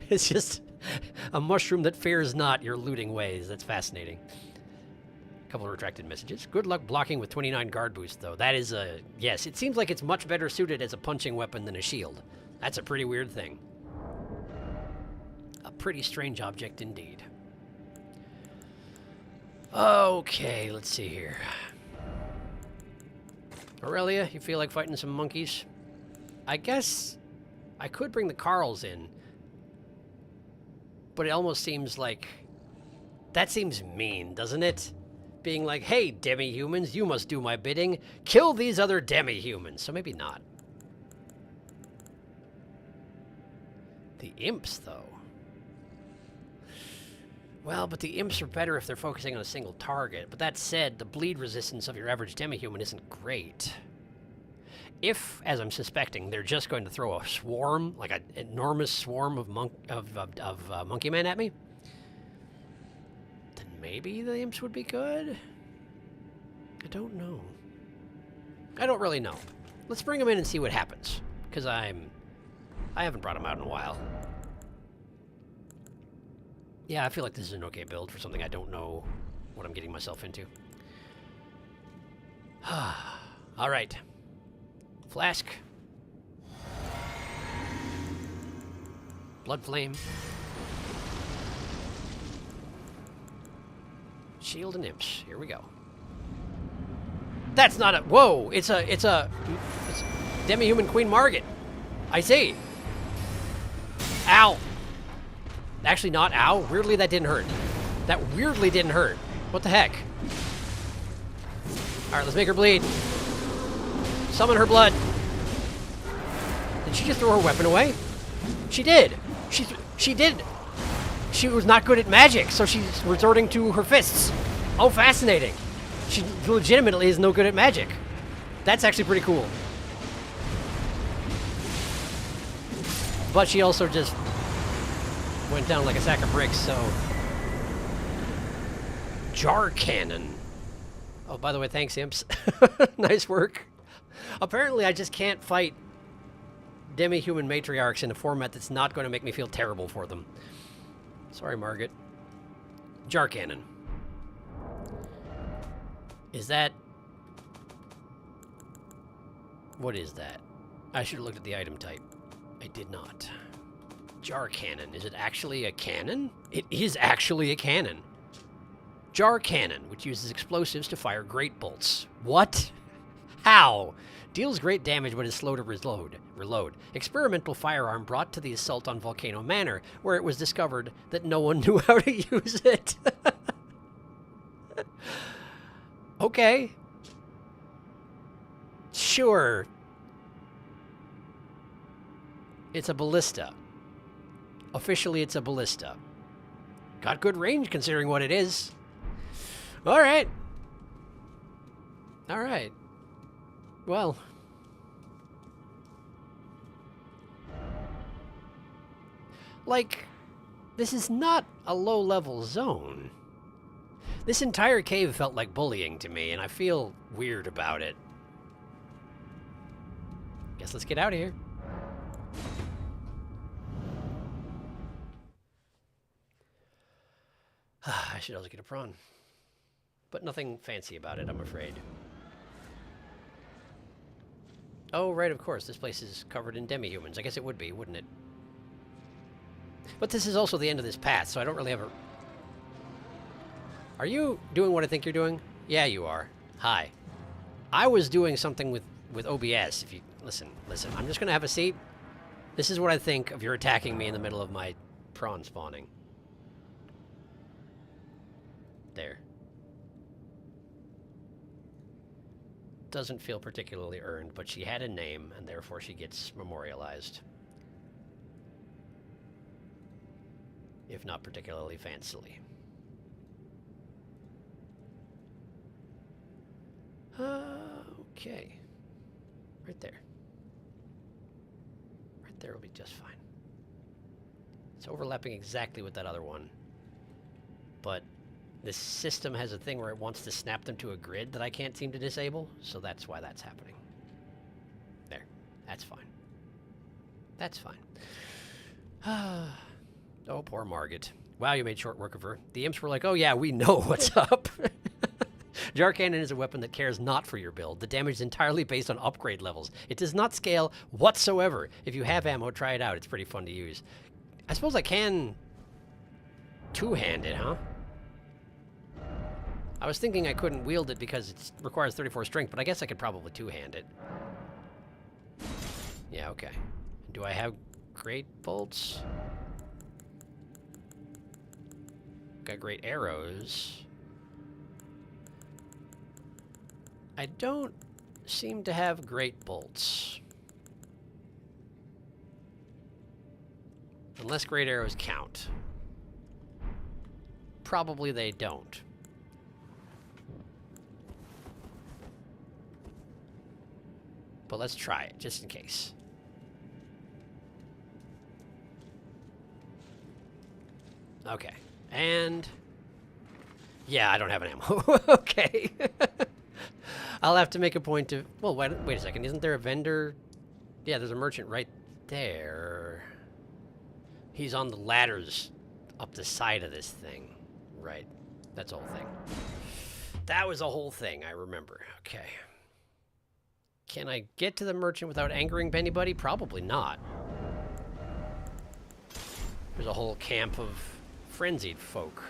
It's just a mushroom that fears not your looting ways. That's fascinating. Couple of retracted messages. Good luck blocking with 29 guard boost, though. That is a... Yes, it seems like it's much better suited as a punching weapon than a shield. That's a pretty weird thing. A pretty strange object indeed. Okay, let's see here. Aurelia, you feel like fighting some monkeys? I guess I could bring the Carls in. But it almost seems like... That seems mean, doesn't it? Being like, hey, demi-humans, you must do my bidding. Kill these other demi-humans. So maybe not. The imps, though. Well, but the imps are better if they're focusing on a single target. But that said, the bleed resistance of your average demi-human isn't great. If, as I'm suspecting, they're just going to throw a swarm, like an enormous swarm of monkey men at me, then maybe the imps would be good? I don't know. I don't really know. Let's bring them in and see what happens. Because I haven't brought them out in a while. Yeah, I feel like this is an okay build for something I don't know what I'm getting myself into. Alright. Flask. Blood flame. Shield and imps. Here we go. That's not a... Whoa! It's demi-human Queen Margit. I see. Ow. Actually not ow. Weirdly, that didn't hurt. That weirdly didn't hurt. What the heck? Alright, let's make her bleed. Summon her blood. Did she just throw her weapon away? She did. She did. She was not good at magic, so she's resorting to her fists. Oh, fascinating. She legitimately is no good at magic. That's actually pretty cool. But she also just went down like a sack of bricks, so... Jar cannon. Oh, by the way, thanks, imps. Nice work. Apparently, I just can't fight demi-human matriarchs in a format that's not going to make me feel terrible for them. Sorry, Margit. Jar cannon. Is that... What is that? I should have looked at the item type. I did not. Jar cannon. Is it actually a cannon? It is actually a cannon. Jar cannon, which uses explosives to fire great bolts. What? How? Deals great damage but is slow to reload. Experimental firearm brought to the assault on Volcano Manor, where it was discovered that no one knew how to use it. Okay. Sure. It's a ballista. Officially, it's a ballista. Got good range considering what it is. Alright. Alright. Well. Like, this is not a low-level zone. This entire cave felt like bullying to me, and I feel weird about it. Guess let's get out of here. I should also get a prawn. But nothing fancy about it, I'm afraid. Oh, right, of course. This place is covered in demi-humans. I guess it would be, wouldn't it? But this is also the end of this path, so I don't really have a... Are you doing what I think you're doing? Yeah, you are. Hi. I was doing something with OBS. If you... Listen. I'm just going to have a seat. This is what I think of your attacking me in the middle of my prawn spawning. There. doesn't feel particularly earned, but she had a name, and therefore she gets memorialized. If not particularly fancily. Okay. Right there. Right there will be just fine. It's overlapping exactly with that other one. But this system has a thing where it wants to snap them to a grid that I can't seem to disable, so that's why that's happening. There. That's fine. That's fine. Oh, poor Margit. Wow, you made short work of her. The imps were like, oh yeah, we know what's up. Jar Cannon is a weapon that cares not for your build. The damage is entirely based on upgrade levels. It does not scale whatsoever. If you have ammo, try it out. It's pretty fun to use. I suppose I can two-hand it, huh? I was thinking I couldn't wield it because it requires 34 strength, but I guess I could probably two-hand it. Yeah, okay. Do I have great bolts? Got great arrows. I don't seem to have great bolts. Unless great arrows count. Probably they don't. But let's try it, just in case. Okay. And... yeah, I don't have an ammo. Okay. I'll have to make a point to... well, wait a second. Isn't there a vendor? Yeah, there's a merchant right there. He's on the ladders up the side of this thing. Right. That's the whole thing. That was a whole thing, I remember. Okay. Can I get to the merchant without angering anybody? Probably not. There's a whole camp of frenzied folk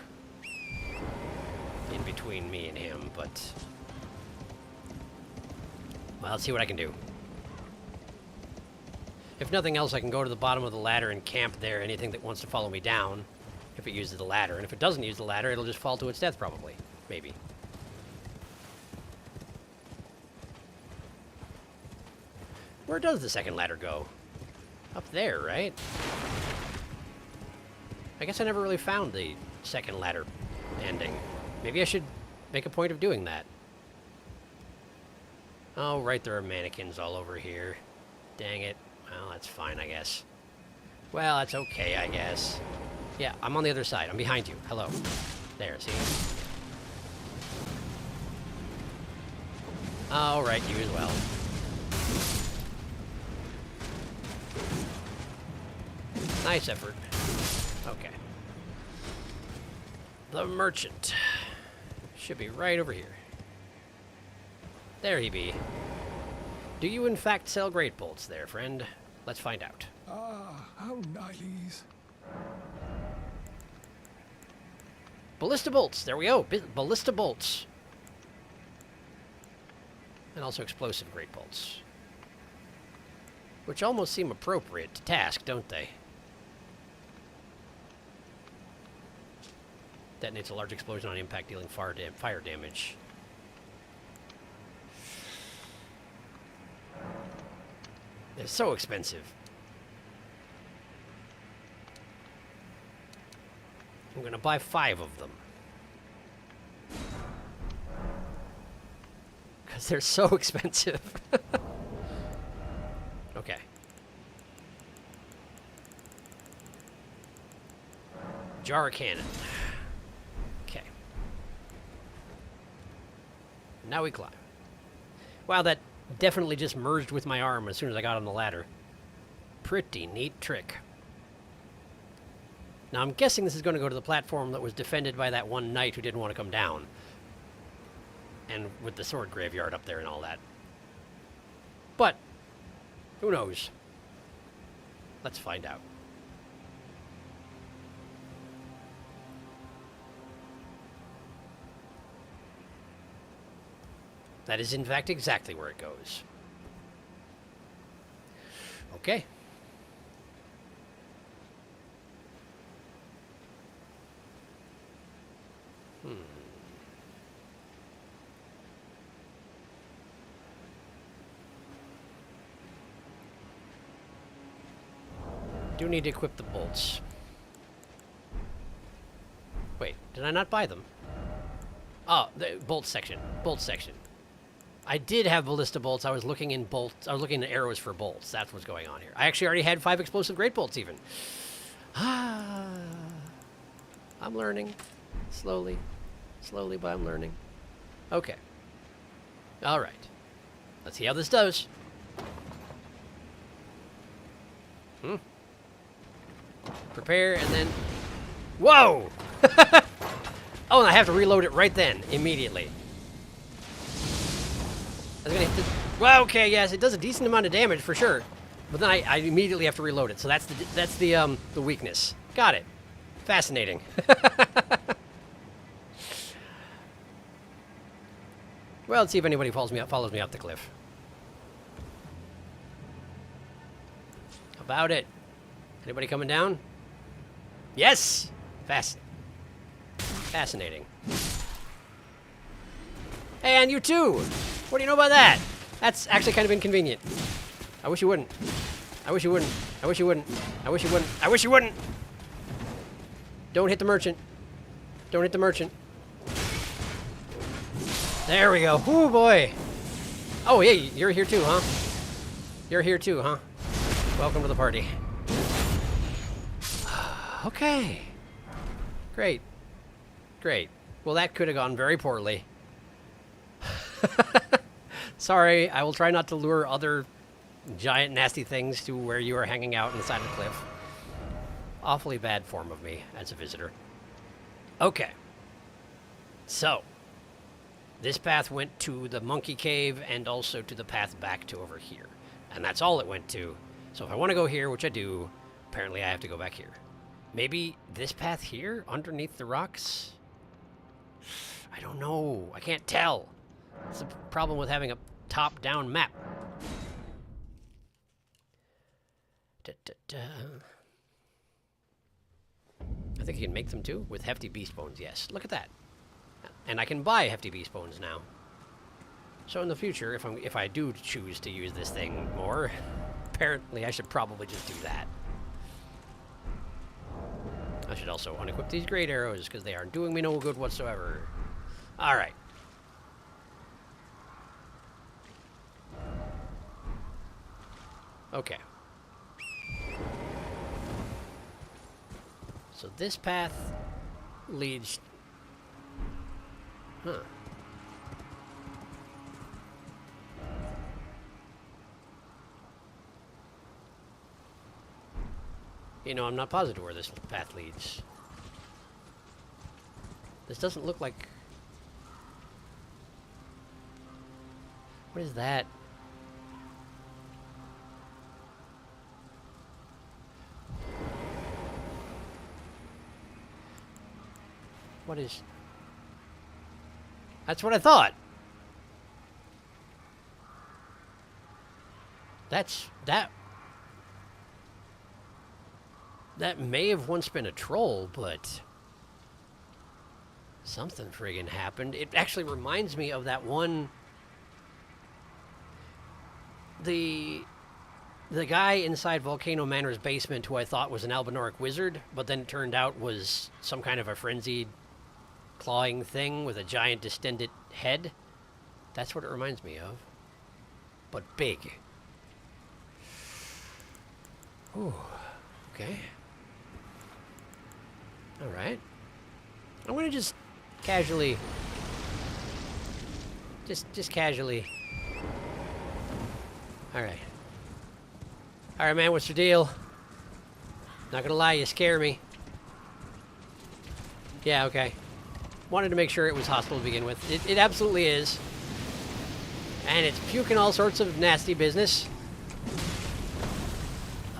in between me and him, but... well, let's see what I can do. If nothing else, I can go to the bottom of the ladder and camp there. Anything that wants to follow me down, if it uses the ladder. And if it doesn't use the ladder, it'll just fall to its death, probably. Maybe. Where does the second ladder go? Up there, right? I guess I never really found the second ladder ending. Maybe I should make a point of doing that. Oh, right, there are mannequins all over here. Dang it. Well, that's fine, I guess. Well, that's okay, I guess. Yeah, I'm on the other side. I'm behind you. Hello. There, see? All right, you as well. Nice effort. Okay. The merchant. Should be right over here. There he be. Do you in fact sell great bolts there, friend? Let's find out. Ah, how nice. Ballista bolts. There we go. Ballista bolts. And also explosive great bolts. Which almost seem appropriate to task, don't they? Detonates a large explosion on impact, dealing fire damage. They're so expensive. I'm gonna buy 5 of them. Because they're so expensive. Okay. Jar cannon. Okay. Now we climb. Wow, that definitely just merged with my arm as soon as I got on the ladder. Pretty neat trick. Now I'm guessing this is going to go to the platform that was defended by that one knight who didn't want to come down. And with the sword graveyard up there and all that. But, who knows? Let's find out. That is, in fact, exactly where it goes. Okay. Do need to equip the bolts. Wait, did I not buy them? Oh, the bolt section. Bolt section. I did have ballista bolts. I was looking in bolts. I was looking at arrows for bolts. That's what's going on here. I actually already had 5 explosive great bolts even. Ah, I'm learning. Slowly. Slowly, but I'm learning. Okay. All right. Let's see how this does. Prepare, and then... Whoa! Oh, and I have to reload it right then, immediately. I was gonna hit the... Well, okay, yes, it does a decent amount of damage, for sure. But then I immediately have to reload it, so that's the weakness. Got it. Fascinating. Well, let's see if anybody follows me up the cliff. About it. Anybody coming down? Yes! Fascinating. And you too! What do you know about that? That's actually kind of inconvenient. I wish you wouldn't. I wish you wouldn't. I wish you wouldn't. I wish you wouldn't. I wish you wouldn't! Don't hit the merchant. Don't hit the merchant. There we go. Ooh, boy. Oh, yeah, you're here too, huh? You're here too, huh? Welcome to the party. Okay. Great. Great. Well, that could have gone very poorly. Sorry, I will try not to lure other giant nasty things to where you are hanging out on the side of the cliff. Awfully bad form of me as a visitor. Okay. So, this path went to the monkey cave and also to the path back to over here. And that's all it went to. So if I want to go here, which I do, apparently I have to go back here. Maybe this path here, underneath the rocks? I don't know. I can't tell. It's the problem with having a top-down map. I think you can make them too, with hefty beast bones, yes. Look at that. And I can buy hefty beast bones now. So in the future, if I do choose to use this thing more, apparently I should probably just do that. I should also unequip these great arrows, because they aren't doing me no good whatsoever. Alright. Okay. So this path leads... Huh. You know, I'm not positive where this path leads. This doesn't look like... What is that? What is... That's what I thought. That may have once been a troll, but something friggin' happened. It actually reminds me of that one... The guy inside Volcano Manor's basement who I thought was an Albinoric wizard, but then it turned out was some kind of a frenzied clawing thing with a giant distended head. That's what it reminds me of. But big. Ooh. Okay. Alright. I'm gonna just casually... Just casually... Alright. Alright, man, what's your deal? Not gonna lie, you scare me. Yeah, okay. Wanted to make sure it was hostile to begin with. It absolutely is. And it's puking all sorts of nasty business.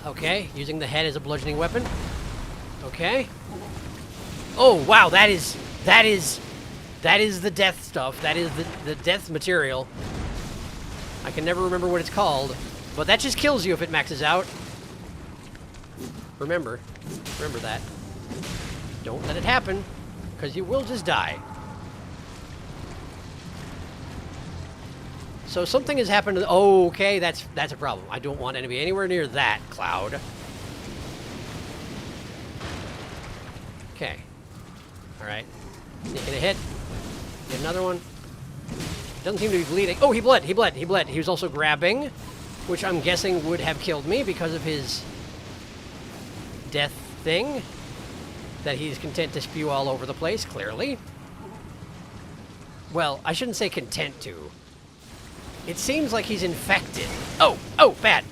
Okay, using the head as a bludgeoning weapon. Okay. Oh, wow, that is the death stuff. That is the death material. I can never remember what it's called, but that just kills you if it maxes out. Remember that. Don't let it happen, because you will just die. So something has happened to... Oh, okay, that's a problem. I don't want to be anywhere near that cloud. Alright. Sneaking a hit. Get another one. Doesn't seem to be bleeding. Oh, he bled. He bled. He bled. He was also grabbing, which I'm guessing would have killed me because of his death thing that he's content to spew all over the place, clearly. Well, I shouldn't say content to. It seems like he's infected. Oh, bad.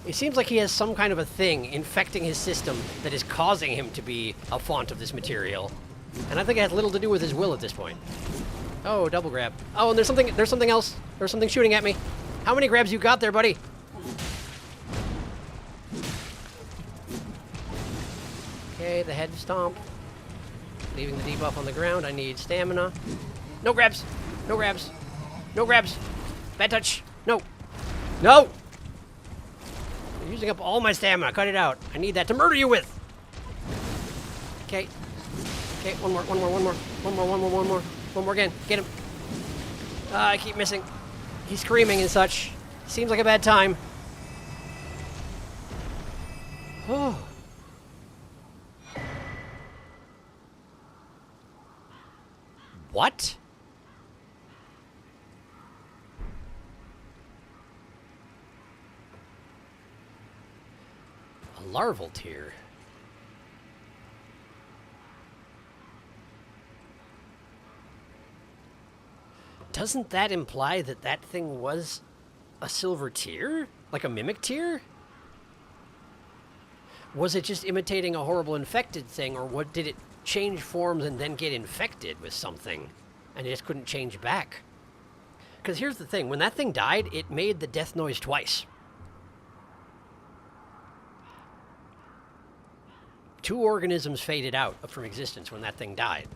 It seems like he has some kind of a thing infecting his system that is causing him to be a font of this material. And I think it has little to do with his will at this point. Oh, double grab. Oh, and there's something else. There's something shooting at me. How many grabs you got there, buddy? Okay, the head stomp. Leaving the debuff on the ground. I need stamina. No grabs. No grabs. No grabs. Bad touch. No. No! You're using up all my stamina. Cut it out. I need that to murder you with. Okay. Okay, one more again. Get him. I keep missing. He's screaming and such. Seems like a bad time. Oh. What? A larval tier. Doesn't that imply that that thing was a silver tier? Like a mimic tier? Was it just imitating a horrible infected thing, or what, did it change forms and then get infected with something and it just couldn't change back? Because here's the thing, when that thing died, it made the death noise twice. 2 organisms faded out from existence when that thing died,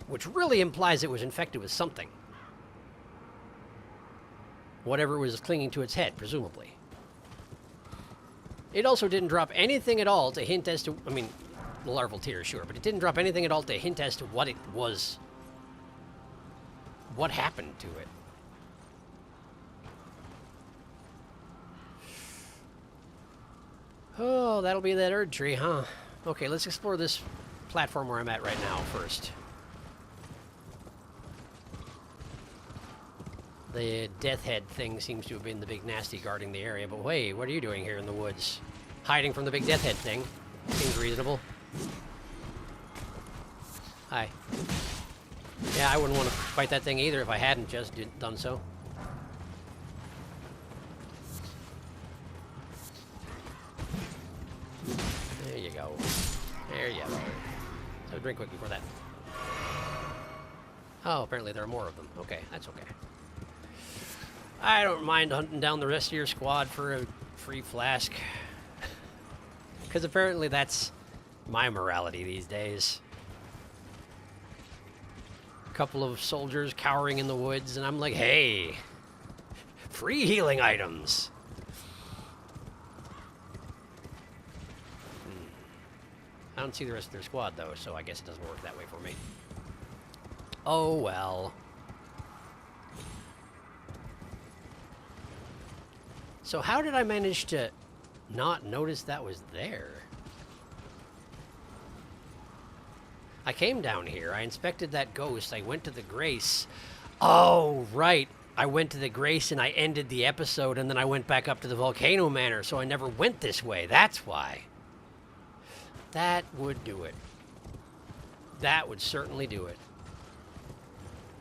which really implies it was infected with something. Whatever was clinging to its head, presumably. It also didn't drop anything at all to hint as to, I mean, the larval tier, sure, but it didn't drop anything at all to hint as to what it was. What happened to it? Oh, that'll be that Erd tree, huh? Okay, let's explore this platform where I'm at right now first. The death head thing seems to have been the big nasty guarding the area, but wait, what are you doing here in the woods? Hiding from the big death head thing. Seems reasonable. Hi. Yeah, I wouldn't want to fight that thing either if I hadn't just done so. There you go. There you go. So drink quick before that. Oh, apparently there are more of them. Okay, that's okay. I don't mind hunting down the rest of your squad for a free flask. Because apparently that's my morality these days. A couple of soldiers cowering in the woods, and I'm like, hey, free healing items. I don't see the rest of their squad, though, so I guess it doesn't work that way for me. Oh, well. So how did I manage to not notice that was there? I came down here, I inspected that ghost, I went to the Grace. Oh, right. I went to the Grace and I ended the episode, and then I went back up to the Volcano Manor, so I never went this way. That's why. That would do it. That would certainly do it.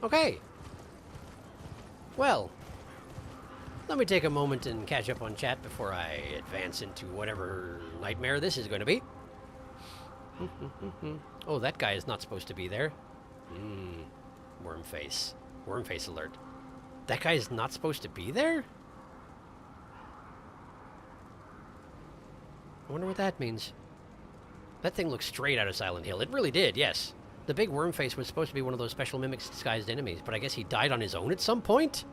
Okay. Well, let me take a moment and catch up on chat before I advance into whatever nightmare this is going to be. Oh, that guy is not supposed to be there. Worm face. Worm face alert. That guy is not supposed to be there? I wonder what that means. That thing looks straight out of Silent Hill. It really did, yes. The big worm face was supposed to be one of those special mimics disguised enemies, but I guess he died on his own at some point?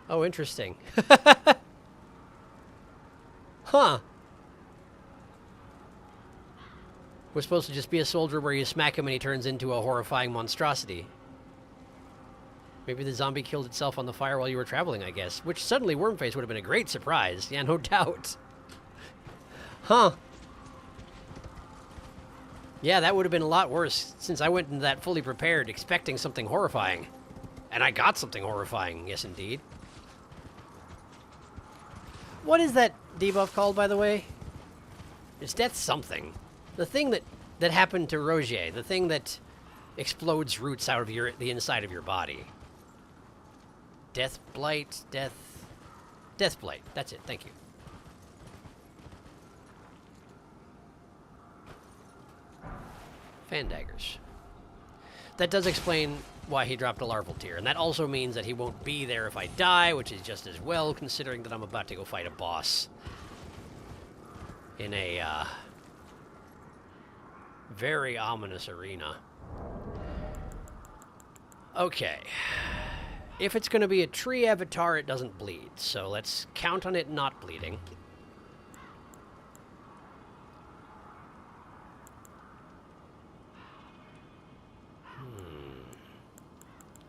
Oh, interesting. Huh. Was supposed to just be a soldier where you smack him and he turns into a horrifying monstrosity. Maybe the zombie killed itself on the fire while you were traveling, I guess. Which suddenly Wormface would have been a great surprise. Yeah, no doubt. Huh. Yeah, that would have been a lot worse since I went into that fully prepared, expecting something horrifying. And I got something horrifying, yes indeed. What is that debuff called, by the way? It's death something. The thing that happened to Rogier, the thing that explodes roots out of the inside of your body. Death blight, death blight. That's it. Thank you. Fan daggers. That does explain why he dropped a larval tier, and that also means that he won't be there if I die, which is just as well, considering that I'm about to go fight a boss in a very ominous arena. Okay. If it's going to be a tree avatar, it doesn't bleed, so let's count on it not bleeding.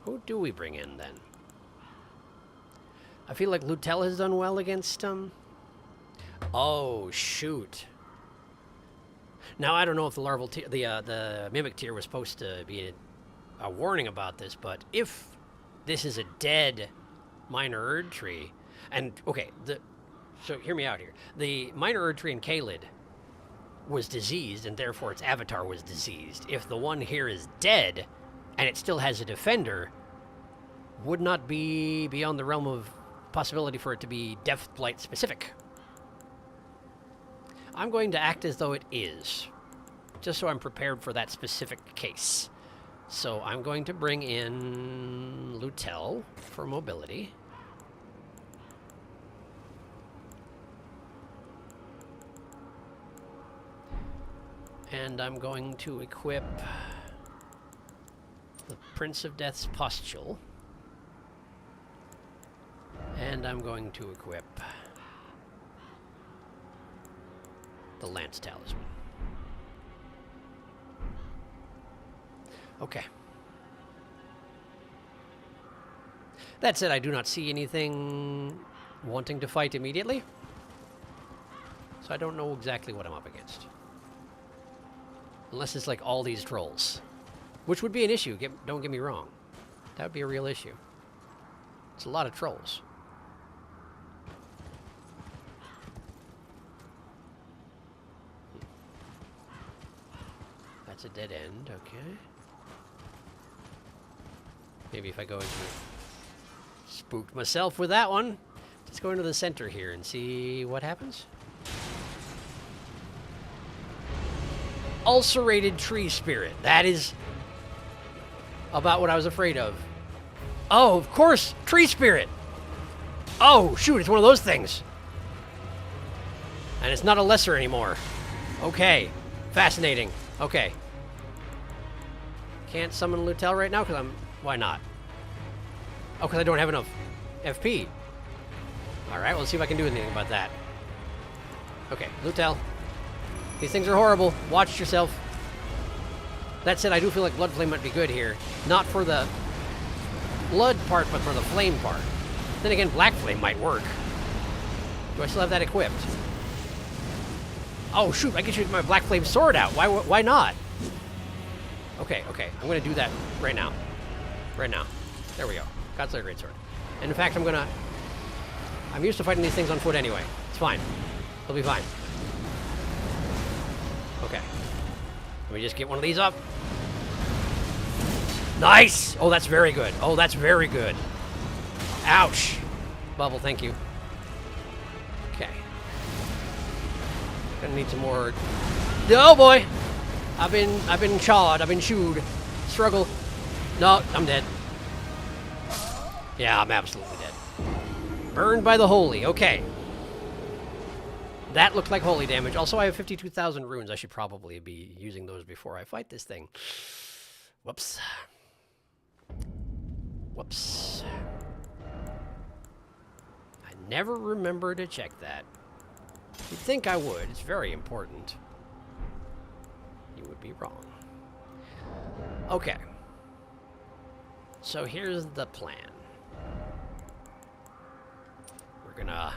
Who do we bring in, then? I feel like Lutel has done well against, Oh, shoot. Now, I don't know if the larval tier, the mimic tier was supposed to be a warning about this, but if this is a dead minor Erd tree, and, okay, so hear me out here. The minor Erd tree in Caelid was diseased, and therefore its avatar was diseased. If the one here is dead, and it still has a defender, would not be beyond the realm of possibility for it to be Death Blight specific. I'm going to act as though it is, just so I'm prepared for that specific case. So I'm going to bring in Lutel for mobility. And I'm going to equip the Prince of Death's Pustule. And I'm going to equip the Lance Talisman. Okay. That said, I do not see anything wanting to fight immediately. So I don't know exactly what I'm up against. Unless it's like all these trolls. Which would be an issue, don't get me wrong. That would be a real issue. It's a lot of trolls. That's a dead end, okay. Maybe if I go into... Spooked myself with that one. Just go into the center here and see what happens. Ulcerated tree spirit. That is about what I was afraid of. Oh, of course, tree spirit. Oh, shoot, it's one of those things. And it's not a lesser anymore. Okay, fascinating. Okay. Can't summon Lutel right now because I'm... Why not? Oh, because I don't have enough FP. Alright, well, let's see if I can do anything about that. Okay, Lutel. These things are horrible. Watch yourself. That said, I do feel like Blood Flame might be good here. Not for the blood part, but for the flame part. Then again, Black Flame might work. Do I still have that equipped? Oh, shoot, I can shoot my Black Flame sword out. Why not? Okay, I'm going to do that right now. Right now. There we go. Godslayer Greatsword. And in fact, I'm used to fighting these things on foot anyway. It's fine. It'll be fine. Okay. Let me just get one of these up. Nice! Oh, that's very good. Oh, that's very good. Ouch. Bubble, thank you. Okay. Gonna need some more... Oh, boy! I've been chawed. I've been chewed. Struggle. No, I'm dead. Yeah, I'm absolutely dead. Burned by the holy. Okay. That looked like holy damage. Also, I have 52,000 runes. I should probably be using those before I fight this thing. Whoops. Whoops. I never remember to check that. You'd think I would. It's very important. You would be wrong. Okay. So here's the plan. We're gonna...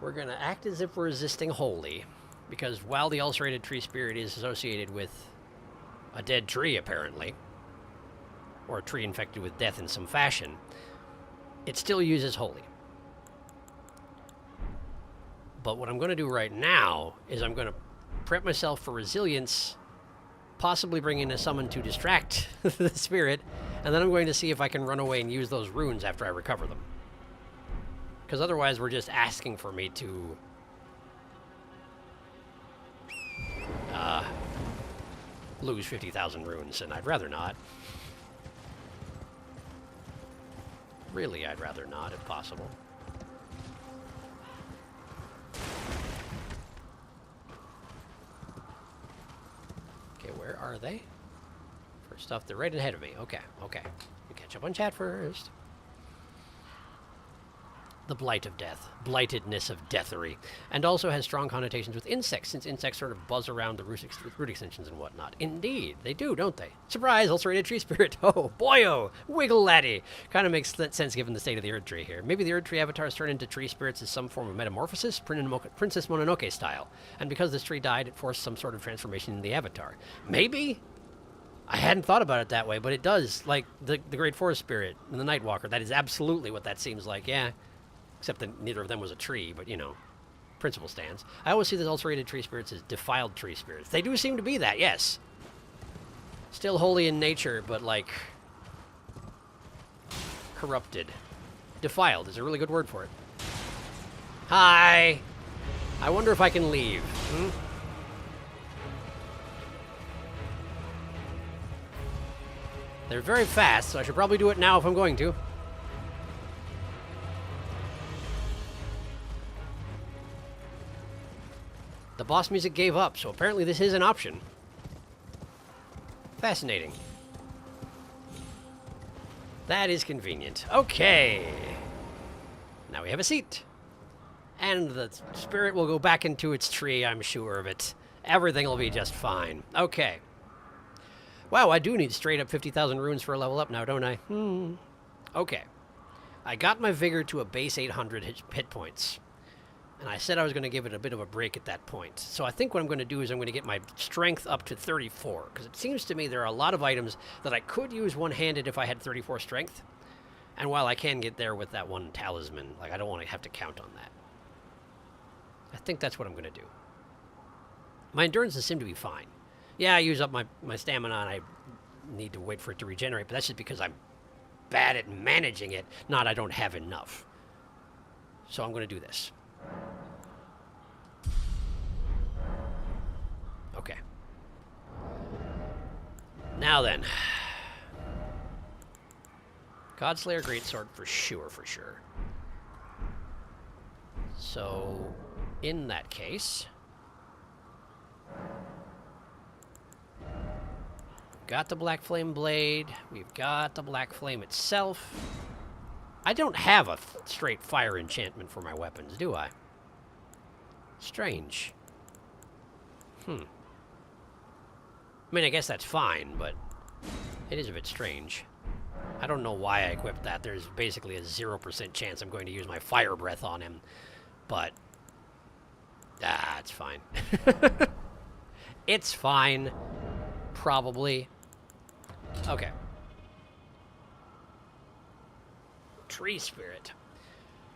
we're going to act as if we're resisting holy, because while the ulcerated tree spirit is associated with a dead tree, apparently, or a tree infected with death in some fashion, it still uses holy. But what I'm going to do right now is I'm going to prep myself for resilience, possibly bring in a summon to distract the spirit, and then I'm going to see if I can run away and use those runes after I recover them. Because otherwise we're just asking for me to lose 50,000 runes, and I'd rather not. Really, I'd rather not, if possible. Okay, where are they? First off, they're right ahead of me. Okay, okay. We'll catch up on chat first. The blight of death, blightedness of deathery, and also has strong connotations with insects, since insects sort of buzz around the root extensions and whatnot. Indeed, they do, don't they? Surprise, ulcerated tree spirit. Oh, boyo, wiggle laddie. Kind of makes sense given the state of the Erd tree here. Maybe the Erd tree avatars turn into tree spirits as some form of metamorphosis, Princess Mononoke style. And because this tree died, it forced some sort of transformation in the avatar. Maybe? I hadn't thought about it that way, but it does. Like the Great Forest Spirit and the Nightwalker, that is absolutely what that seems like, yeah. Except that neither of them was a tree, but, you know, principle stands. I always see the ulcerated tree spirits as defiled tree spirits. They do seem to be that, yes. Still holy in nature, but, like, corrupted. Defiled is a really good word for it. Hi! I wonder if I can leave. They're very fast, so I should probably do it now if I'm going to. The boss music gave up, so apparently this is an option. Fascinating. That is convenient. Okay. Now we have a seat. And the spirit will go back into its tree, I'm sure of it. Everything will be just fine. Okay. Wow, I do need straight up 50,000 runes for a level up now, don't I? Okay. I got my vigor to a base 800 hit points. And I said I was going to give it a bit of a break at that point. So I think what I'm going to do is I'm going to get my strength up to 34. Because it seems to me there are a lot of items that I could use one-handed if I had 34 strength. And while I can get there with that one talisman, like, I don't want to have to count on that. I think that's what I'm going to do. My endurances seem to be fine. Yeah, I use up my stamina and I need to wait for it to regenerate. But that's just because I'm bad at managing it, not I don't have enough. So I'm going to do this. Okay. Now then. Godslayer Greatsword for sure, for sure. So, in that case... got the Black Flame Blade. We've got the Black Flame itself. I don't have a straight fire enchantment for my weapons, do I? Strange. I mean, I guess that's fine, but it is a bit strange. I don't know why I equipped that. There's basically a 0% chance I'm going to use my fire breath on him, but... it's fine. It's fine. Probably. Okay. Tree Spirit.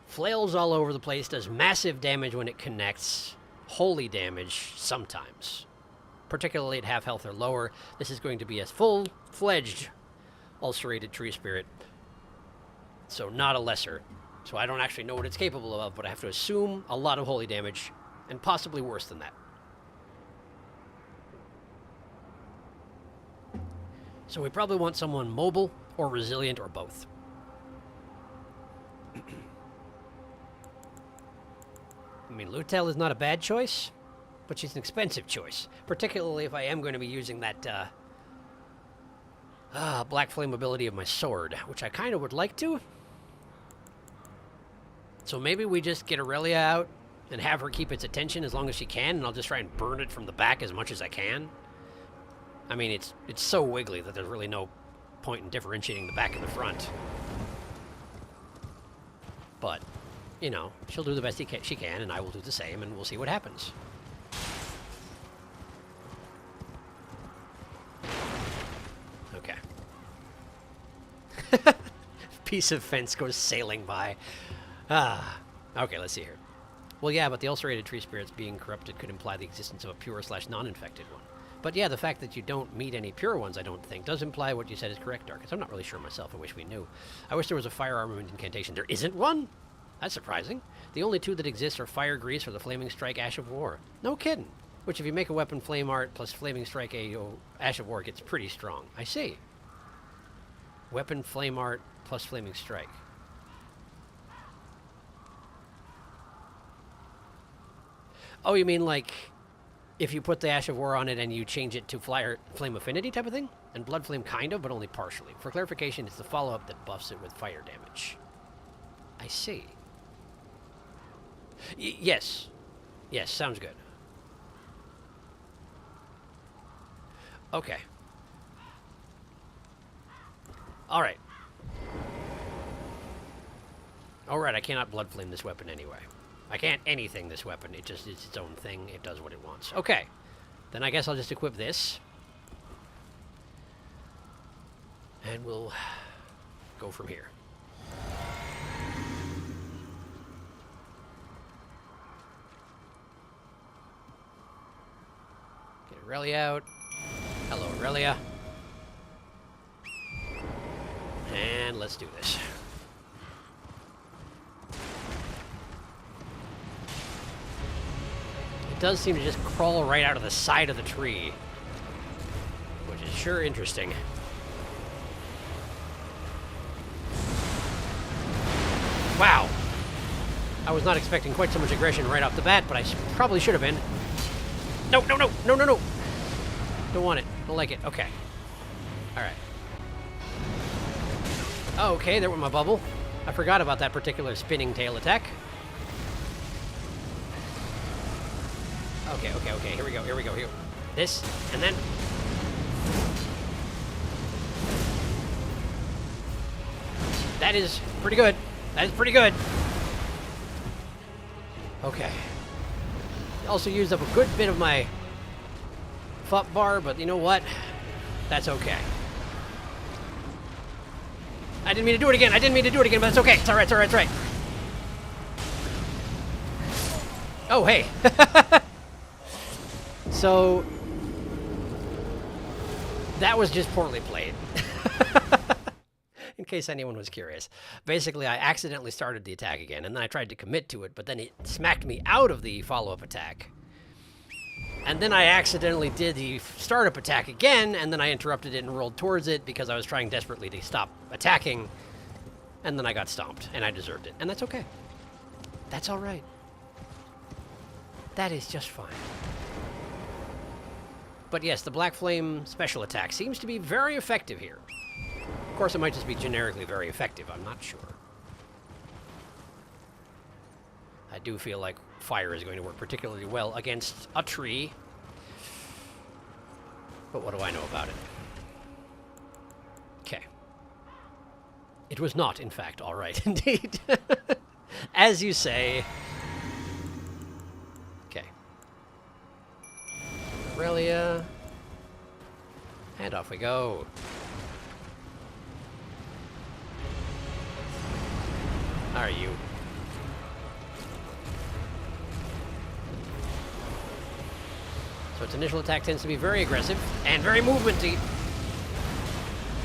Flails all over the place, does massive damage when it connects, holy damage sometimes. Particularly at half health or lower. This is going to be a full-fledged ulcerated tree spirit. So not a lesser. So I don't actually know what it's capable of, but I have to assume a lot of holy damage, and possibly worse than that. So we probably want someone mobile, or resilient, or both. I mean, Lutel is not a bad choice, but she's an expensive choice. Particularly if I am going to be using that Black Flame ability of my sword, which I kind of would like to. So maybe we just get Aurelia out and have her keep its attention as long as she can, and I'll just try and burn it from the back as much as I can. I mean, it's so wiggly that there's really no point in differentiating the back and the front. But you know, she'll do the best she can, and I will do the same, and we'll see what happens. Okay. Piece of fence goes sailing by. Ah. Okay, let's see here. Well, yeah, but the ulcerated tree spirits being corrupted could imply the existence of a pure/non-infected one. But yeah, the fact that you don't meet any pure ones, I don't think, does imply what you said is correct, Darkus. I'm not really sure myself. I wish we knew. I wish there was a fire armament incantation. There isn't one? That's surprising. The only two that exist are Fire Grease or the Flaming Strike Ash of War. No kidding. Which, if you make a weapon Flame Art plus Flaming Strike Ash of War, gets pretty strong. I see. Weapon Flame Art plus Flaming Strike. Oh, you mean like if you put the Ash of War on it and you change it to Flame Affinity type of thing? And Blood Flame kind of, but only partially. For clarification, it's the follow-up that buffs it with fire damage. I see. Yes. Yes, sounds good. Okay. Alright. Alright, I cannot Blood Flame this weapon anyway. I can't anything this weapon. It's its own thing. It does what it wants. Okay. Then I guess I'll just equip this. And we'll go from here. Get Aurelia out. Hello, Aurelia. And let's do this. It does seem to just crawl right out of the side of the tree, which is sure interesting. Wow. I was not expecting quite so much aggression right off the bat, but I probably should have been. No, no, no, no, no, no. Don't want it. Don't like it. Okay. All right. Oh, okay, there went my bubble. I forgot about that particular spinning tail attack. Okay, okay, okay. Here we go, here we go, here. This, and then... That is pretty good. That is pretty good. Okay. Also used up a good bit of my FUP bar, but you know what? That's okay. I didn't mean to do it again. I didn't mean to do it again, but it's okay. It's alright, it's alright, it's alright. Oh, hey. So, that was just poorly played. In case anyone was curious. Basically, I accidentally started the attack again, and then I tried to commit to it, but then it smacked me out of the follow-up attack. And then I accidentally did the startup attack again, and then I interrupted it and rolled towards it because I was trying desperately to stop attacking, and then I got stomped, and I deserved it. And that's okay. That's alright. That is just fine. But yes, the Black Flame special attack seems to be very effective here. Of course, it might just be generically very effective. I'm not sure. I do feel like fire is going to work particularly well against a tree. But what do I know about it? Okay. It was not, in fact, all right, indeed. As you say. Okay. Aurelia. And off we go. How are you? So its initial attack tends to be very aggressive and very movementy.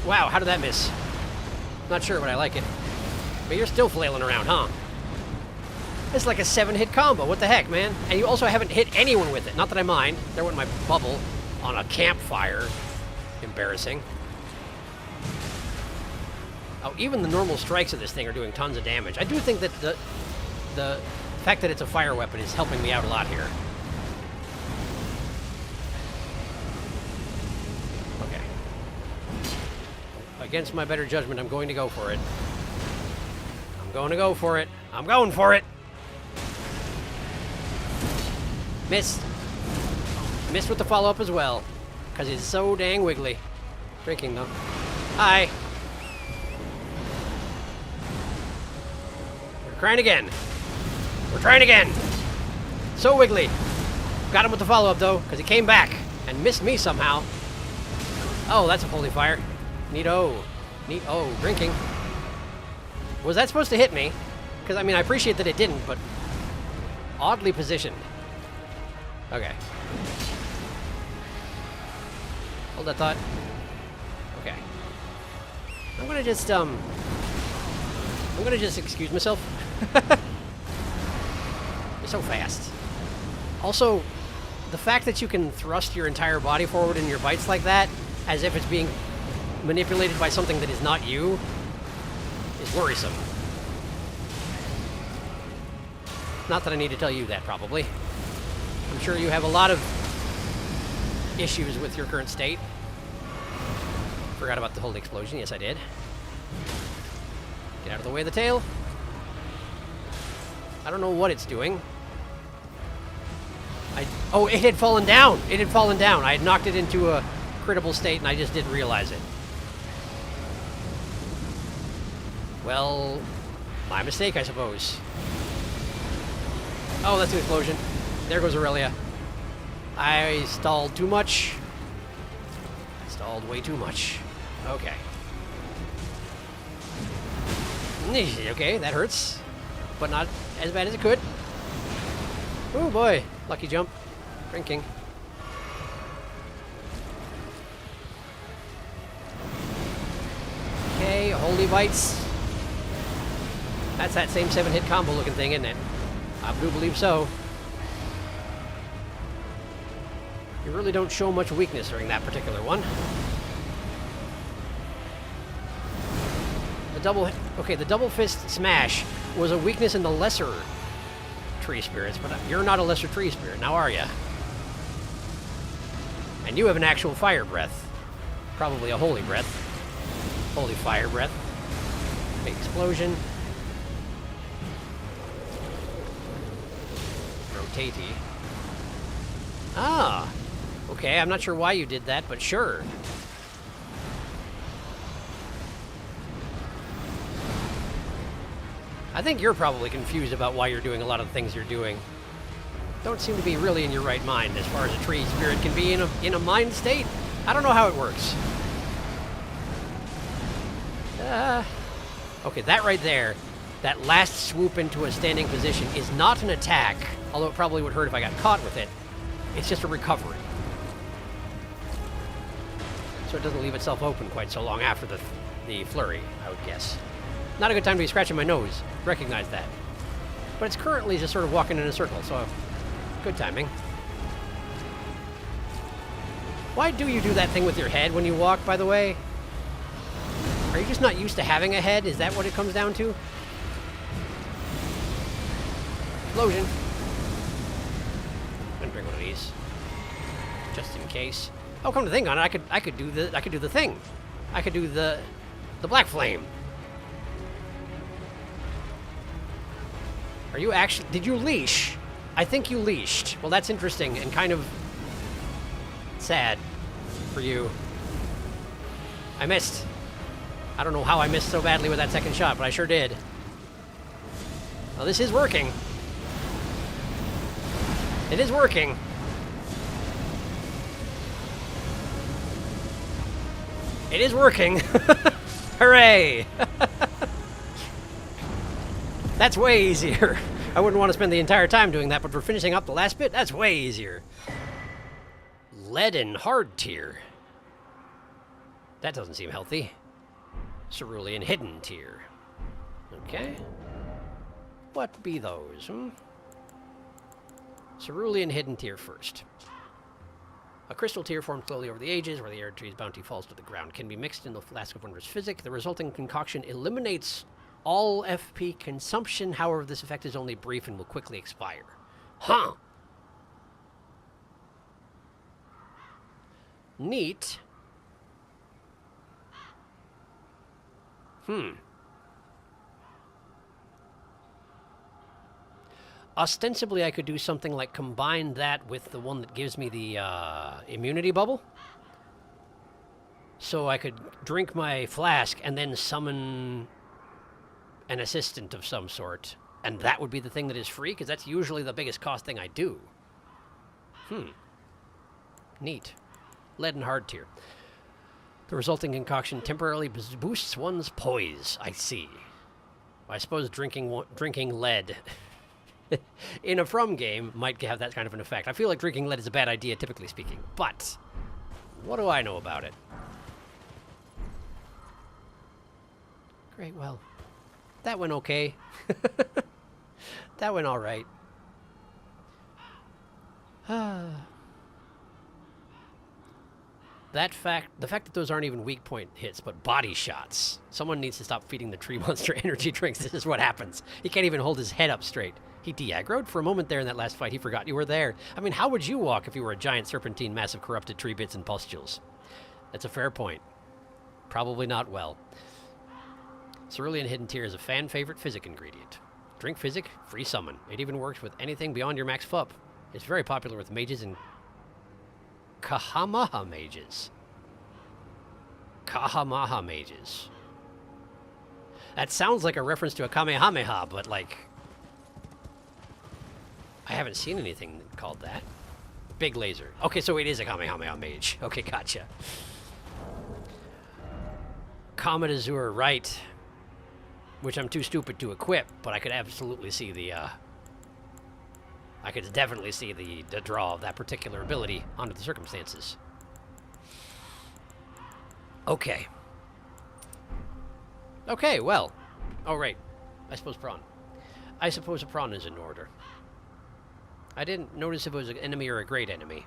Wow, how did that miss? Not sure, but I like it. But you're still flailing around, huh? It's like a 7-hit combo. What the heck, man? And you also haven't hit anyone with it. Not that I mind. There went my bubble on a campfire. Embarrassing. Oh, even the normal strikes of this thing are doing tons of damage. I do think that the fact that it's a fire weapon is helping me out a lot here. Okay. Against my better judgment, I'm going to go for it. I'm going to go for it. I'm going for it! Missed. Missed with the follow-up as well. Because it's so dang wiggly. Drinking, though. Hi. We're crying again. We're trying again. So wiggly. Got him with the follow-up, though, because he came back and missed me somehow. Oh, that's a holy fire. Neato. Neat-o. Drinking. Was that supposed to hit me? Because, I mean, I appreciate that it didn't, but oddly positioned. Okay. Hold that thought. Okay. I'm gonna just excuse myself. You're so fast. Also, the fact that you can thrust your entire body forward in your bites like that, as if it's being manipulated by something that is not you, is worrisome. Not that I need to tell you that, probably. I'm sure you have a lot of issues with your current state. Forgot about the holy explosion. Yes, I did. Get out of the way of the tail. I don't know what it's doing. Oh, it had fallen down. It had fallen down. I had knocked it into a critical state, and I just didn't realize it. Well, my mistake, I suppose. Oh, that's an explosion. There goes Aurelia. I stalled too much. I stalled way too much. Okay. Okay, that hurts. But not as bad as it could. Oh boy. Lucky jump. Drinking. Okay, holy bites. That's that same 7-hit combo looking thing, isn't it? I do believe so. You really don't show much weakness during that particular one. The double fist smash was a weakness in the lesser tree spirits, but you're not a lesser tree spirit, now are ya? And you have an actual fire breath. Probably a holy breath. Holy fire breath. Big explosion. Rotatey. Ah! Okay, I'm not sure why you did that, but sure. I think you're probably confused about why you're doing a lot of the things you're doing. Don't seem to be really in your right mind as far as a tree spirit can be in a mind state. I don't know how it works. Okay, that right there, that last swoop into a standing position is not an attack, although it probably would hurt if I got caught with it. It's just a recovery. So it doesn't leave itself open quite so long after the flurry, I would guess. Not a good time to be scratching my nose. Recognize that. But it's currently just sort of walking in a circle, so good timing. Why do you do that thing with your head when you walk, by the way? Are you just not used to having a head? Is that what it comes down to? Explosion. I'm gonna drink one of these. Just in case. Oh, come to think on it, I could do the thing. I could do the black flame. Are you actually... Did you leash? I think you leashed. Well, that's interesting and kind of sad for you. I missed. I don't know how I missed so badly with that second shot, but I sure did. Well, this is working. It is working. It is working. Hooray! That's way easier. I wouldn't want to spend the entire time doing that, but for finishing up the last bit, that's way easier. Leaden hard tier. That doesn't seem healthy. Cerulean hidden tier. Okay. What be those, Cerulean hidden tier first. A crystal tier formed slowly over the ages, where the air tree's bounty falls to the ground. Can be mixed in the flask of wondrous physic. The resulting concoction eliminates all FP consumption. However, this effect is only brief and will quickly expire. Huh. Neat. Ostensibly, I could do something like combine that with the one that gives me the immunity bubble. So I could drink my flask and then summon an assistant of some sort And that would be the thing that is free? Because that's usually the biggest cost thing I do. Neat. Lead and hard tier. The resulting concoction temporarily boosts one's poise. I see. I suppose drinking lead in a From game might have that kind of an effect. I feel like drinking lead is a bad idea, typically speaking. But what do I know about it? Great, well, that went okay. That went all right. The fact that those aren't even weak point hits, but body shots. Someone needs to stop feeding the tree monster energy drinks. This is what happens. He can't even hold his head up straight. He de-aggroed for a moment there in that last fight. He forgot you were there. I mean, how would you walk if you were a giant serpentine mass of corrupted tree bits and pustules? That's a fair point. Probably not well. Cerulean Hidden Tear is a fan favorite physic ingredient. Drink physic, free summon. It even works with anything beyond your max FUP. It's very popular with mages and Kahamaha mages. Kahamaha mages. That sounds like a reference to a Kamehameha, but like... I haven't seen anything called that. Big laser. Okay, so it is a Kamehameha mage. Okay, gotcha. Comet Azure, right. Which I'm too stupid to equip, but I could absolutely see the, I could definitely see the draw of that particular ability under the circumstances. Okay. Okay, well. Oh, right. I suppose prawn. I suppose a prawn is in order. I didn't notice if it was an enemy or a great enemy.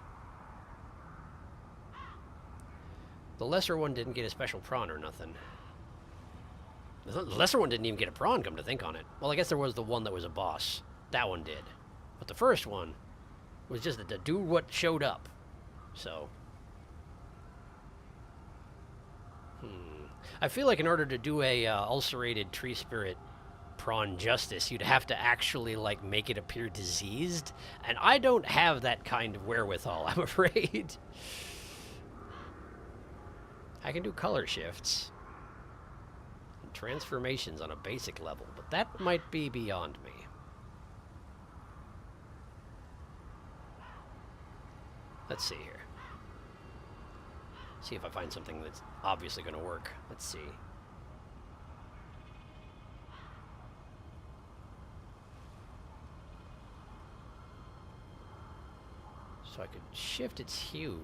The lesser one didn't get a special prawn or nothing. The lesser one didn't even get a prawn, come to think on it. Well, I guess there was the one that was a boss. That one did. But the first one was just to do what showed up. So. I feel like in order to do a ulcerated tree spirit prawn justice, you'd have to actually, like, make it appear diseased. And I don't have that kind of wherewithal, I'm afraid. I can do color shifts. Transformations on a basic level, but that might be beyond me. Let's see here. See if I find something that's obviously going to work. Let's see. So I could shift its hue.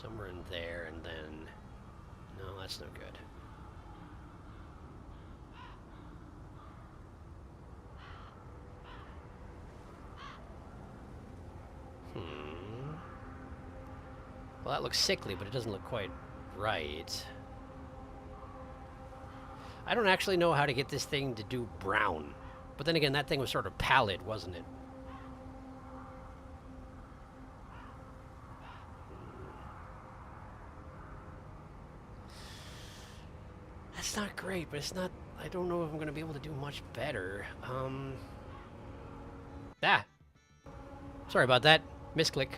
Somewhere in there, and then... No, that's no good. Well, that looks sickly, but it doesn't look quite right. I don't actually know how to get this thing to do brown. But then again, that thing was sort of pallid, wasn't it? That's not great, but it's not... I don't know if I'm going to be able to do much better. Sorry about that. Misclick.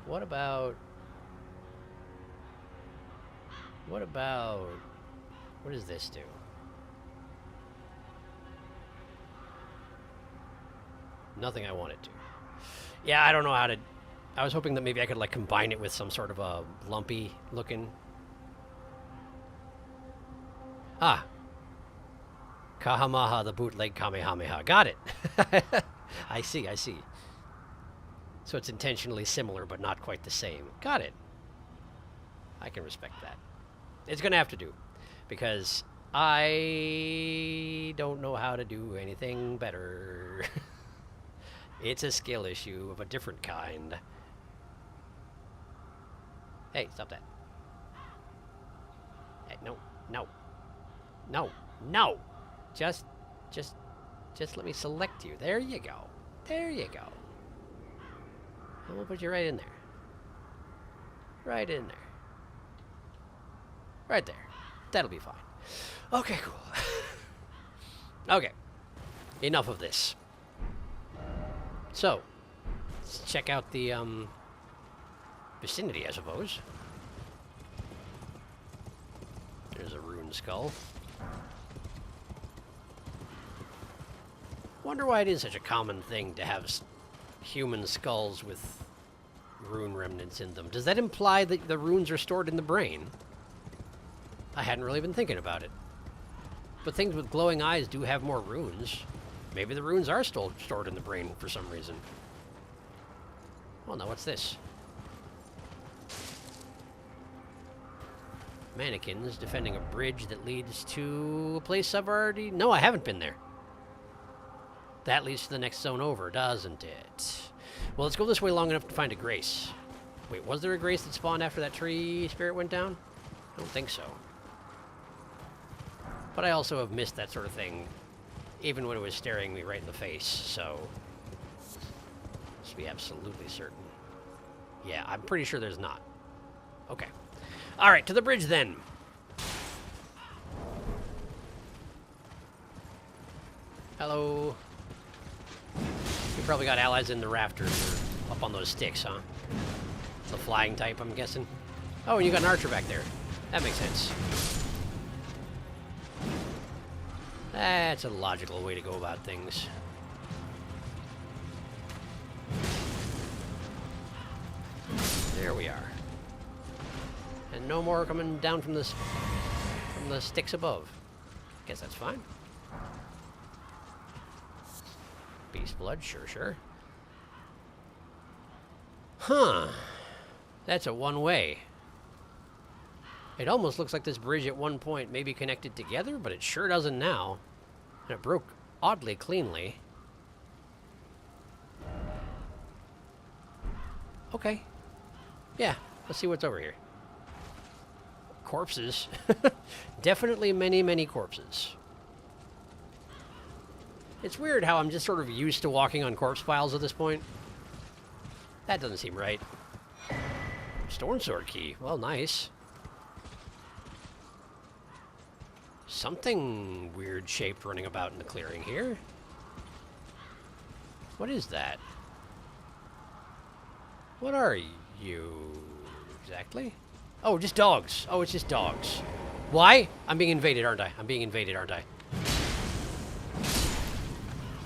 What about... What does this do? Nothing I want it to. Yeah, I don't know how to... I was hoping that maybe I could, like, combine it with some sort of a lumpy looking... Ah. Kahamaha, the bootleg Kamehameha. Got it. I see, I see. So it's intentionally similar, but not quite the same. Got it. I can respect that. It's going to have to do. Because I don't know how to do anything better. It's a skill issue of a different kind. Hey, stop that. Hey, no, no. No, no. Just let me select you. There you go. There you go. And we'll put you right in there. Right in there. Right there. That'll be fine. Okay, cool. Okay. enough of this. So, let's check out the vicinity, I suppose. There's a rune skull. Wonder why it is such a common thing to have human skulls with rune remnants in them. Does that imply that the runes are stored in the brain? I hadn't really been thinking about it. But things with glowing eyes do have more runes. Maybe the runes are stored in the brain for some reason. Oh, now what's this? Mannequins defending a bridge that leads to a place I've already... No, I haven't been there. That leads to the next zone over, doesn't it? Well, let's go this way long enough to find a grace. Wait, was there a grace that spawned after that tree spirit went down? I don't think so. But I also have missed that sort of thing, even when it was staring me right in the face, so... Let's be absolutely certain. Yeah, I'm pretty sure there's not. Okay. Alright, to the bridge then. Hello. You probably got allies in the rafters or up on those sticks, huh? The flying type, I'm guessing. Oh, and you got an archer back there. That makes sense. That's a logical way to go about things. There we are. And no more coming down from the sticks above. Guess that's fine. Beast blood, sure. Huh. That's a one-way. It almost looks like this bridge at one point may be connected together, but it sure doesn't now. And it broke oddly cleanly. Okay. Yeah, let's see what's over here. Corpses. Definitely many corpses. It's weird how I'm just sort of used to walking on corpse piles at this point. That doesn't seem right. Storm sword key. Well, nice. Something weird shaped running about in the clearing here. What is that? What are you exactly? Oh, just dogs. Oh, it's just dogs. Why? I'm being invaded, aren't I? I'm being invaded, aren't I?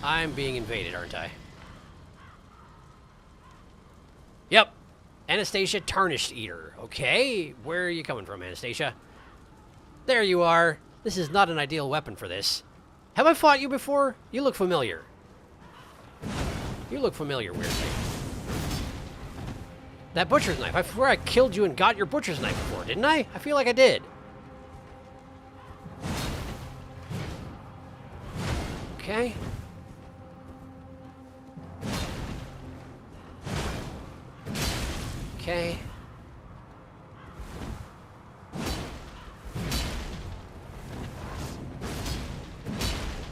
I'm being invaded, aren't I? Yep. Anastasia Tarnished Eater. Okay. Where are you coming from, Anastasia? There you are. This is not an ideal weapon for this. Have I fought you before? You look familiar. You look familiar, weirdly. That butcher's knife. I swear I killed you and got your butcher's knife before, didn't I? I feel like I did. Okay. Okay.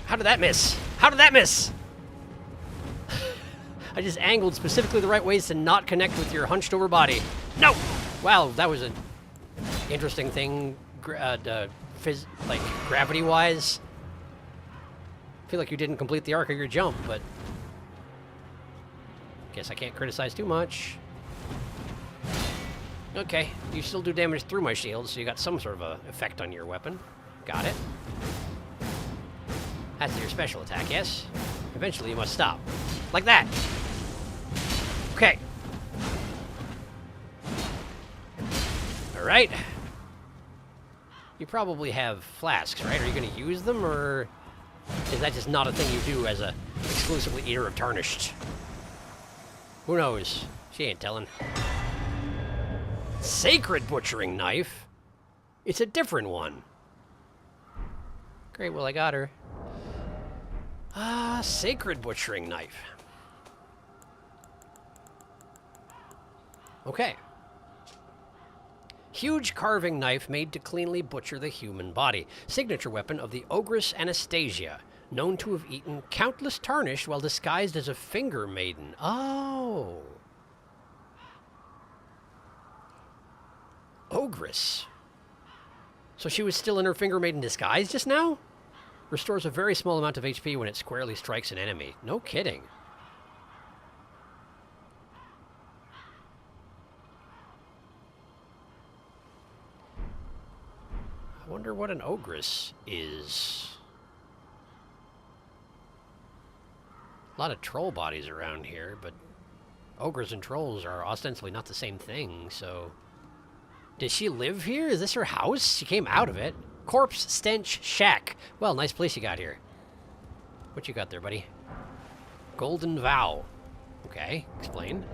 How did that miss? How did that miss? I just angled specifically the right ways to not connect with your hunched over body. No! Wow, that was an interesting thing, like gravity-wise. I feel like you didn't complete the arc of your jump, but guess I can't criticize too much. Okay, you still do damage through my shield, so you got some sort of a effect on your weapon. Got it. That's your special attack, yes? Eventually you must stop. Like that! Okay. Alright. You probably have flasks, right? Are you going to use them, or is that just not a thing you do as a exclusively eater of Tarnished? Who knows? She ain't telling. Sacred Butchering Knife? It's a different one. Great, well, I got her. Sacred Butchering Knife. Okay. Huge carving knife made to cleanly butcher the human body. Signature weapon of the Ogress Anastasia, known to have eaten countless Tarnished while disguised as a finger maiden. Oh. Ogress. So she was still in her finger maiden disguise just now? Restores a very small amount of HP when it squarely strikes an enemy. No kidding. I wonder what an ogress is. A lot of troll bodies around here, but ogres and trolls are ostensibly not the same thing, so... Does she live here? Is this her house? She came out of it. Corpse Stench Shack. Well, nice place you got here. What you got there, buddy? Golden Vow. Okay, explain.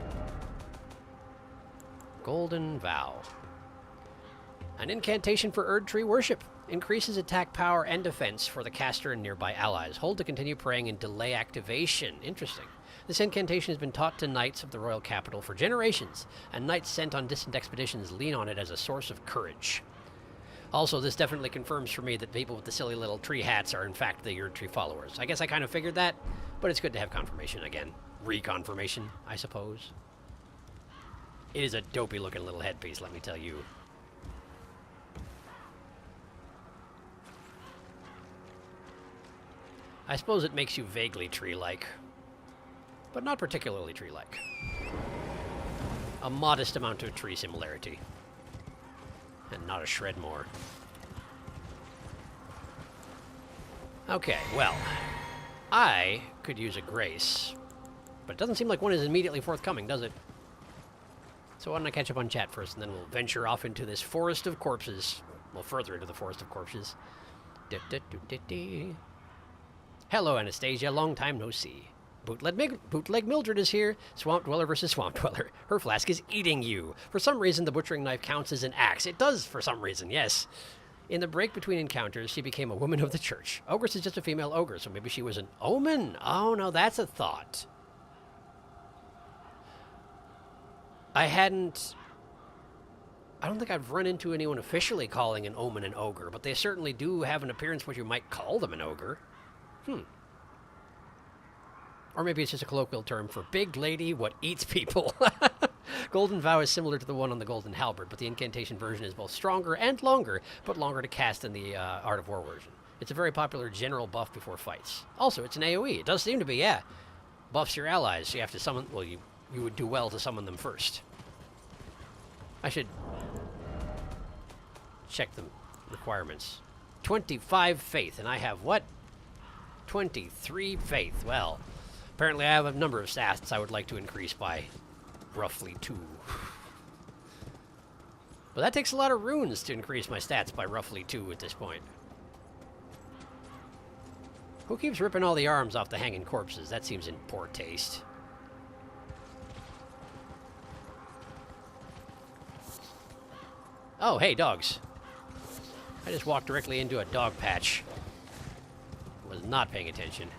Golden Vow. An incantation for Erd Tree worship. Increases attack power and defense for the caster and nearby allies. Hold to continue praying and delay activation. Interesting. This incantation has been taught to knights of the royal capital for generations, and knights sent on distant expeditions lean on it as a source of courage. Also, this definitely confirms for me that people with the silly little tree hats are in fact the Erd Tree followers. I guess I kind of figured that, but it's good to have confirmation again. Reconfirmation, I suppose. It is a dopey looking little headpiece, let me tell you. I suppose it makes you vaguely tree-like, but not particularly tree-like. A modest amount of tree similarity, and not a shred more. Okay, well, I could use a grace, but it doesn't seem like one is immediately forthcoming, does it? So why don't I catch up on chat first, and then we'll venture off into this forest of corpses. Well, further into the forest of corpses. Hello, Anastasia. Long time no see. Bootleg Mildred is here. Swamp Dweller versus Swamp Dweller. Her flask is eating you. For some reason, the butchering knife counts as an axe. It does for some reason, yes. In the break between encounters, she became a woman of the church. Ogress is just a female ogre, so maybe she was an omen. Oh, no, that's a thought. I don't think I've run into anyone officially calling an omen an ogre, but they certainly do have an appearance what you might call them an ogre. Or maybe it's just a colloquial term for big lady what eats people. Golden Vow is similar to the one on the Golden Halberd, but the incantation version is both stronger and longer, but longer to cast than the Art of War version. It's a very popular general buff before fights. Also, it's an AoE. It does seem to be, yeah. Buffs your allies, so you have to summon... Well, you would do well to summon them first. I should check the requirements. 25 faith, and I have what? 23 faith. Well, apparently I have a number of stats I would like to increase by roughly 2. But that takes a lot of runes to increase my stats by roughly 2 at this point. Who keeps ripping all the arms off the hanging corpses? That seems in poor taste. Oh, hey, dogs. I just walked directly into a dog patch. Was not paying attention.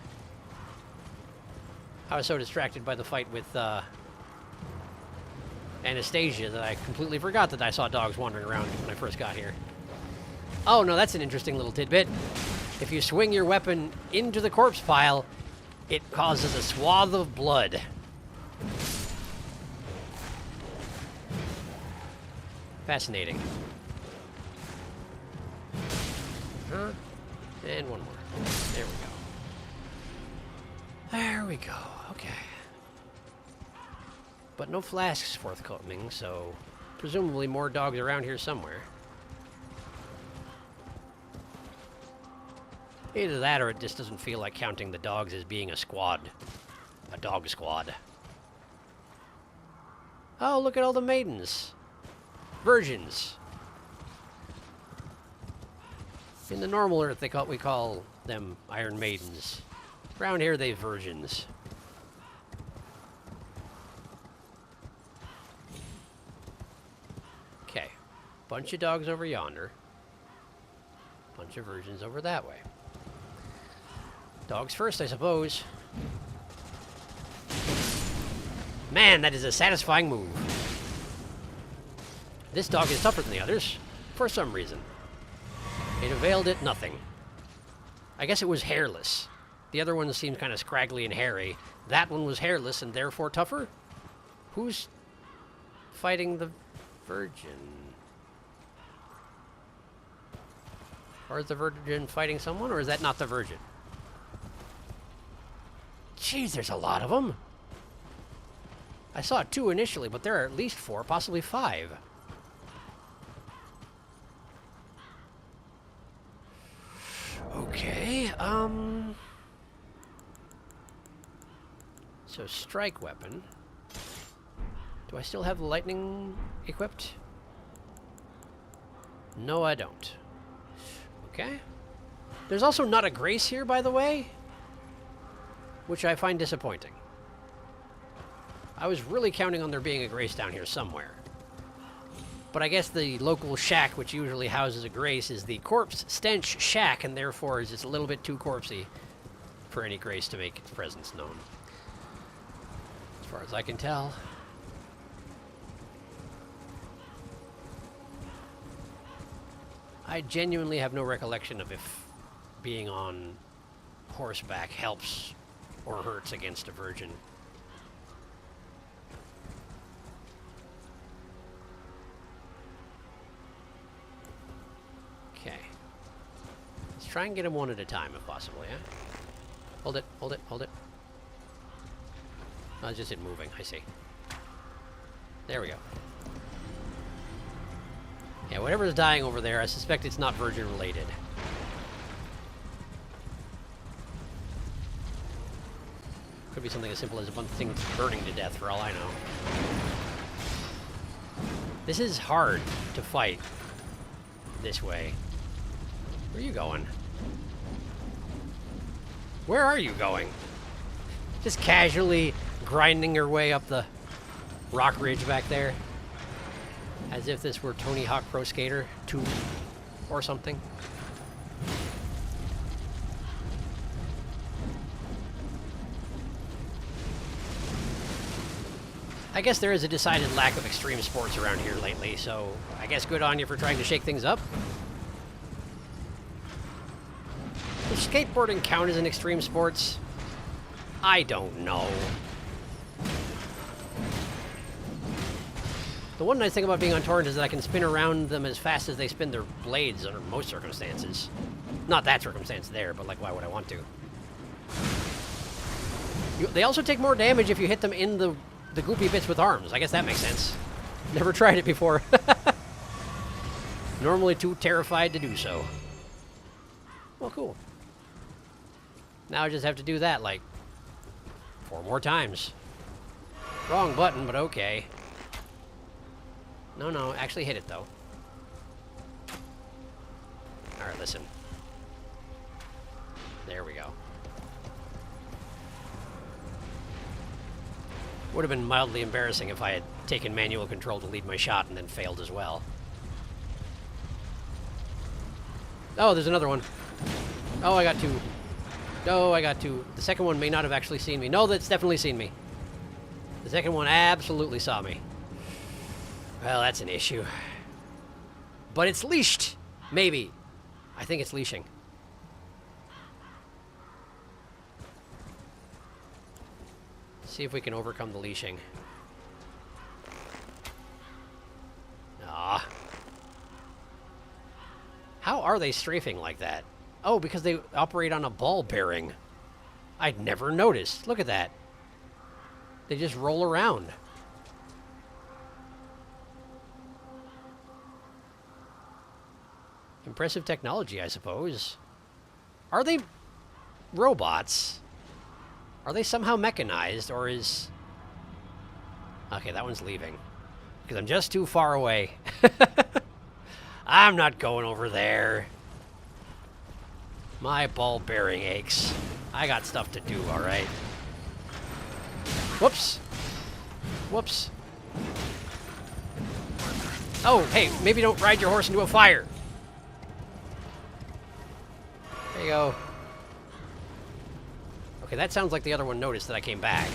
I was so distracted by the fight with Anastasia that I completely forgot that I saw dogs wandering around when I first got here. Oh, no, that's an interesting little tidbit. If you swing your weapon into the corpse pile, it causes a swath of blood. Fascinating. Huh? And one more. There we go. There we go. Okay. But no flasks forthcoming, so presumably more dogs around here somewhere. Either that or it just doesn't feel like counting the dogs as being a squad. A dog squad. Oh, look at all the maidens. Virgins. In the normal Earth, we call them Iron Maidens. Around here, they virgins. Okay. Bunch of dogs over yonder. Bunch of virgins over that way. Dogs first, I suppose. Man, that is a satisfying move. This dog is tougher than the others, for some reason. It availed it nothing. I guess it was hairless. The other one seemed kind of scraggly and hairy. That one was hairless and therefore tougher? Who's fighting the virgin? Or is the Virgin fighting someone, or is that not the Virgin? Jeez, there's a lot of them. I saw 2 initially, but there are at least 4, possibly 5. Okay, so strike weapon. Do I still have the lightning equipped? No, I don't. Okay. There's also not a grace here, by the way, which I find disappointing. I was really counting on there being a grace down here somewhere. But I guess the local shack, which usually houses a grace, is the corpse stench shack, and therefore is just a little bit too corpsey for any grace to make its presence known. As far as I can tell. I genuinely have no recollection of if being on horseback helps or hurts against a virgin. Okay. Let's try and get him one at a time if possible, yeah? Hold it, hold it, hold it. Oh, it's just it moving, I see. There we go. Yeah, whatever's dying over there, I suspect it's not virgin related. Could be something as simple as a bunch of things burning to death for all I know. This is hard to fight this way. Where are you going? Where are you going? Just casually grinding your way up the rock ridge back there. As if this were Tony Hawk Pro Skater 2 or something. I guess there is a decided lack of extreme sports around here lately, so I guess good on you for trying to shake things up. Does skateboarding count as an extreme sports? I don't know. The one nice thing about being on torrent is that I can spin around them as fast as they spin their blades under most circumstances. Not that circumstance there, but like, why would I want to? They also take more damage if you hit them in the goopy bits with arms. I guess that makes sense. Never tried it before. Normally too terrified to do so. Well, cool. Now I just have to do that, like, 4 more times. Wrong button, but okay. No, actually hit it, though. Alright, listen. There we go. Would have been mildly embarrassing if I had taken manual control to lead my shot and then failed as well. Oh, there's another one. Oh, I got 2. Oh, I got 2. The second one may not have actually seen me. No, that's definitely seen me. The second one absolutely saw me. Well, that's an issue. But it's leashed. Maybe. I think it's leashing. See if we can overcome the leashing. Ah. How are they strafing like that? Oh, because they operate on a ball bearing. I'd never noticed. Look at that. They just roll around. Impressive technology, I suppose. Are they robots? Are they somehow mechanized, or is... Okay, that one's leaving. Because I'm just too far away. I'm not going over there. My ball bearing aches. I got stuff to do, alright? Whoops. Whoops. Oh, hey, maybe don't ride your horse into a fire. There you go. Okay, that sounds like the other one noticed that I came back.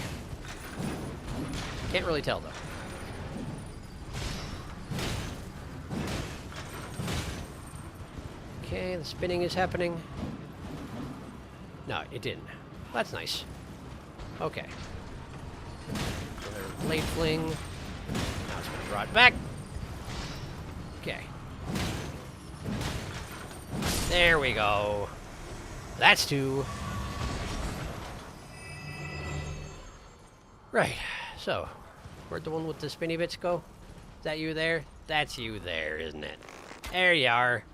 Can't really tell, though. Okay, the spinning is happening. No, it didn't. That's nice. Okay. Another blade fling. Now it's going to draw it back. Okay. There we go. That's 2. Right. So, where'd the one with the spinny bits go? Is that you there? That's you there, isn't it? There you are.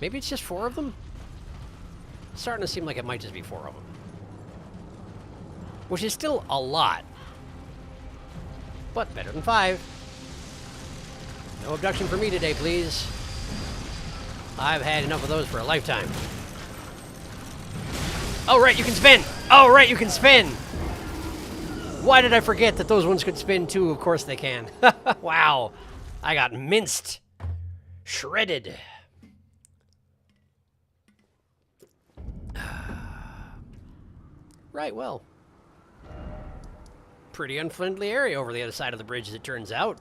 Maybe it's just 4 of them? It's starting to seem like it might just be 4 of them. Which is still a lot. But better than 5. No abduction for me today, please. I've had enough of those for a lifetime. Oh, right, you can spin! Oh, right, you can spin! Why did I forget that those ones could spin, too? Of course they can. Wow. I got minced. Shredded. Right, well. Pretty unfriendly area over the other side of the bridge, as it turns out.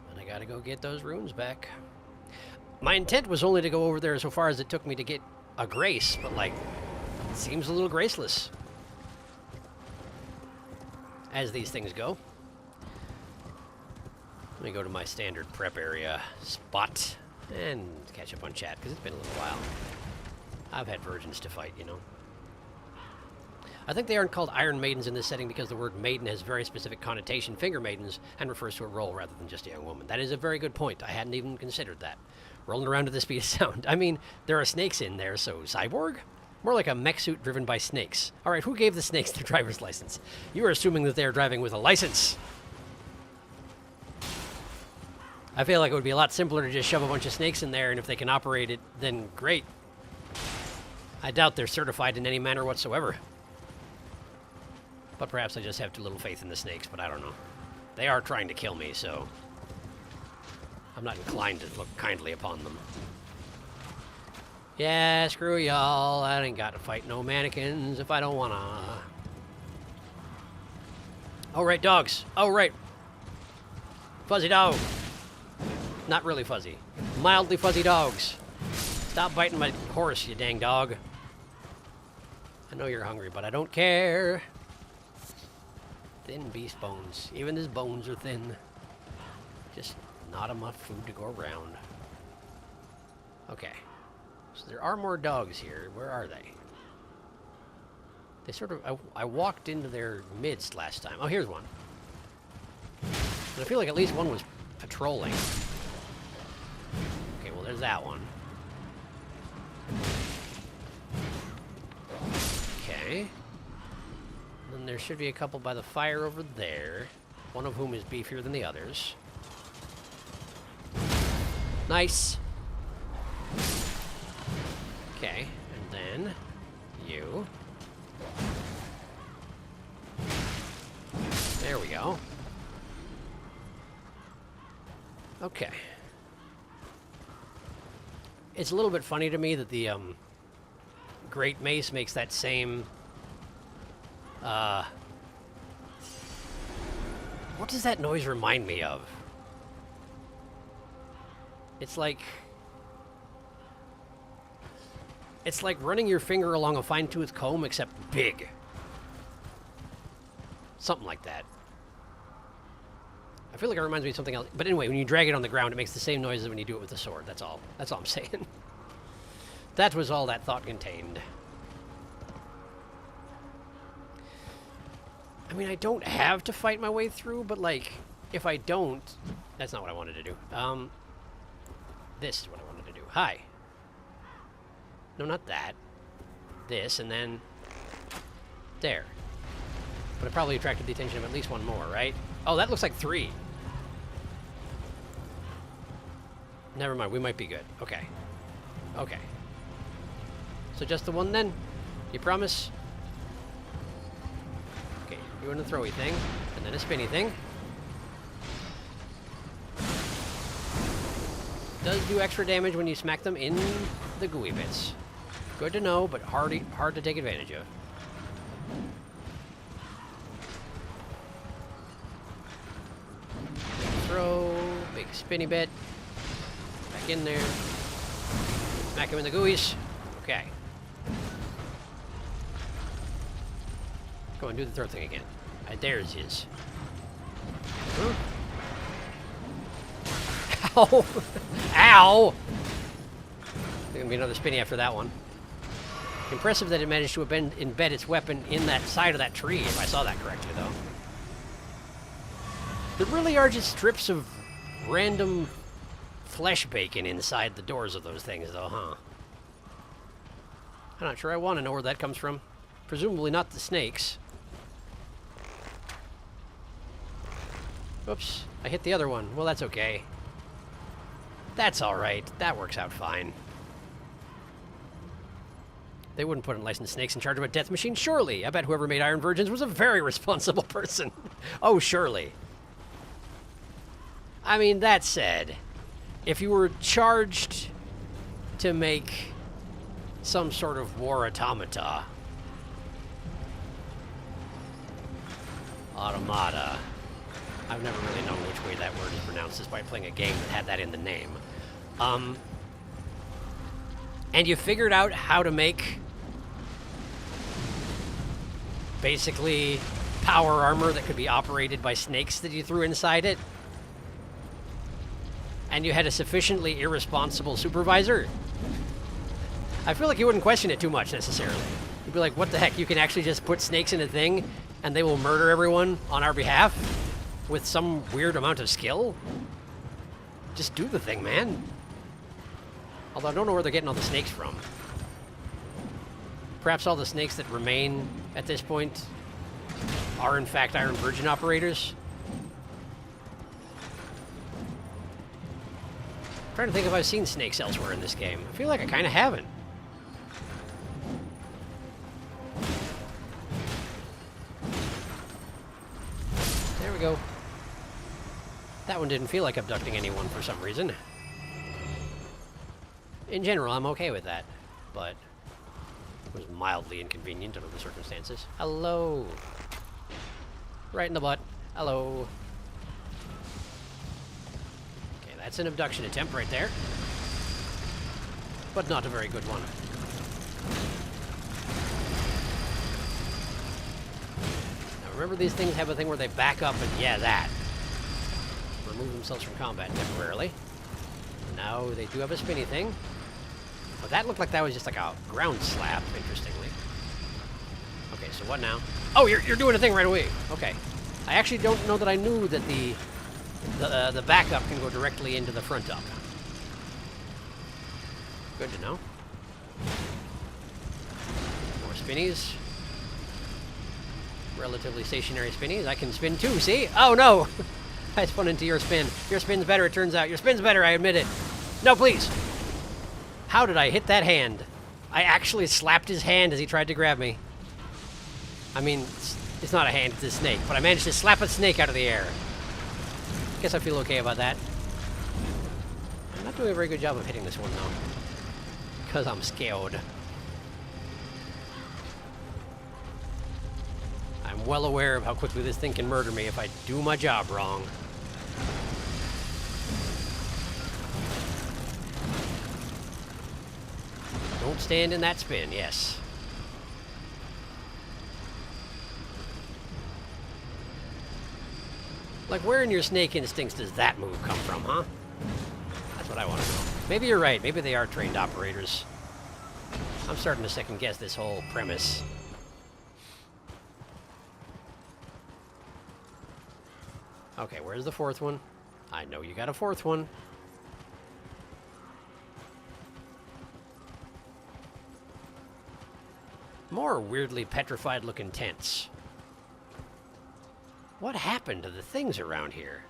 And I gotta go get those runes back. My intent was only to go over there so far as it took me to get a grace, but, like, it seems a little graceless. As these things go. Let me go to my standard prep area spot and catch up on chat, because it's been a little while. I've had virgins to fight, you know. I think they aren't called Iron Maidens in this setting because the word maiden has very specific connotation, finger maidens, and refers to a role rather than just a young woman. That is a very good point. I hadn't even considered that. Rolling around at the speed of sound. I mean, there are snakes in there, so cyborg? More like a mech suit driven by snakes. All right, who gave the snakes their driver's license? You are assuming that they're driving with a license. I feel like it would be a lot simpler to just shove a bunch of snakes in there, and if they can operate it, then great. I doubt they're certified in any manner whatsoever. But perhaps I just have too little faith in the snakes, but I don't know. They are trying to kill me, so I'm not inclined to look kindly upon them. Yeah, screw y'all. I ain't got to fight no mannequins if I don't wanna. Oh, right, dogs. Oh, right. Fuzzy dog. Not really fuzzy. Mildly fuzzy dogs. Stop biting my horse, you dang dog. I know you're hungry, but I don't care. Thin beast bones. Even his bones are thin. Just not enough food to go around. Okay. So there are more dogs here. Where are they? They sort of... I walked into their midst last time. Oh, here's one. And I feel like at least one was patrolling. Okay, well, there's that one. Okay. And then there should be a couple by the fire over there. One of whom is beefier than the others. Nice. Okay, and then you. There we go. Okay. It's a little bit funny to me that the Great Mace makes that same what does that noise remind me of? It's like running your finger along a fine-tooth comb, except big. Something like that. I feel like it reminds me of something else. But anyway, when you drag it on the ground, it makes the same noise as when you do it with a sword. That's all. That's all I'm saying. That was all that thought contained. I mean, I don't have to fight my way through, but, like, if I don't... That's not what I wanted to do. This is what I wanted to do. Hi. No, not that. This, and then... There. But it probably attracted the attention of at least one more, right? Oh, that looks like 3. Never mind, we might be good. Okay. Okay. So just the one then? You promise? Okay, you're doing a throwy thing, and then a spinny thing. Does do extra damage when you smack them in the gooey bits. Good to know, but hard to take advantage of. Throw, big spinny bit. Back in there. Smack him in the gooeys. Okay. Go and do the throw thing again. There's his. Huh? Ow! Ow! There's gonna be another spinny after that one. Impressive that it managed to embed its weapon in that side of that tree, if I saw that correctly, though. There really are just strips of random flesh bacon inside the doors of those things, though, huh? I'm not sure I want to know where that comes from. Presumably not the snakes. Oops, I hit the other one. Well, that's okay. That's alright. That works out fine. They wouldn't put unlicensed snakes in charge of a death machine, surely. I bet whoever made Iron Virgins was a very responsible person. Oh, surely. I mean, that said, if you were charged to make some sort of war automata, automata, I've never really known which way that word is pronounced despite playing a game that had that in the name. And you figured out how to make basically power armor that could be operated by snakes that you threw inside it, and you had a sufficiently irresponsible supervisor, I feel like you wouldn't question it too much necessarily. You'd be like, what the heck, you can actually just put snakes in a thing and they will murder everyone on our behalf with some weird amount of skill? Just do the thing, man. Although I don't know where they're getting all the snakes from. Perhaps all the snakes that remain at this point are in fact Iron Virgin operators. I'm trying to think if I've seen snakes elsewhere in this game. I feel like I kind of haven't. There we go. That one didn't feel like abducting anyone for some reason. In general, I'm okay with that, but it was mildly inconvenient under the circumstances. Hello. Right in the butt. Hello. Okay, that's an abduction attempt right there. But not a very good one. Now remember, these things have a thing where they back up and, yeah, that. Remove themselves from combat temporarily. Now they do have a spinny thing. But that looked like that was just like a ground slap, interestingly. Okay, so what now? Oh, you're doing a thing right away. Okay. I actually don't know that I knew that the backup can go directly into the front up. Good to know. More spinnies. Relatively stationary spinnies. I can spin too, see? Oh, no! I spun into your spin. Your spin's better, it turns out. Your spin's better, I admit it. No, please! How did I hit that hand? I actually slapped his hand as he tried to grab me. I mean, it's not a hand, it's a snake, but I managed to slap a snake out of the air. Guess I feel okay about that. I'm not doing a very good job of hitting this one, though. Because I'm scared. I'm well aware of how quickly this thing can murder me if I do my job wrong. Don't stand in that spin, yes. Like, where in your snake instincts does that move come from, huh? That's what I want to know. Maybe you're right. Maybe they are trained operators. I'm starting to second guess this whole premise. Okay, where's the fourth one? I know you got a fourth one. More weirdly petrified looking tents. What happened to the things around here?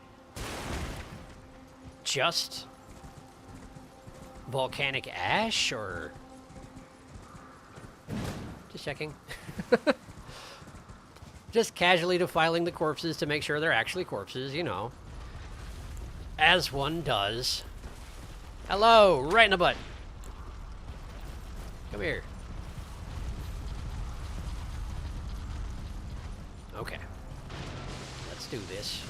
Just volcanic ash, or... Just checking. Just casually defiling the corpses to make sure they're actually corpses, you know. As one does. Hello, right in the butt. Come here. Okay. Let's do this.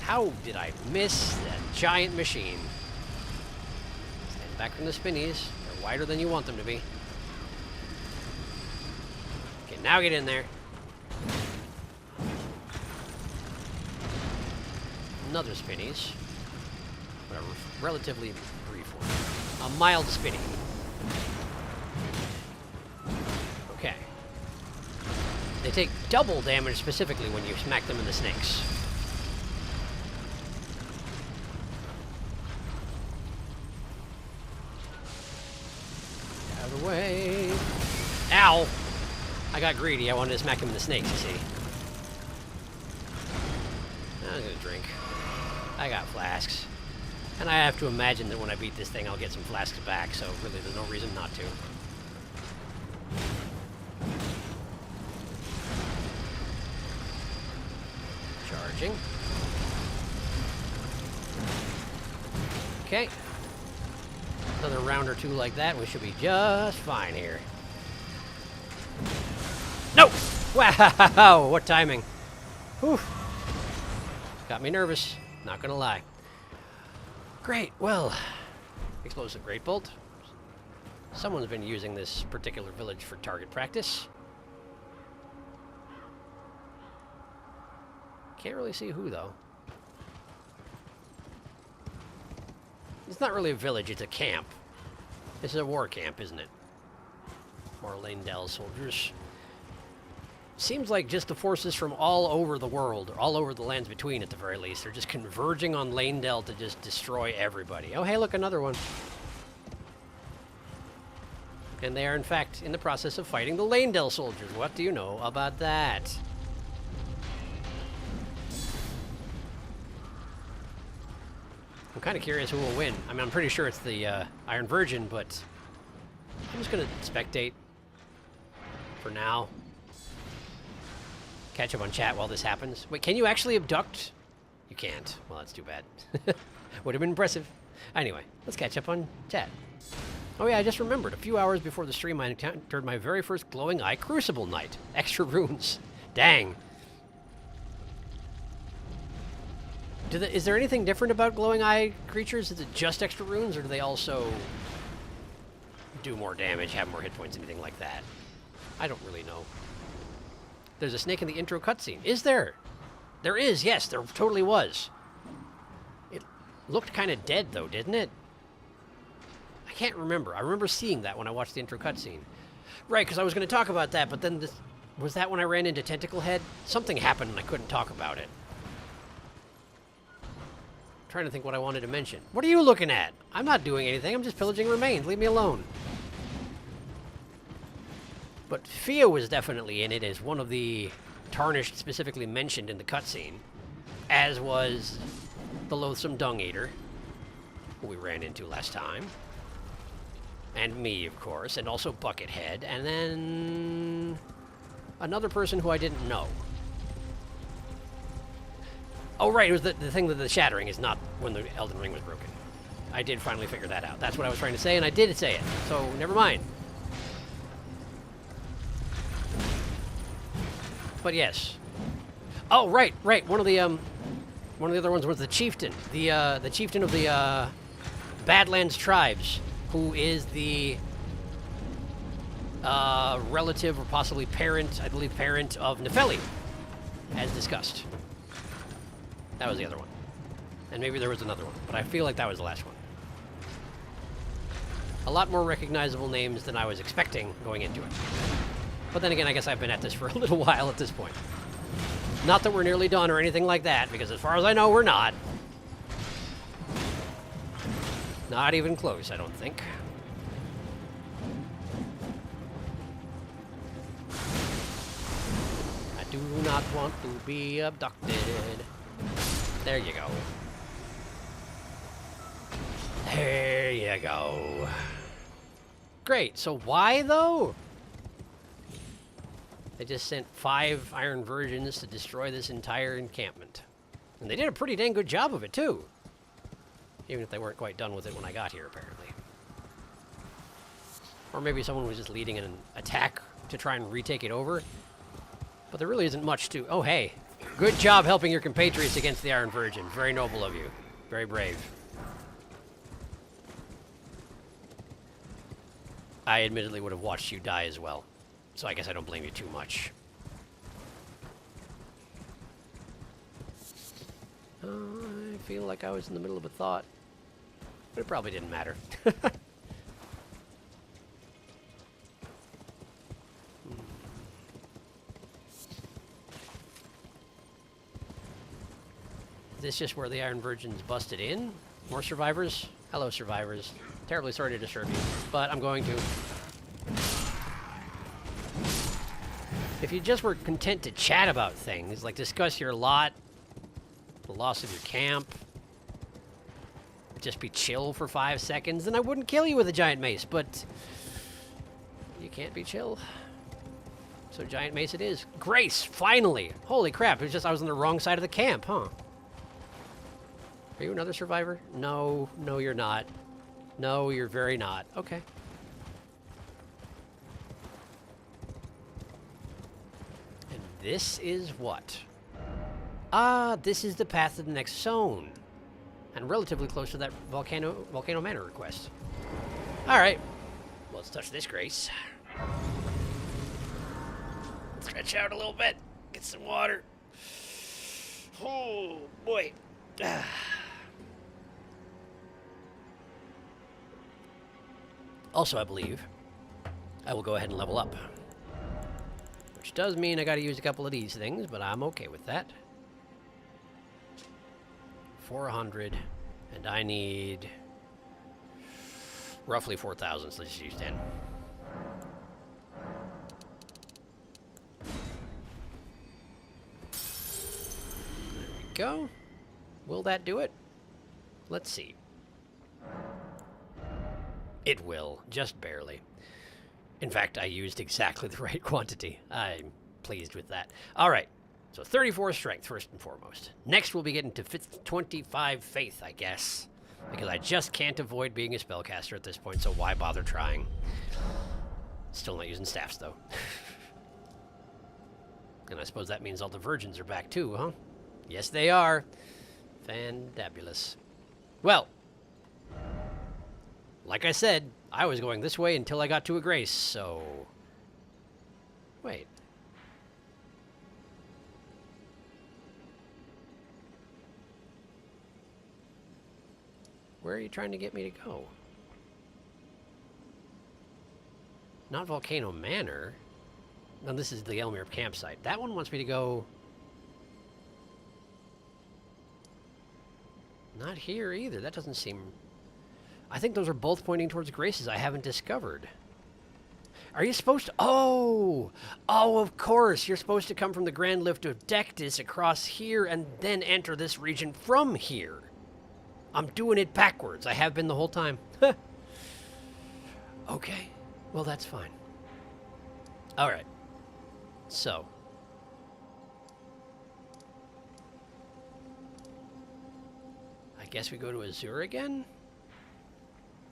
How did I miss that giant machine? Stand back from the spinnies. They're wider than you want them to be. Okay, now get in there. another spinnies. But a relatively brief one. A mild spinny. Okay. They take double damage specifically when you smack them in the snakes. Out of the way. Ow! I got greedy. I wanted to smack him in the snakes, you see. I'm gonna drink. I got flasks. And I have to imagine that when I beat this thing, I'll get some flasks back, so really there's no reason not to. Charging. Okay. Another round or two like that, we should be just fine here. No! Wow! What timing. Whew. Got me nervous, not gonna lie. Great, well, explosive great bolt. Someone's been using this particular village for target practice. Can't really see who, though. It's not really a village, it's a camp. This is a war camp, isn't it? More Leyndell soldiers. Seems like just the forces from all over the world, or all over the lands between at the very least, they're just converging on Leyndell to just destroy everybody. Oh, hey, look, another one. And they are, in fact, in the process of fighting the Leyndell soldiers. What do you know about that? I'm kind of curious who will win. I mean, I'm pretty sure it's the Iron Virgin, but I'm just going to spectate for now. Catch up on chat while this happens. Wait, can you actually abduct? You can't. Well, that's too bad. Would have been impressive. Anyway, let's catch up on chat. Oh yeah, I just remembered. A few hours before the stream, I encountered my very first glowing eye crucible knight. Extra runes. Dang. Is there anything different about glowing eye creatures? Is it just extra runes, or do they also do more damage, have more hit points, anything like that? I don't really know. There's a snake in the intro cutscene. Is there? There is, yes, there totally was. It looked kind of dead, though, didn't it? I can't remember. I remember seeing that when I watched the intro cutscene. Right, because I was going to talk about that, but then was that when I ran into Tentacle Head? Something happened and I couldn't talk about it. I'm trying to think what I wanted to mention. What are you looking at? I'm not doing anything. I'm just pillaging remains. Leave me alone. But Fia was definitely in it as one of the Tarnished specifically mentioned in the cutscene, as was the Loathsome Dung Eater, who we ran into last time, and me, of course, and also Buckethead, and then another person who I didn't know. Oh, right, it was the thing that the shattering is not when the Elden Ring was broken. I did finally figure that out. That's what I was trying to say, and I did say it, so never mind. But yes. Oh, right. One of the other ones was the chieftain, the chieftain of the Badlands tribes, who is the relative or possibly parent, I believe, parent of Nefeli, as discussed. That was the other one, and maybe there was another one, but I feel like that was the last one. A lot more recognizable names than I was expecting going into it. But then again, I guess I've been at this for a little while at this point. Not that we're nearly done or anything like that, because as far as I know, we're not. Not even close, I don't think. I do not want to be abducted. There you go. There you go. Great, so why though? They just sent 5 Iron Virgins to destroy this entire encampment. And they did a pretty dang good job of it, too. Even if they weren't quite done with it when I got here, apparently. Or maybe someone was just leading an attack to try and retake it over. But there really isn't much to... Oh, hey. Good job helping your compatriots against the Iron Virgin. Very noble of you. Very brave. I admittedly would have watched you die as well. So I guess I don't blame you too much. I feel like I was in the middle of a thought. But it probably didn't matter. Is this just where the Iron Virgins busted in? More survivors? Hello, survivors. Terribly sorry to disturb you, but I'm going to. If you just were content to chat about things, like discuss your lot, the loss of your camp, just be chill for 5 seconds, then I wouldn't kill you with a giant mace, but you can't be chill. So giant mace it is. Grace, finally! Holy crap, it was just I was on the wrong side of the camp, huh? Are you another survivor? No, no you're not. No, you're very not. Okay. And this is what? Ah, this is the path to the next zone. And relatively close to that Volcano Manor request. Alright. Well, let's touch this, Grace. Stretch out a little bit. Get some water. Oh, boy. Also, I believe I will go ahead and level up. Which does mean I gotta use a couple of these things, but I'm okay with that. 400, and I need roughly 4,000, so let's just use 10. There we go. Will that do it? Let's see. It will, just barely. In fact, I used exactly the right quantity. I'm pleased with that. All right, so 34 strength, first and foremost. Next, we'll be getting to 25 faith, I guess, because I just can't avoid being a spellcaster at this point, so why bother trying? Still not using staffs, though. And I suppose that means all the virgins are back, too, huh? Yes, they are. Fandabulous. Well, like I said, I was going this way until I got to a Grace, so... Wait. Where are you trying to get me to go? Not Volcano Manor. No, this is the Elmere campsite. That one wants me to go... Not here either. That doesn't seem... I think those are both pointing towards Graces I haven't discovered. Are you supposed to... Oh! Oh, of course! You're supposed to come from the Grand Lift of Dectus across here and then enter this region from here. I'm doing it backwards. I have been the whole time. Okay. Well, that's fine. Alright. So. I guess we go to Azure again?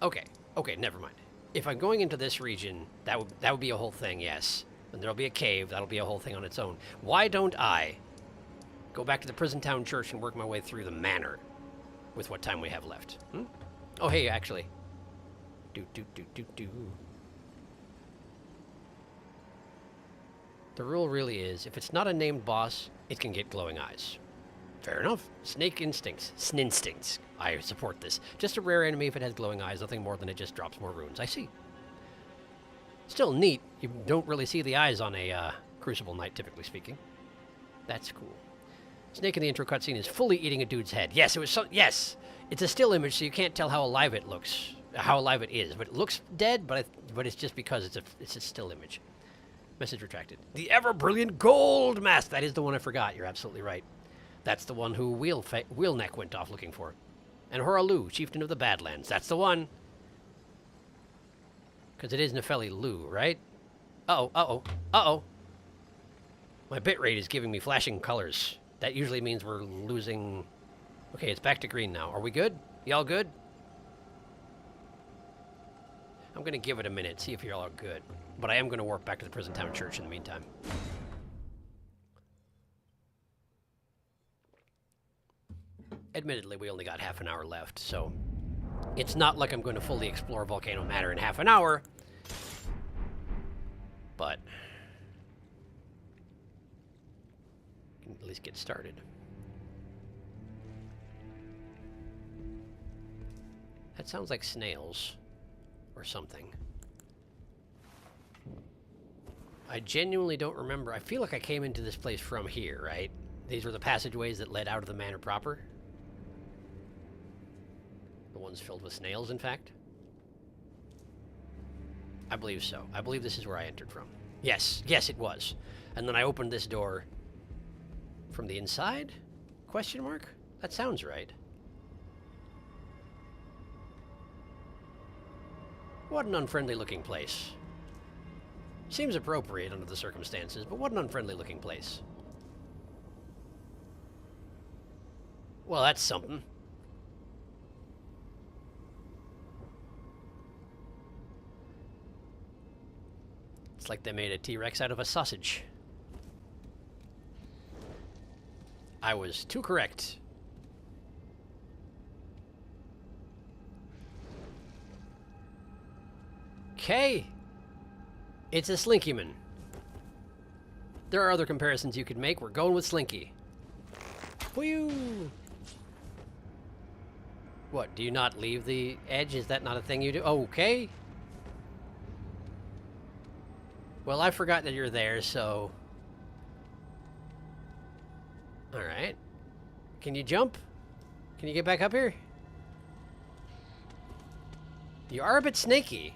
Okay. Okay, never mind. If I'm going into this region, that would be a whole thing, yes. And there'll be a cave. That'll be a whole thing on its own. Why don't I go back to the Prison Town Church and work my way through the manor with what time we have left? Hmm? Oh, hey, actually. The rule really is, if it's not a named boss, it can get glowing eyes. Fair enough. Snake instincts. Sninstincts. I support this. Just a rare enemy if it has glowing eyes, nothing more than it just drops more runes. I see. Still neat. You don't really see the eyes on a Crucible Knight, typically speaking. That's cool. Snake in the intro cutscene is fully eating a dude's head. Yes, it was so... Yes! It's a still image, so you can't tell how alive it looks. How alive it is. But it looks dead, but it's just because it's a still image. Message retracted. The ever-brilliant gold mask! That is the one I forgot. You're absolutely right. That's the one who Wheelneck went off looking for. And Horalu, chieftain of the Badlands. That's the one. Because it is Nefeli Lu, right? Uh-oh, uh-oh, uh-oh. My bitrate is giving me flashing colors. That usually means we're losing... Okay, it's back to green now. Are we good? Y'all good? I'm going to give it a minute, see if y'all are good. But I am going to warp back to the Prison Town Church in the meantime. Admittedly, we only got half an hour left, so it's not like I'm going to fully explore Volcano Manor in half an hour. But can at least get started. That sounds like snails. Or something. I genuinely don't remember. I feel like I came into this place from here, right? These were the passageways that led out of the manor proper. The ones filled with snails, in fact. I believe so. I believe this is where I entered from. Yes, yes it was. And then I opened this door from the inside? Question mark? That sounds right. What an unfriendly looking place. Seems appropriate under the circumstances, but what an unfriendly looking place. Well, that's something. It's like they made a T-Rex out of a sausage. I was too correct. Okay. It's a Slinkyman. There are other comparisons you could make. We're going with Slinky. Whew. What, do you not leave the edge? Is that not a thing you do? Okay. Well, I forgot that you're there, so... Alright. Can you jump? Can you get back up here? You are a bit snaky.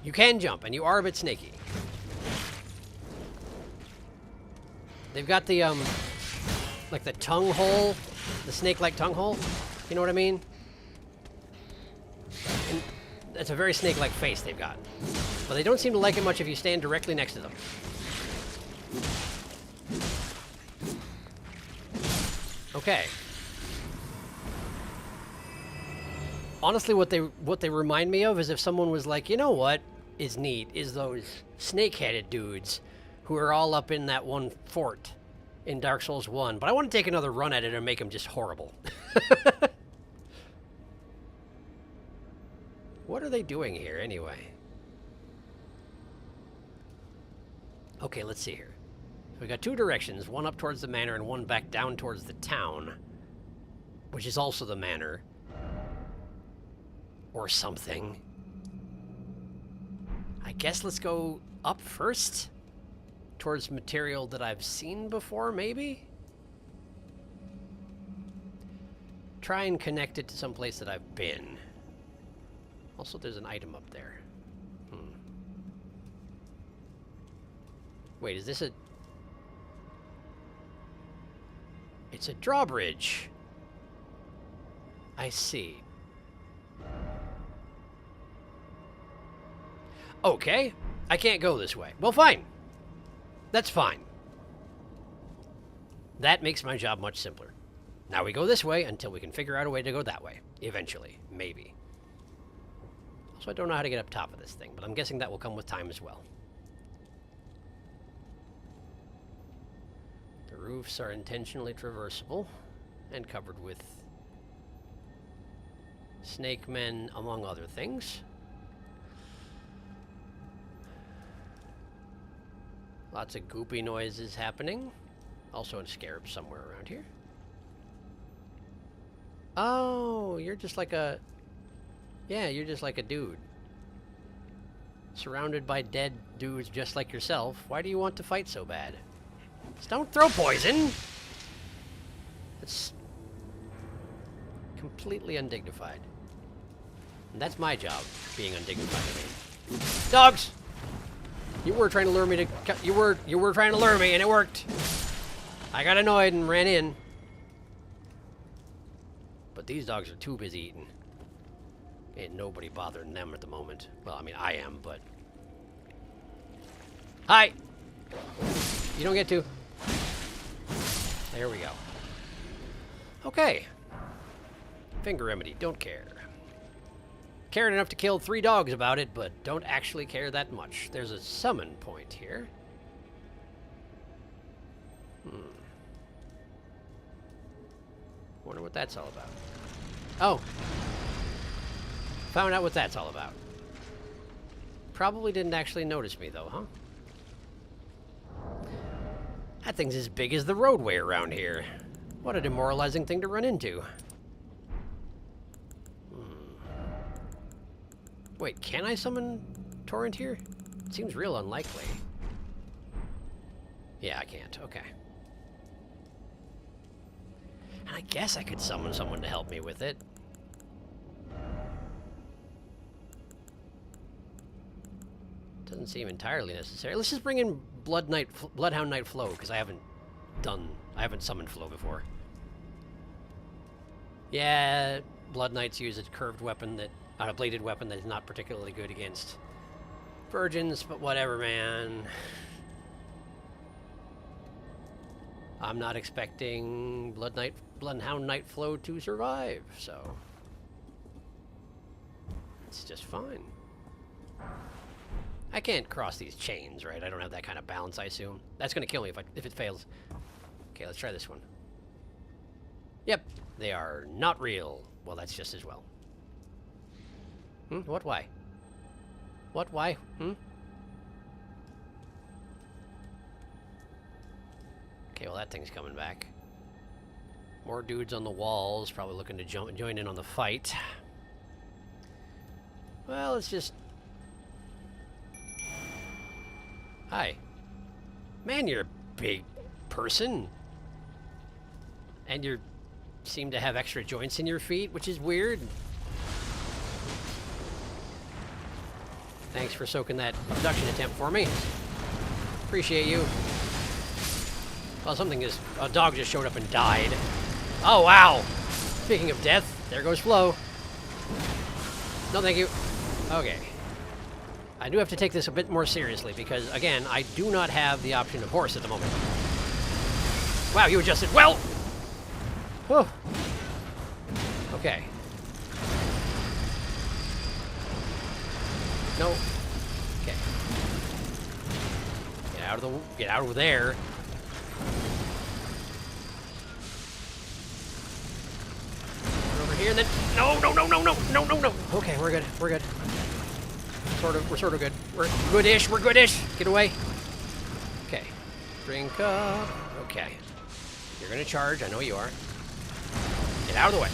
You can jump, and you are a bit snaky. They've got the, like the tongue hole, the snake-like tongue hole. You know what I mean? And that's a very snake-like face they've got. But they don't seem to like it much if you stand directly next to them. Okay. Honestly, what they remind me of is if someone was like, you know what is neat is those snake-headed dudes who are all up in that one fort in Dark Souls 1, but I want to take another run at it and make them just horrible. What are they doing here, anyway? Okay, let's see here. So we got two directions, one up towards the manor and one back down towards the town, which is also the manor. Or something. I guess let's go up first? Towards material that I've seen before, maybe? Try and connect it to some place that I've been. Also, there's an item up there. Wait, is this a... It's a drawbridge. I see. Okay, I can't go this way. Well, fine. That's fine. That makes my job much simpler. Now we go this way until we can figure out a way to go that way. Eventually. Maybe. Also, I don't know how to get up top of this thing, but I'm guessing that will come with time as well. The roofs are intentionally traversable and covered with snake men, among other things. Lots of goopy noises happening. Also a scarab somewhere around here. Oh, you're just like a... Yeah, you're just like a dude. Surrounded by dead dudes just like yourself. Why do you want to fight so bad? Just don't throw poison! It's completely undignified. And that's my job, being undignified to me. Dogs! You were trying to lure me to... You were trying to lure me, and it worked. I got annoyed and ran in. But these dogs are too busy eating. Ain't nobody bothering them at the moment. Well, I mean, I am, but... Hi! You don't get to. There we go. Okay. Finger remedy, don't care. Cared enough to kill 3 dogs about it, but don't actually care that much. There's a summon point here. Wonder what that's all about. Oh. Found out what that's all about. Probably didn't actually notice me, though, huh? That thing's as big as the roadway around here. What a demoralizing thing to run into. Wait, can I summon Torrent here? It seems real unlikely. Yeah, I can't. Okay. And I guess I could summon someone to help me with it. Doesn't seem entirely necessary. Let's just bring in Bloodhound Knight Flow, because I haven't summoned Flow before. Yeah, Blood Knights use a curved weapon a bladed weapon that is not particularly good against virgins, but whatever, man. I'm not expecting Bloodhound Knight Flow to survive, so it's just fine. I can't cross these chains, right? I don't have that kind of balance, I assume. That's gonna kill me if it fails. Okay, let's try this one. Yep, they are not real. Well, that's just as well. What, why? What, why? Okay, well, that thing's coming back. More dudes on the walls, probably looking to join in on the fight. Well, let's just... Hi. Man, you're a big person. And you seem to have extra joints in your feet, which is weird. Thanks for soaking that abduction attempt for me. Appreciate you. Well, a dog just showed up and died. Oh, wow. Speaking of death, there goes Flo. No, thank you. Okay. I do have to take this a bit more seriously because, again, I do not have the option of horse at the moment. Wow, you adjusted well! Whew. Okay. No. Okay. Get out of there. Over here and then no. Okay, we're good. We're sort of good. We're goodish. Get away. Okay. Drink up. Okay. You're gonna charge. I know you are. Get out of the way.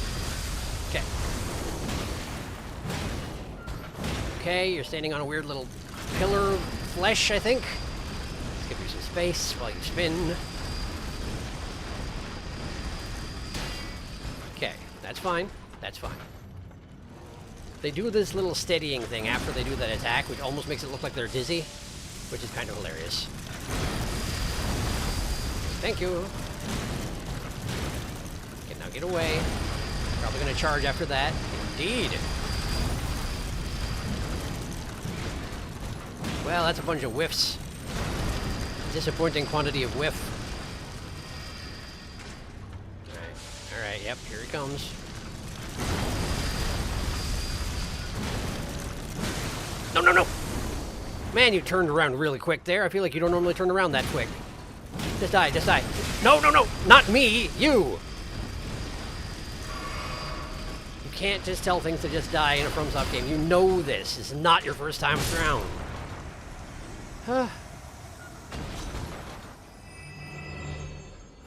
Okay. Okay, you're standing on a weird little pillar of flesh, I think. Let's give you some space while you spin. Okay, that's fine. That's fine. They do this little steadying thing after they do that attack, which almost makes it look like they're dizzy, which is kind of hilarious. Thank you. Okay, now get away. Probably gonna charge after that. Indeed. Well, that's a bunch of whiffs. Disappointing quantity of whiff. Alright, yep, here he comes. No! Man, you turned around really quick there. I feel like you don't normally turn around that quick. Just die. No! Not me! You! You can't just tell things to just die in a FromSoft game. You know this. This is not your first time around.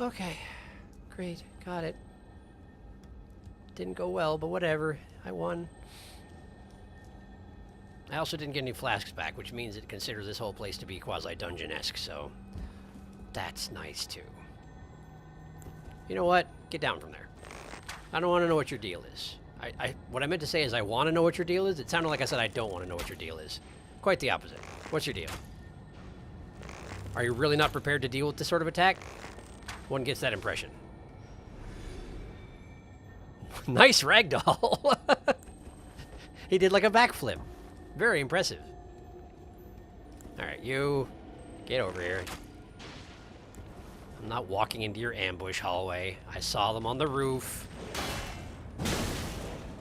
Okay. Great. Got it. Didn't go well, but whatever. I won. I also didn't get any flasks back, which means it considers this whole place to be quasi-dungeon-esque, so that's nice, too. You know what? Get down from there. I don't want to know what your deal is. What I meant to say is I want to know what your deal is. It sounded like I said I don't want to know what your deal is. Quite the opposite. What's your deal? Are you really not prepared to deal with this sort of attack? One gets that impression. Nice ragdoll! He did like a backflip. Very impressive. Alright, you get over here. I'm not walking into your ambush hallway. I saw them on the roof.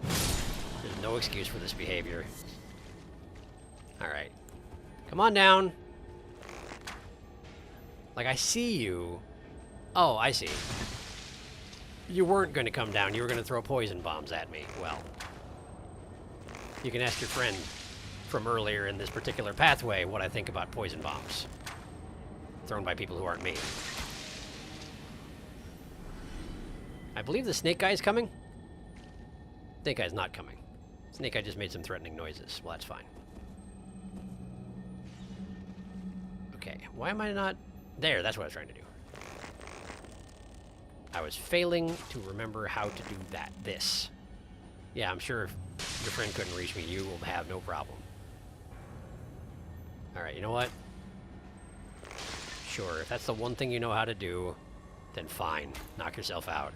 There's no excuse for this behavior. Alright. Come on down. Like, I see you. Oh, I see. You weren't going to come down. You were going to throw poison bombs at me. Well, you can ask your friend from earlier in this particular pathway what I think about poison bombs thrown by people who aren't me. I believe the snake guy is coming. Snake guy's not coming. Snake Eye just made some threatening noises. Well, that's fine. Okay, why am I not... There, that's what I was trying to do. I was failing to remember how to do that. This. Yeah, I'm sure if your friend couldn't reach me, you will have no problem. Alright, you know what? Sure, if that's the one thing you know how to do, then fine. Knock yourself out.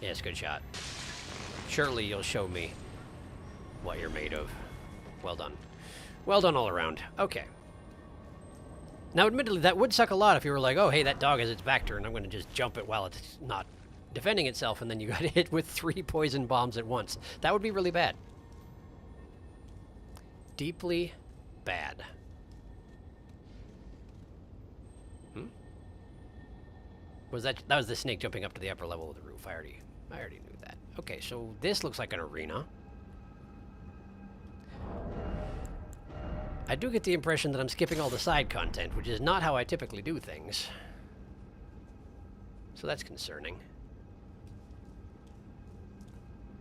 Yes, good shot. Surely you'll show me what you're made of. Well done. Well done all around. Okay. Now, admittedly, that would suck a lot if you were like, oh, hey, that dog has its back turned. I'm going to just jump it while it's not defending itself, and then you got hit with 3 poison bombs at once. That would be really bad. Deeply bad. Was that was the snake jumping up to the upper level of the roof? I already knew that. Okay, so this looks like an arena. I do get the impression that I'm skipping all the side content, which is not how I typically do things. So that's concerning.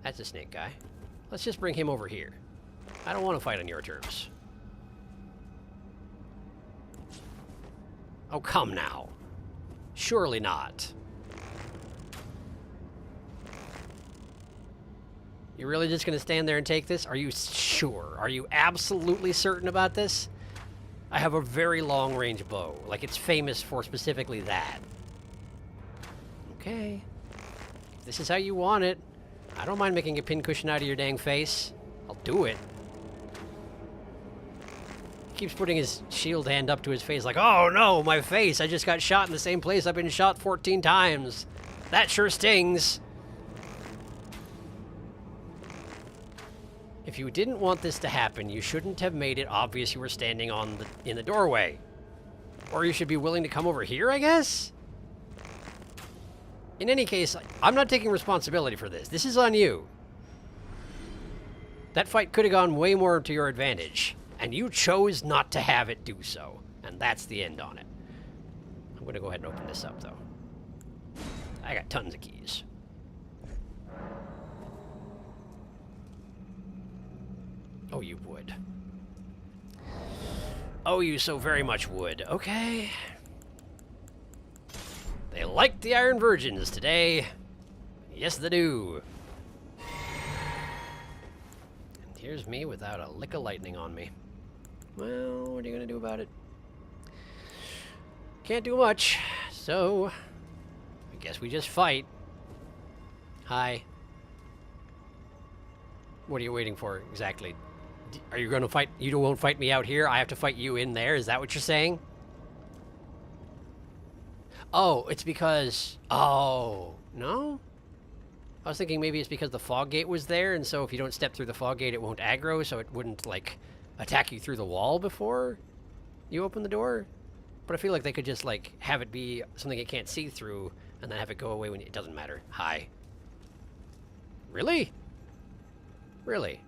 That's a snake guy. Let's just bring him over here. I don't want to fight on your terms. Oh, come now. Surely not. You're really just going to stand there and take this? Are you sure? Are you absolutely certain about this? I have a very long-range bow. Like, it's famous for specifically that. Okay. If this is how you want it, I don't mind making a pincushion out of your dang face. I'll do it. He keeps putting his shield hand up to his face like, oh no, my face! I just got shot in the same place I've been shot 14 times. That sure stings. If you didn't want this to happen, you shouldn't have made it obvious you were standing in the doorway. Or you should be willing to come over here, I guess? In any case, I'm not taking responsibility for this. This is on you. That fight could have gone way more to your advantage, and you chose not to have it do so. And that's the end on it. I'm going to go ahead and open this up, though. I got tons of keys. Oh, you would. Oh, you so very much would. Okay. They like the Iron Virgins today. Yes, they do. And here's me without a lick of lightning on me. Well, what are you going to do about it? Can't do much, so I guess we just fight. Hi. What are you waiting for exactly? Are you going to fight? You won't fight me out here? I have to fight you in there? Is that what you're saying? Oh, it's because... Oh, no? I was thinking maybe it's because the fog gate was there, and so if you don't step through the fog gate, it won't aggro, so it wouldn't, like, attack you through the wall before you open the door. But I feel like they could just, like, have it be something it can't see through, and then have it go away when it doesn't matter. Hi. Really? Really?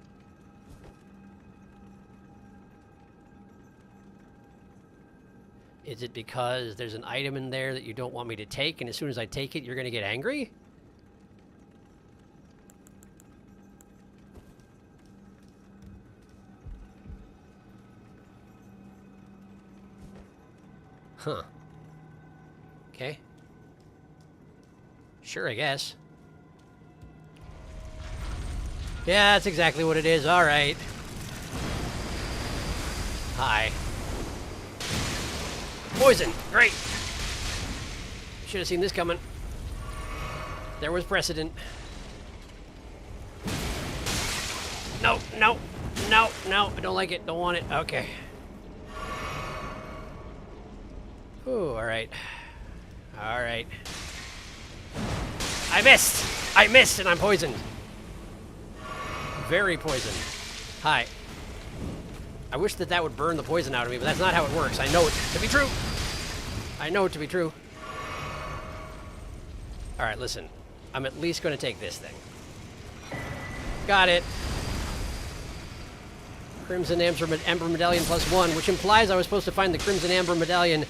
Is it because there's an item in there that you don't want me to take, and as soon as I take it, you're going to get angry? Huh. Okay. Sure, I guess. Yeah, that's exactly what it is. All right. Hi. Poison! Great! Should have seen this coming. There was precedent. No, no, no, no. I don't like it. Don't want it. Okay. Ooh, alright. Alright. I missed! I missed and I'm poisoned. Very poisoned. Hi. I wish that would burn the poison out of me, but that's not how it works. I know it to be true. I know it to be true. Alright, listen. I'm at least going to take this thing. Got it. Crimson Amber Medallion +1, which implies I was supposed to find the Crimson Amber Medallion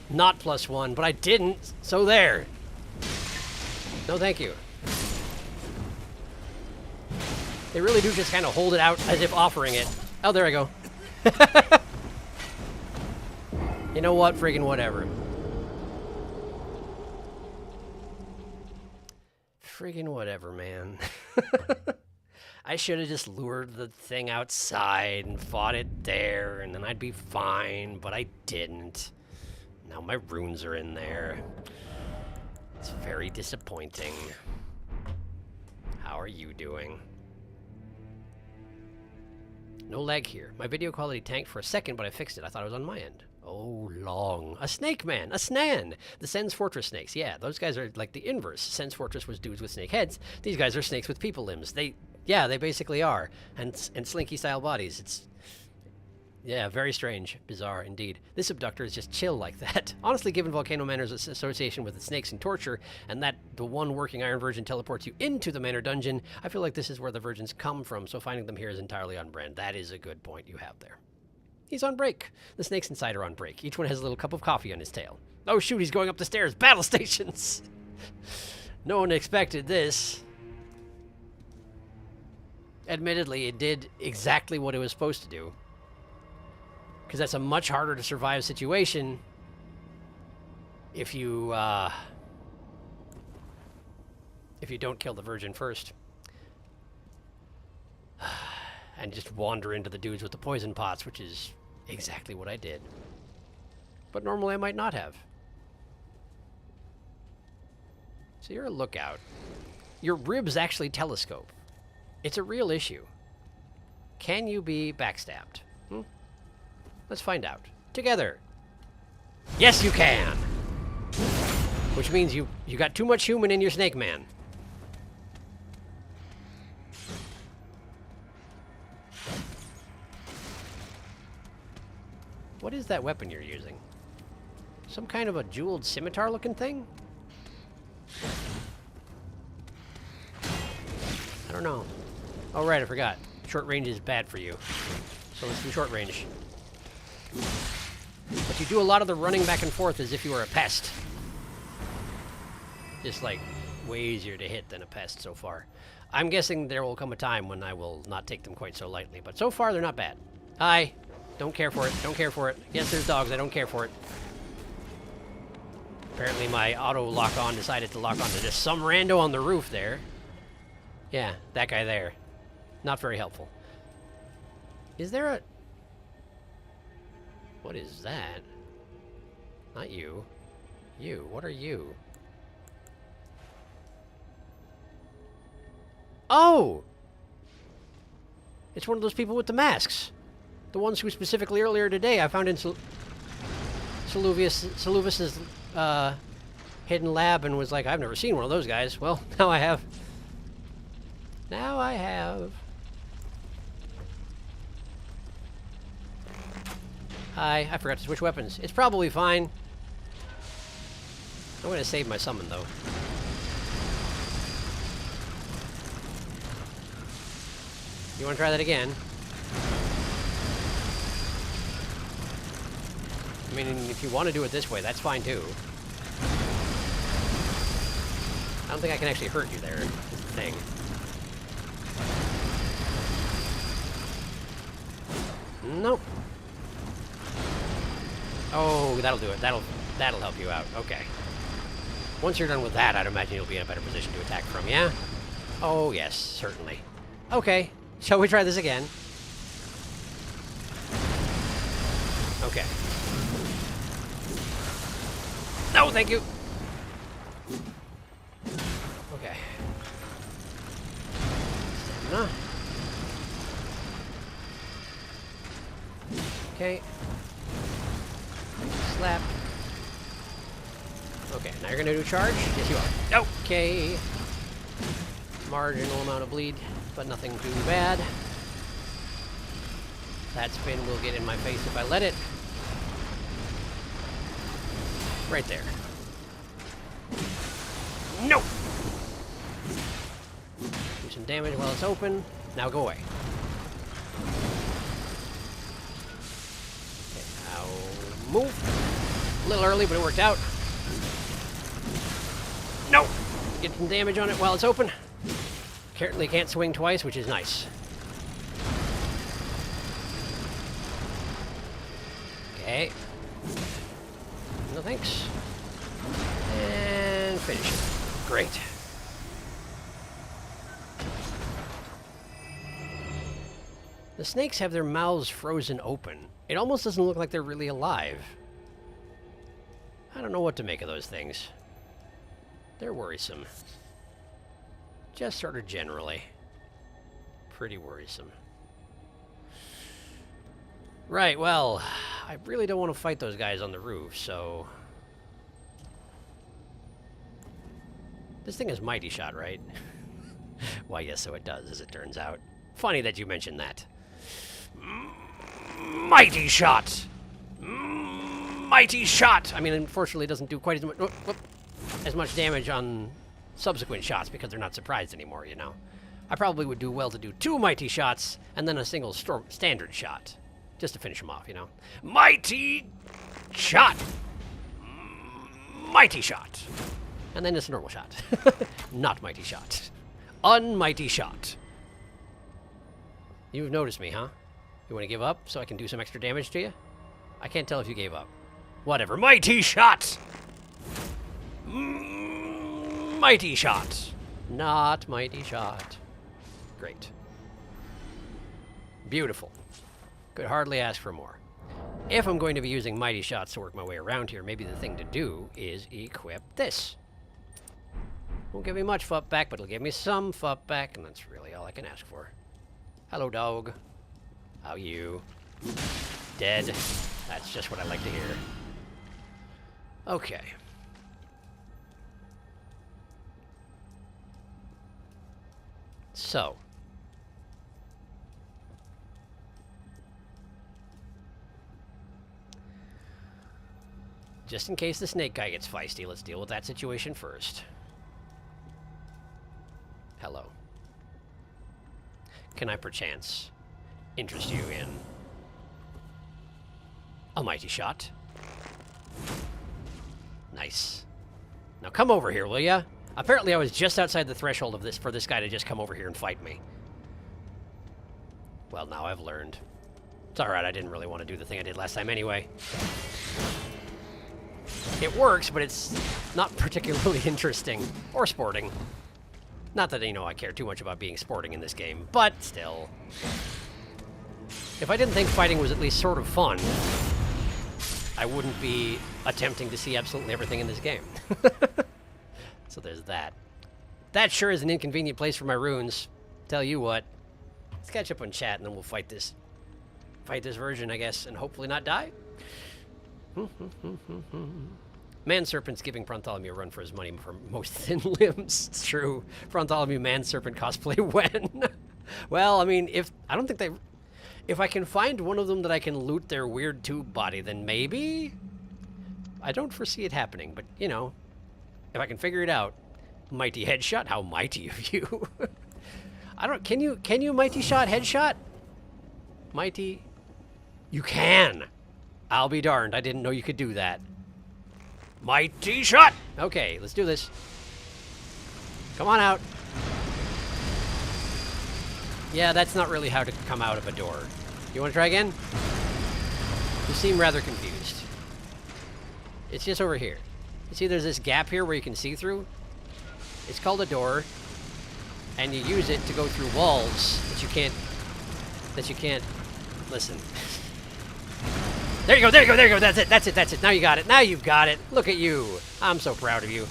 not +1, but I didn't, so there. No, thank you. They really do just kind of hold it out as if offering it. Oh, there I go. You know what? Friggin' whatever. Friggin' whatever, man. I should have just lured the thing outside and fought it there, and then I'd be fine, but I didn't. Now my runes are in there. It's very disappointing. How are you doing? No lag here. My video quality tanked for a second, but I fixed it. I thought it was on my end. Oh, long. A snake man. A snan. The Sen's Fortress snakes. Yeah, those guys are like the inverse. Sen's Fortress was dudes with snake heads. These guys are snakes with people limbs. Yeah, they basically are. And slinky-style bodies. It's... yeah, very strange. Bizarre, indeed. This abductor is just chill like that. Honestly, given Volcano Manor's association with the snakes and torture, and that the one working Iron Virgin teleports you into the Manor dungeon, I feel like this is where the Virgins come from, so finding them here is entirely on brand. That is a good point you have there. He's on break. The snakes inside are on break. Each one has a little cup of coffee on his tail. Oh shoot, he's going up the stairs. Battle stations! No one expected this. Admittedly, it did exactly what it was supposed to do. Because that's a much harder to survive situation if you don't kill the Virgin first. And just wander into the dudes with the poison pots, which is exactly what I did. But normally I might not have. So you're a lookout. Your ribs actually telescope. It's a real issue. Can you be backstabbed? Let's find out. Together. Yes, you can! Which means you got too much human in your snake man. What is that weapon you're using? Some kind of a jeweled scimitar looking thing? I don't know. Oh right, I forgot. Short range is bad for you. So let's do short range. But you do a lot of the running back and forth as if you were a pest. Just like way easier to hit than a pest so far. I'm guessing there will come a time when I will not take them quite so lightly, but so far they're not bad. Hi. Don't care for it. Don't care for it. Yes, there's dogs. I don't care for it. Apparently my auto lock-on decided to lock on to just some rando on the roof there. Yeah, that guy there. Not very helpful. Is there a... what is that? Not you. You. What are you? Oh! It's one of those people with the masks. The ones who specifically earlier today I found in Seluvis's hidden lab and was like, I've never seen one of those guys. Well, now I have. Now I have. Hi, I forgot to switch weapons. It's probably fine. I'm going to save my summon, though. You want to try that again? I mean, if you want to do it this way, that's fine, too. I don't think I can actually hurt you there, is the thing. Nope. Oh, that'll do it. That'll help you out. Okay. Once you're done with that, I'd imagine you'll be in a better position to attack from, yeah? Oh, yes, certainly. Okay. Shall we try this again? Okay. No, thank you. Okay. Stamina. Okay. Slap. Okay, now you're gonna do charge? Yes, you are. Okay. Marginal amount of bleed, but nothing too bad. That spin will get in my face if I let it. Right there. No! Do some damage while it's open. Now go away. Okay, now move. A little early, but it worked out. No! Get some damage on it while it's open. Apparently can't swing twice, which is nice. Okay. No thanks. And finish it. Great. The snakes have their mouths frozen open. It almost doesn't look like they're really alive. I don't know what to make of those things. They're worrisome. Just sort of generally. Pretty worrisome. Right, well, I really don't want to fight those guys on the roof, so... This thing is Mighty Shot, right? Why, yes, so it does, as it turns out. Funny that you mentioned that. Mighty Shot! Mighty Shot! I mean, unfortunately, it doesn't do quite as much damage on subsequent shots because they're not surprised anymore, you know. I probably would do well to do 2 Mighty Shots and then a single standard shot. Just to finish them off, you know. Mighty Shot! Mighty Shot! And then just a normal shot. Not Mighty Shot. Unmighty Shot. You've noticed me, huh? You want to give up so I can do some extra damage to you? I can't tell if you gave up. Whatever. Mighty Shot! Mighty Shot! Not Mighty Shot. Great. Beautiful. Could hardly ask for more. If I'm going to be using Mighty Shots to work my way around here, maybe the thing to do is equip this. Won't give me much FUP back, but it'll give me some FUP back, and that's really all I can ask for. Hello, dog. How you? Dead. That's just what I like to hear. Okay. So. Just in case the snake guy gets feisty, let's deal with that situation first. Hello. Can I perchance interest you in a Mighty Shot? Nice. Now come over here, will ya? Apparently I was just outside the threshold of this for this guy to just come over here and fight me. Well, now I've learned. It's alright, I didn't really want to do the thing I did last time anyway. It works, but it's not particularly interesting or sporting. Not that, you know, I care too much about being sporting in this game, but still. If I didn't think fighting was at least sort of fun, I wouldn't be attempting to see absolutely everything in this game. So there's that. That sure is an inconvenient place for my runes. Tell you what. Let's catch up on chat and then we'll fight this version, I guess, and hopefully not die. Man Serpent's giving Bartholomew a run for his money for most thin limbs. It's true. Bartholomew Man Serpent cosplay when? Well, I mean, if I can find one of them that I can loot their weird tube body, then maybe? I don't foresee it happening, but, you know, if I can figure it out. Mighty Headshot? How mighty of you. Can you Mighty Shot Headshot? Mighty? You can! I'll be darned, I didn't know you could do that. Mighty Shot! Okay, let's do this. Come on out. Yeah, that's not really how to come out of a door. You want to try again? You seem rather confused. It's just over here. You see there's this gap here where you can see through? It's called a door, and you use it to go through walls that you can't, listen. There you go, there you go, there you go, that's it. Now you got it, now you've got it. Look at you. I'm so proud of you.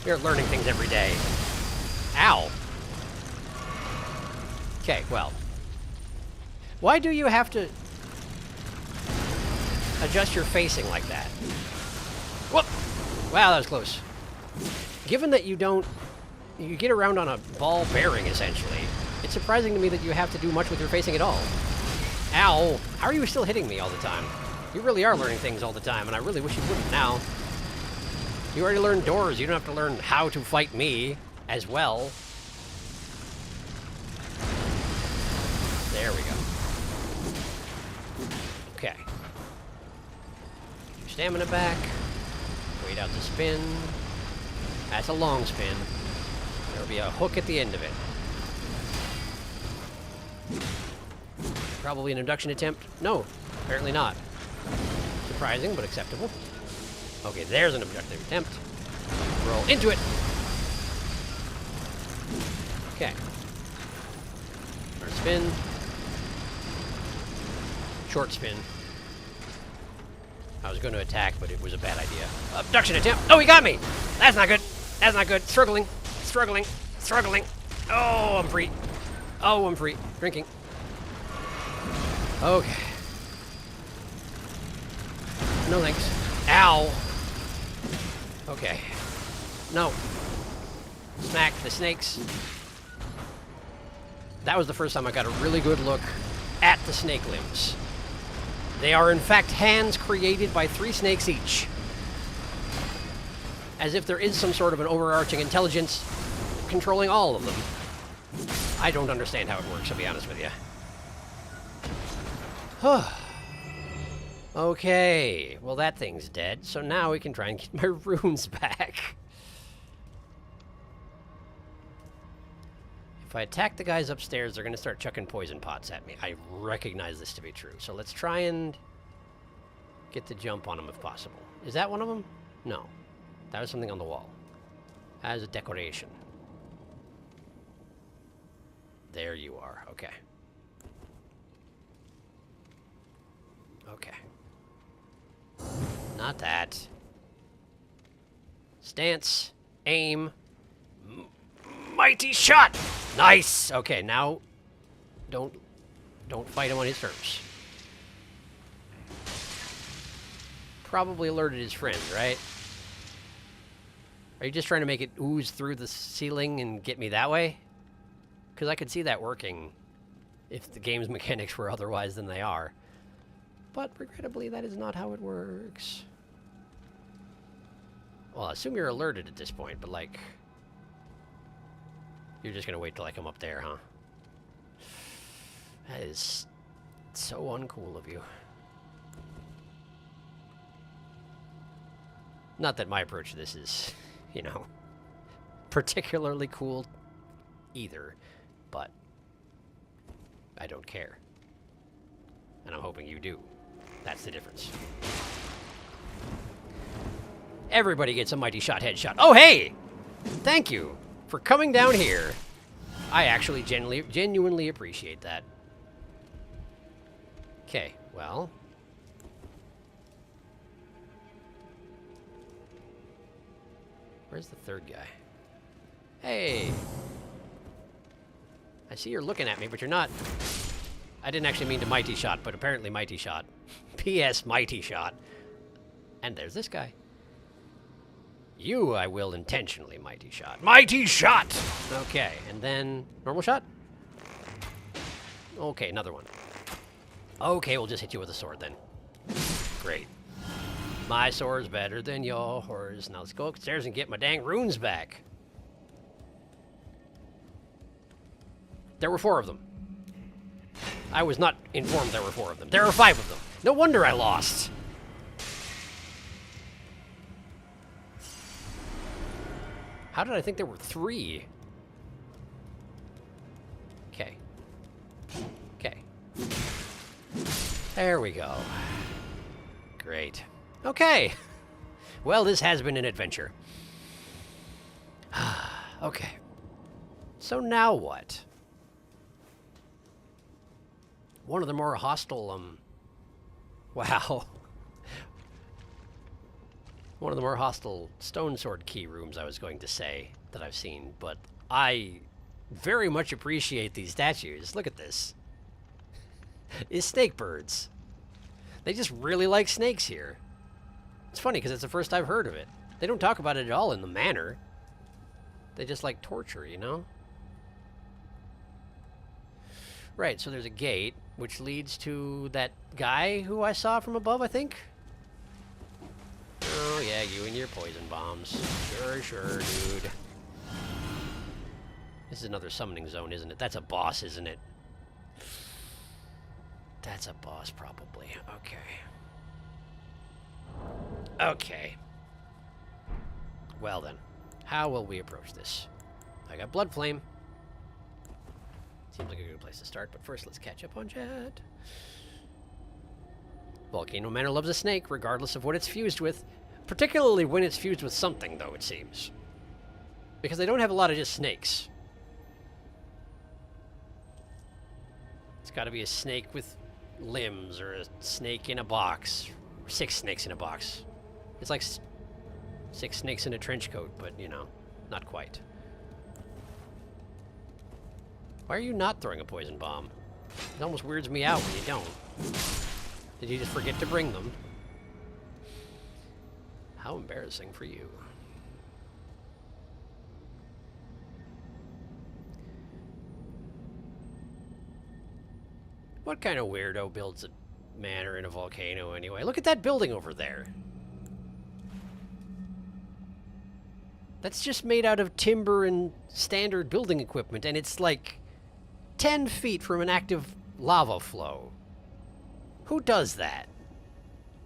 You're learning things every day. Ow. Okay, well. Why do you have to adjust your facing like that? Whoop! Wow, that was close. Given that you get around on a ball bearing, essentially, it's surprising to me that you have to do much with your facing at all. Ow! How are you still hitting me all the time? You really are learning things all the time, and I really wish you wouldn't now. You already learned doors, you don't have to learn how to fight me as well. There we go. Okay. Your stamina back. Wait out the spin. That's a long spin. There'll be a hook at the end of it. Probably an abduction attempt. No, apparently not. Surprising, but acceptable. Okay, there's an abduction attempt. Roll into it. Okay. First spin. Short spin. I was going to attack, but it was a bad idea. Abduction attempt. Oh, he got me. That's not good. That's not good. Struggling. Struggling. Struggling. Oh, I'm free. Oh, I'm free. Drinking. Okay. No thanks. Ow. Okay. No. Smack the snakes. That was the first time I got a really good look at the snake limbs. They are in fact hands created by 3 snakes each. As if there is some sort of an overarching intelligence controlling all of them. I don't understand how it works, to be honest with you. Okay, well that thing's dead, so now we can try and get my runes back. If I attack the guys upstairs, they're going to start chucking poison pots at me. I recognize this to be true. So let's try and get the jump on them if possible. Is that one of them? No. That was something on the wall. As a decoration. There you are. Okay. Okay. Not that. Stance. Aim. Mighty shot! Nice! Okay, now don't fight him on his terms. Probably alerted his friend, right? Are you just trying to make it ooze through the ceiling and get me that way? Because I could see that working if the game's mechanics were otherwise than they are. But regrettably, that is not how it works. Well, I assume you're alerted at this point, but like... You're just gonna wait till I come up there, huh? That is so uncool of you. Not that my approach to this is, you know, particularly cool either, but I don't care. And I'm hoping you do. That's the difference. Everybody gets a mighty shot headshot. Oh, hey! Thank you for coming down here. I actually genuinely appreciate that. Okay, well. Where's the third guy? Hey! I see you're looking at me, but you're not. I didn't actually mean to mighty shot, but apparently mighty shot. P.S. mighty shot. And there's this guy. You, I will intentionally mighty shot. Mighty shot! Okay, and then normal shot? Okay, another one. Okay, we'll just hit you with a sword then. Great. My sword's better than yours. Now let's go upstairs and get my dang runes back. There were 4 of them. I was not informed there were 4 of them. There are 5 of them. No wonder I lost. How did I think there were 3? Okay. Okay. There we go. Great. Okay. Well, this has been an adventure. Okay. So now what? One of the more hostile, wow. One of the more hostile stone sword key rooms, I was going to say, that I've seen, but I very much appreciate these statues. Look at this. It's snake birds. They just really like snakes here. It's funny because it's the first I've heard of it. They don't talk about it at all in the manner. They just like torture, you know? Right, so there's a gate, which leads to that guy who I saw from above, I think? Oh, yeah, you and your poison bombs. Sure, sure, dude. This is another summoning zone, isn't it? That's a boss, isn't it? That's a boss, probably. Okay. Okay. Well then, how will we approach this? I got Blood Flame. Seems like a good place to start, but first let's catch up on chat. Volcano Manor loves a snake, regardless of what it's fused with. Particularly when it's fused with something, though, it seems. Because they don't have a lot of just snakes. It's got to be a snake with limbs, or a snake in a box. Or 6 snakes in a box. It's like 6 snakes in a trench coat, but, you know, not quite. Why are you not throwing a poison bomb? It almost weirds me out when you don't. Did you just forget to bring them? How embarrassing for you. What kind of weirdo builds a manor in a volcano anyway? Look at that building over there. That's just made out of timber and standard building equipment, and it's like 10 feet from an active lava flow. Who does that?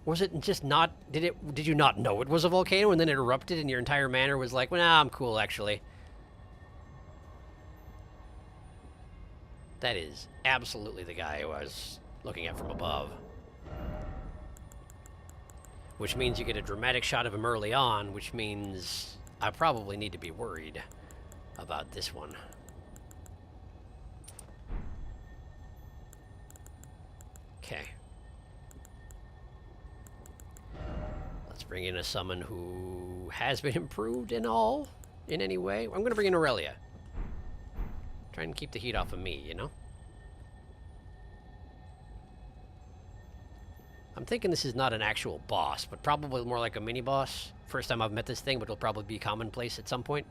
Was it just not... Did you not know it was a volcano and then it erupted and your entire manor was like, well, nah, I'm cool, actually. That is absolutely the guy who I was looking at from above. Which means you get a dramatic shot of him early on, which means I probably need to be worried about this one. Okay. Let's bring in a summon who has been improved in any way. I'm going to bring in Aurelia. Try and keep the heat off of me, you know? I'm thinking this is not an actual boss, but probably more like a mini-boss. First time I've met this thing, but it'll probably be commonplace at some point.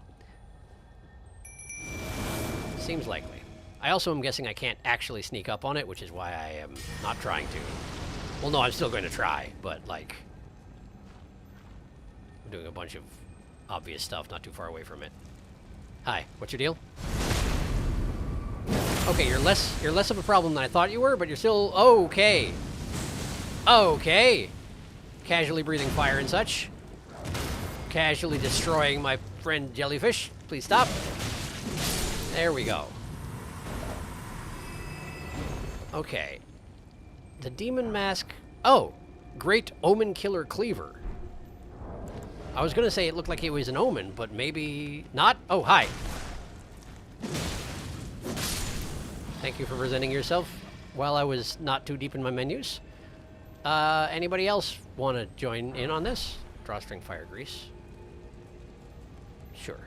Seems likely. I also am guessing I can't actually sneak up on it, which is why I am not trying to. Well, no, I'm still going to try, but, like... I'm doing a bunch of obvious stuff not too far away from it. Hi, what's your deal? Okay, you're less of a problem than I thought you were, but you're still okay. Okay. Casually breathing fire and such. Casually destroying my friend Jellyfish. Please stop. There we go. Okay. The demon mask. Oh, Great Omen Killer Cleaver. I was gonna say it looked like it was an omen, but maybe not. Oh, hi. Thank you for presenting yourself while I was not too deep in my menus. Anybody else want to join in on this? Drawstring fire grease. Sure.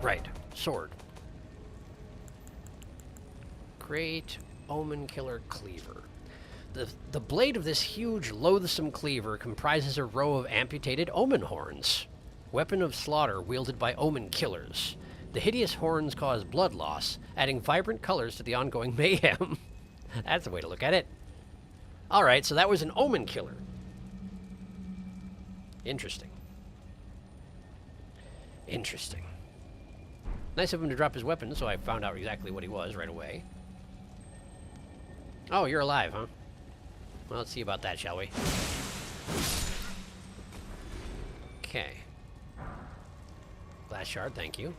Right. Sword. Great Omen Killer Cleaver. The blade of this huge, loathsome cleaver comprises a row of amputated omen horns. Weapon of slaughter wielded by omen killers. The hideous horns cause blood loss, adding vibrant colors to the ongoing mayhem. That's the way to look at it. Alright, so that was an omen killer. Interesting. Interesting. Nice of him to drop his weapon, so I found out exactly what he was right away. Oh, you're alive, huh? Well, let's see about that, shall we? Okay. Glass shard, thank you.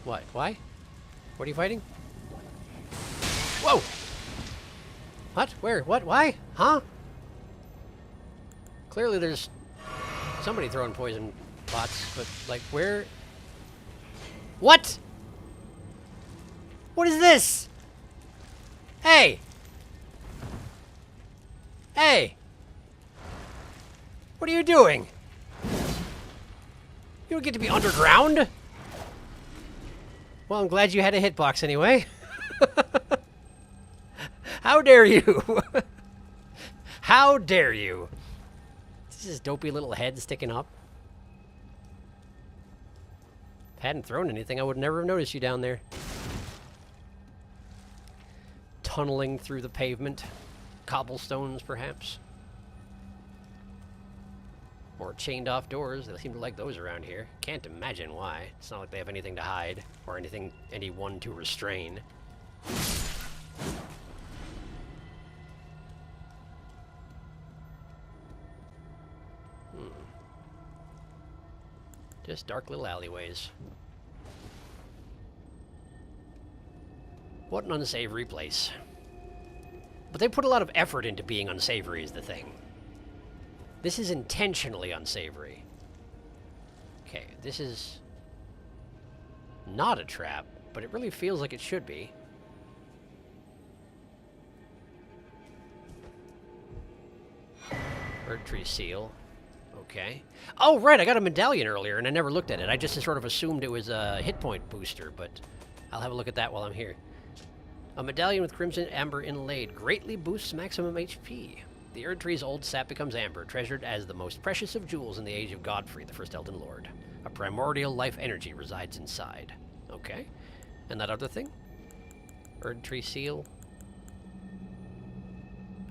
What? Why? What are you fighting? Whoa! What? Where? What? Why? Huh? Clearly there's somebody throwing poison pots, but, like, where? What? What is this? Hey! Hey! What are you doing? You don't get to be underground? Well, I'm glad you had a hitbox anyway. How dare you? How dare you? This is dopey little head sticking up. If I hadn't thrown anything, I would never have noticed you down there. Tunneling through the pavement. Cobblestones, perhaps. Or chained off doors. They seem to like those around here. Can't imagine why. It's not like they have anything to hide or anyone to restrain. Just dark little alleyways. What an unsavory place. But they put a lot of effort into being unsavory is the thing. This is intentionally unsavory. Okay, this is not a trap, but it really feels like it should be. Bird tree seal. Okay. Oh, right, I got a medallion earlier, and I never looked at it. I just sort of assumed it was a hit point booster, but I'll have a look at that while I'm here. A medallion with crimson amber inlaid greatly boosts maximum HP. The Erd Tree's old sap becomes amber, treasured as the most precious of jewels in the age of Godfrey, the first Elden Lord. A primordial life energy resides inside. Okay. And that other thing? Erd Tree seal.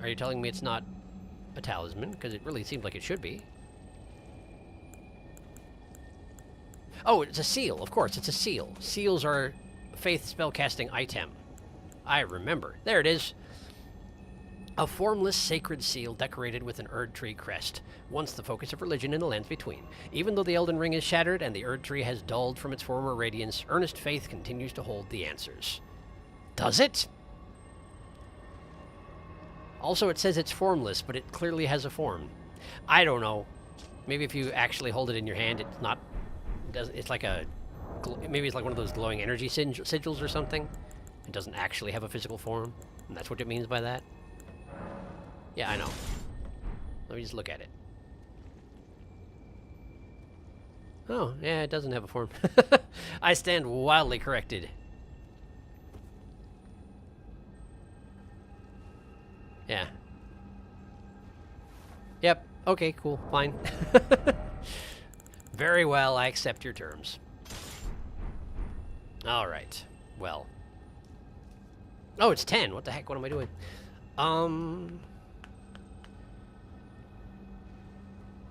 Are you telling me it's not a talisman? Because it really seems like it should be. Oh, it's a seal. Of course, it's a seal. Seals are faith spellcasting item. I remember. There it is. A formless sacred seal decorated with an Erd Tree crest, once the focus of religion in the lands between. Even though the Elden Ring is shattered and the Erd Tree has dulled from its former radiance, earnest faith continues to hold the answers. Does it? Also, it says it's formless, but it clearly has a form. I don't know. Maybe if you actually hold it in your hand, it's not... It's like a... Maybe it's like one of those glowing energy sigils or something. It doesn't actually have a physical form, and that's what it means by that. Yeah, I know. Let me just look at it. Oh, yeah, it doesn't have a form. I stand wildly corrected. Yeah. Yep. Okay, cool. Fine. Very well, I accept your terms. Alright. Well. Oh, it's 10. What the heck? What am I doing?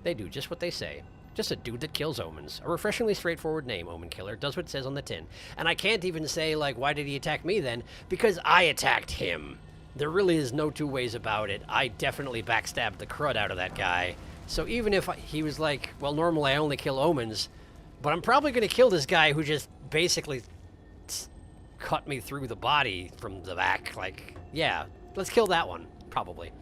They do just what they say. Just a dude that kills omens. A refreshingly straightforward name, Omen Killer. Does what it says on the tin. And I can't even say, like, why did he attack me then? Because I attacked him. There really is no two ways about it. I definitely backstabbed the crud out of that guy. So even if he was like, well, normally I only kill omens, but I'm probably going to kill this guy who just basically cut me through the body from the back. Like, yeah, let's kill that one, probably.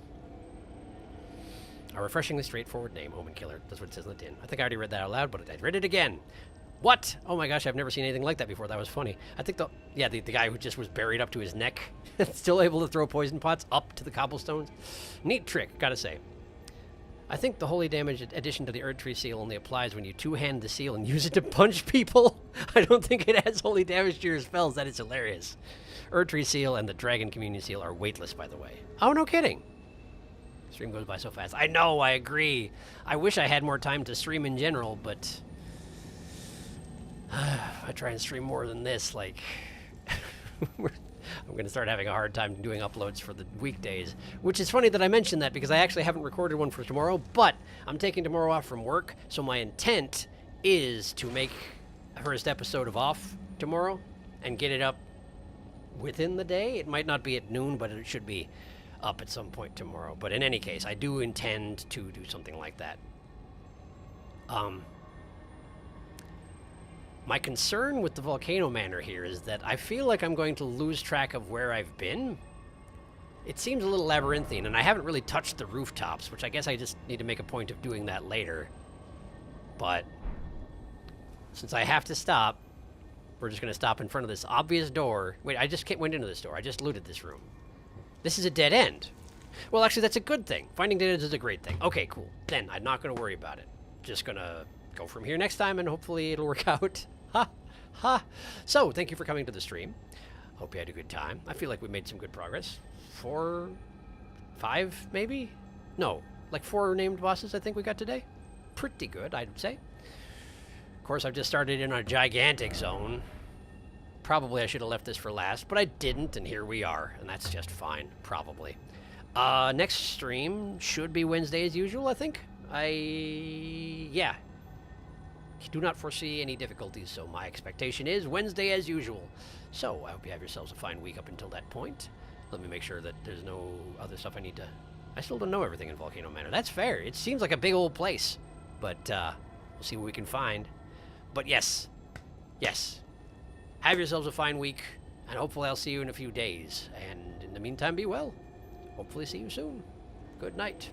A refreshingly straightforward name, Omen Killer. That's what it says on the tin. I think I already read that out loud, but I read it again. What? Oh my gosh, I've never seen anything like that before. That was funny. I think the guy who just was buried up to his neck, still able to throw poison pots up to the cobblestones. Neat trick, gotta say. I think the holy damage addition to the Erd Tree seal only applies when you two-hand the seal and use it to punch people. I don't think it adds holy damage to your spells. That is hilarious. Erd Tree seal and the Dragon Communion seal are weightless, by the way. Oh, no kidding. Stream goes by so fast. I know, I agree. I wish I had more time to stream in general, but I try and stream more than this, like, I'm going to start having a hard time doing uploads for the weekdays, which is funny that I mentioned that because I actually haven't recorded one for tomorrow, but I'm taking tomorrow off from work, so my intent is to make a first episode of Off tomorrow and get it up within the day. It might not be at noon, but it should be up at some point tomorrow. But in any case, I do intend to do something like that. My concern with the Volcano Manor here is that I feel like I'm going to lose track of where I've been. It seems a little labyrinthine, and I haven't really touched the rooftops, which I guess I just need to make a point of doing that later. But since I have to stop, we're just going to stop in front of this obvious door. Wait, I just went into this door. I just looted this room. This is a dead end. Well, actually, that's a good thing. Finding dead ends is a great thing. Okay, cool. Then I'm not going to worry about it. Just going to go from here next time, and hopefully it'll work out. Ha! Ha! So, thank you for coming to the stream. Hope you had a good time. I feel like we made some good progress. 4, 5, maybe? No, like 4 named bosses I think we got today. Pretty good, I'd say. Of course, I've just started in a gigantic zone. Probably I should have left this for last, but I didn't, and here we are. And that's just fine, probably. Next stream should be Wednesday as usual, I think. Yeah. Do not foresee any difficulties, so my expectation is Wednesday as usual. So, I hope you have yourselves a fine week up until that point. Let me make sure that there's no other stuff I need to... I still don't know everything in Volcano Manor. That's fair. It seems like a big old place. But, we'll see what we can find. But yes. Yes. Have yourselves a fine week, and hopefully I'll see you in a few days. And in the meantime, be well. Hopefully see you soon. Good night.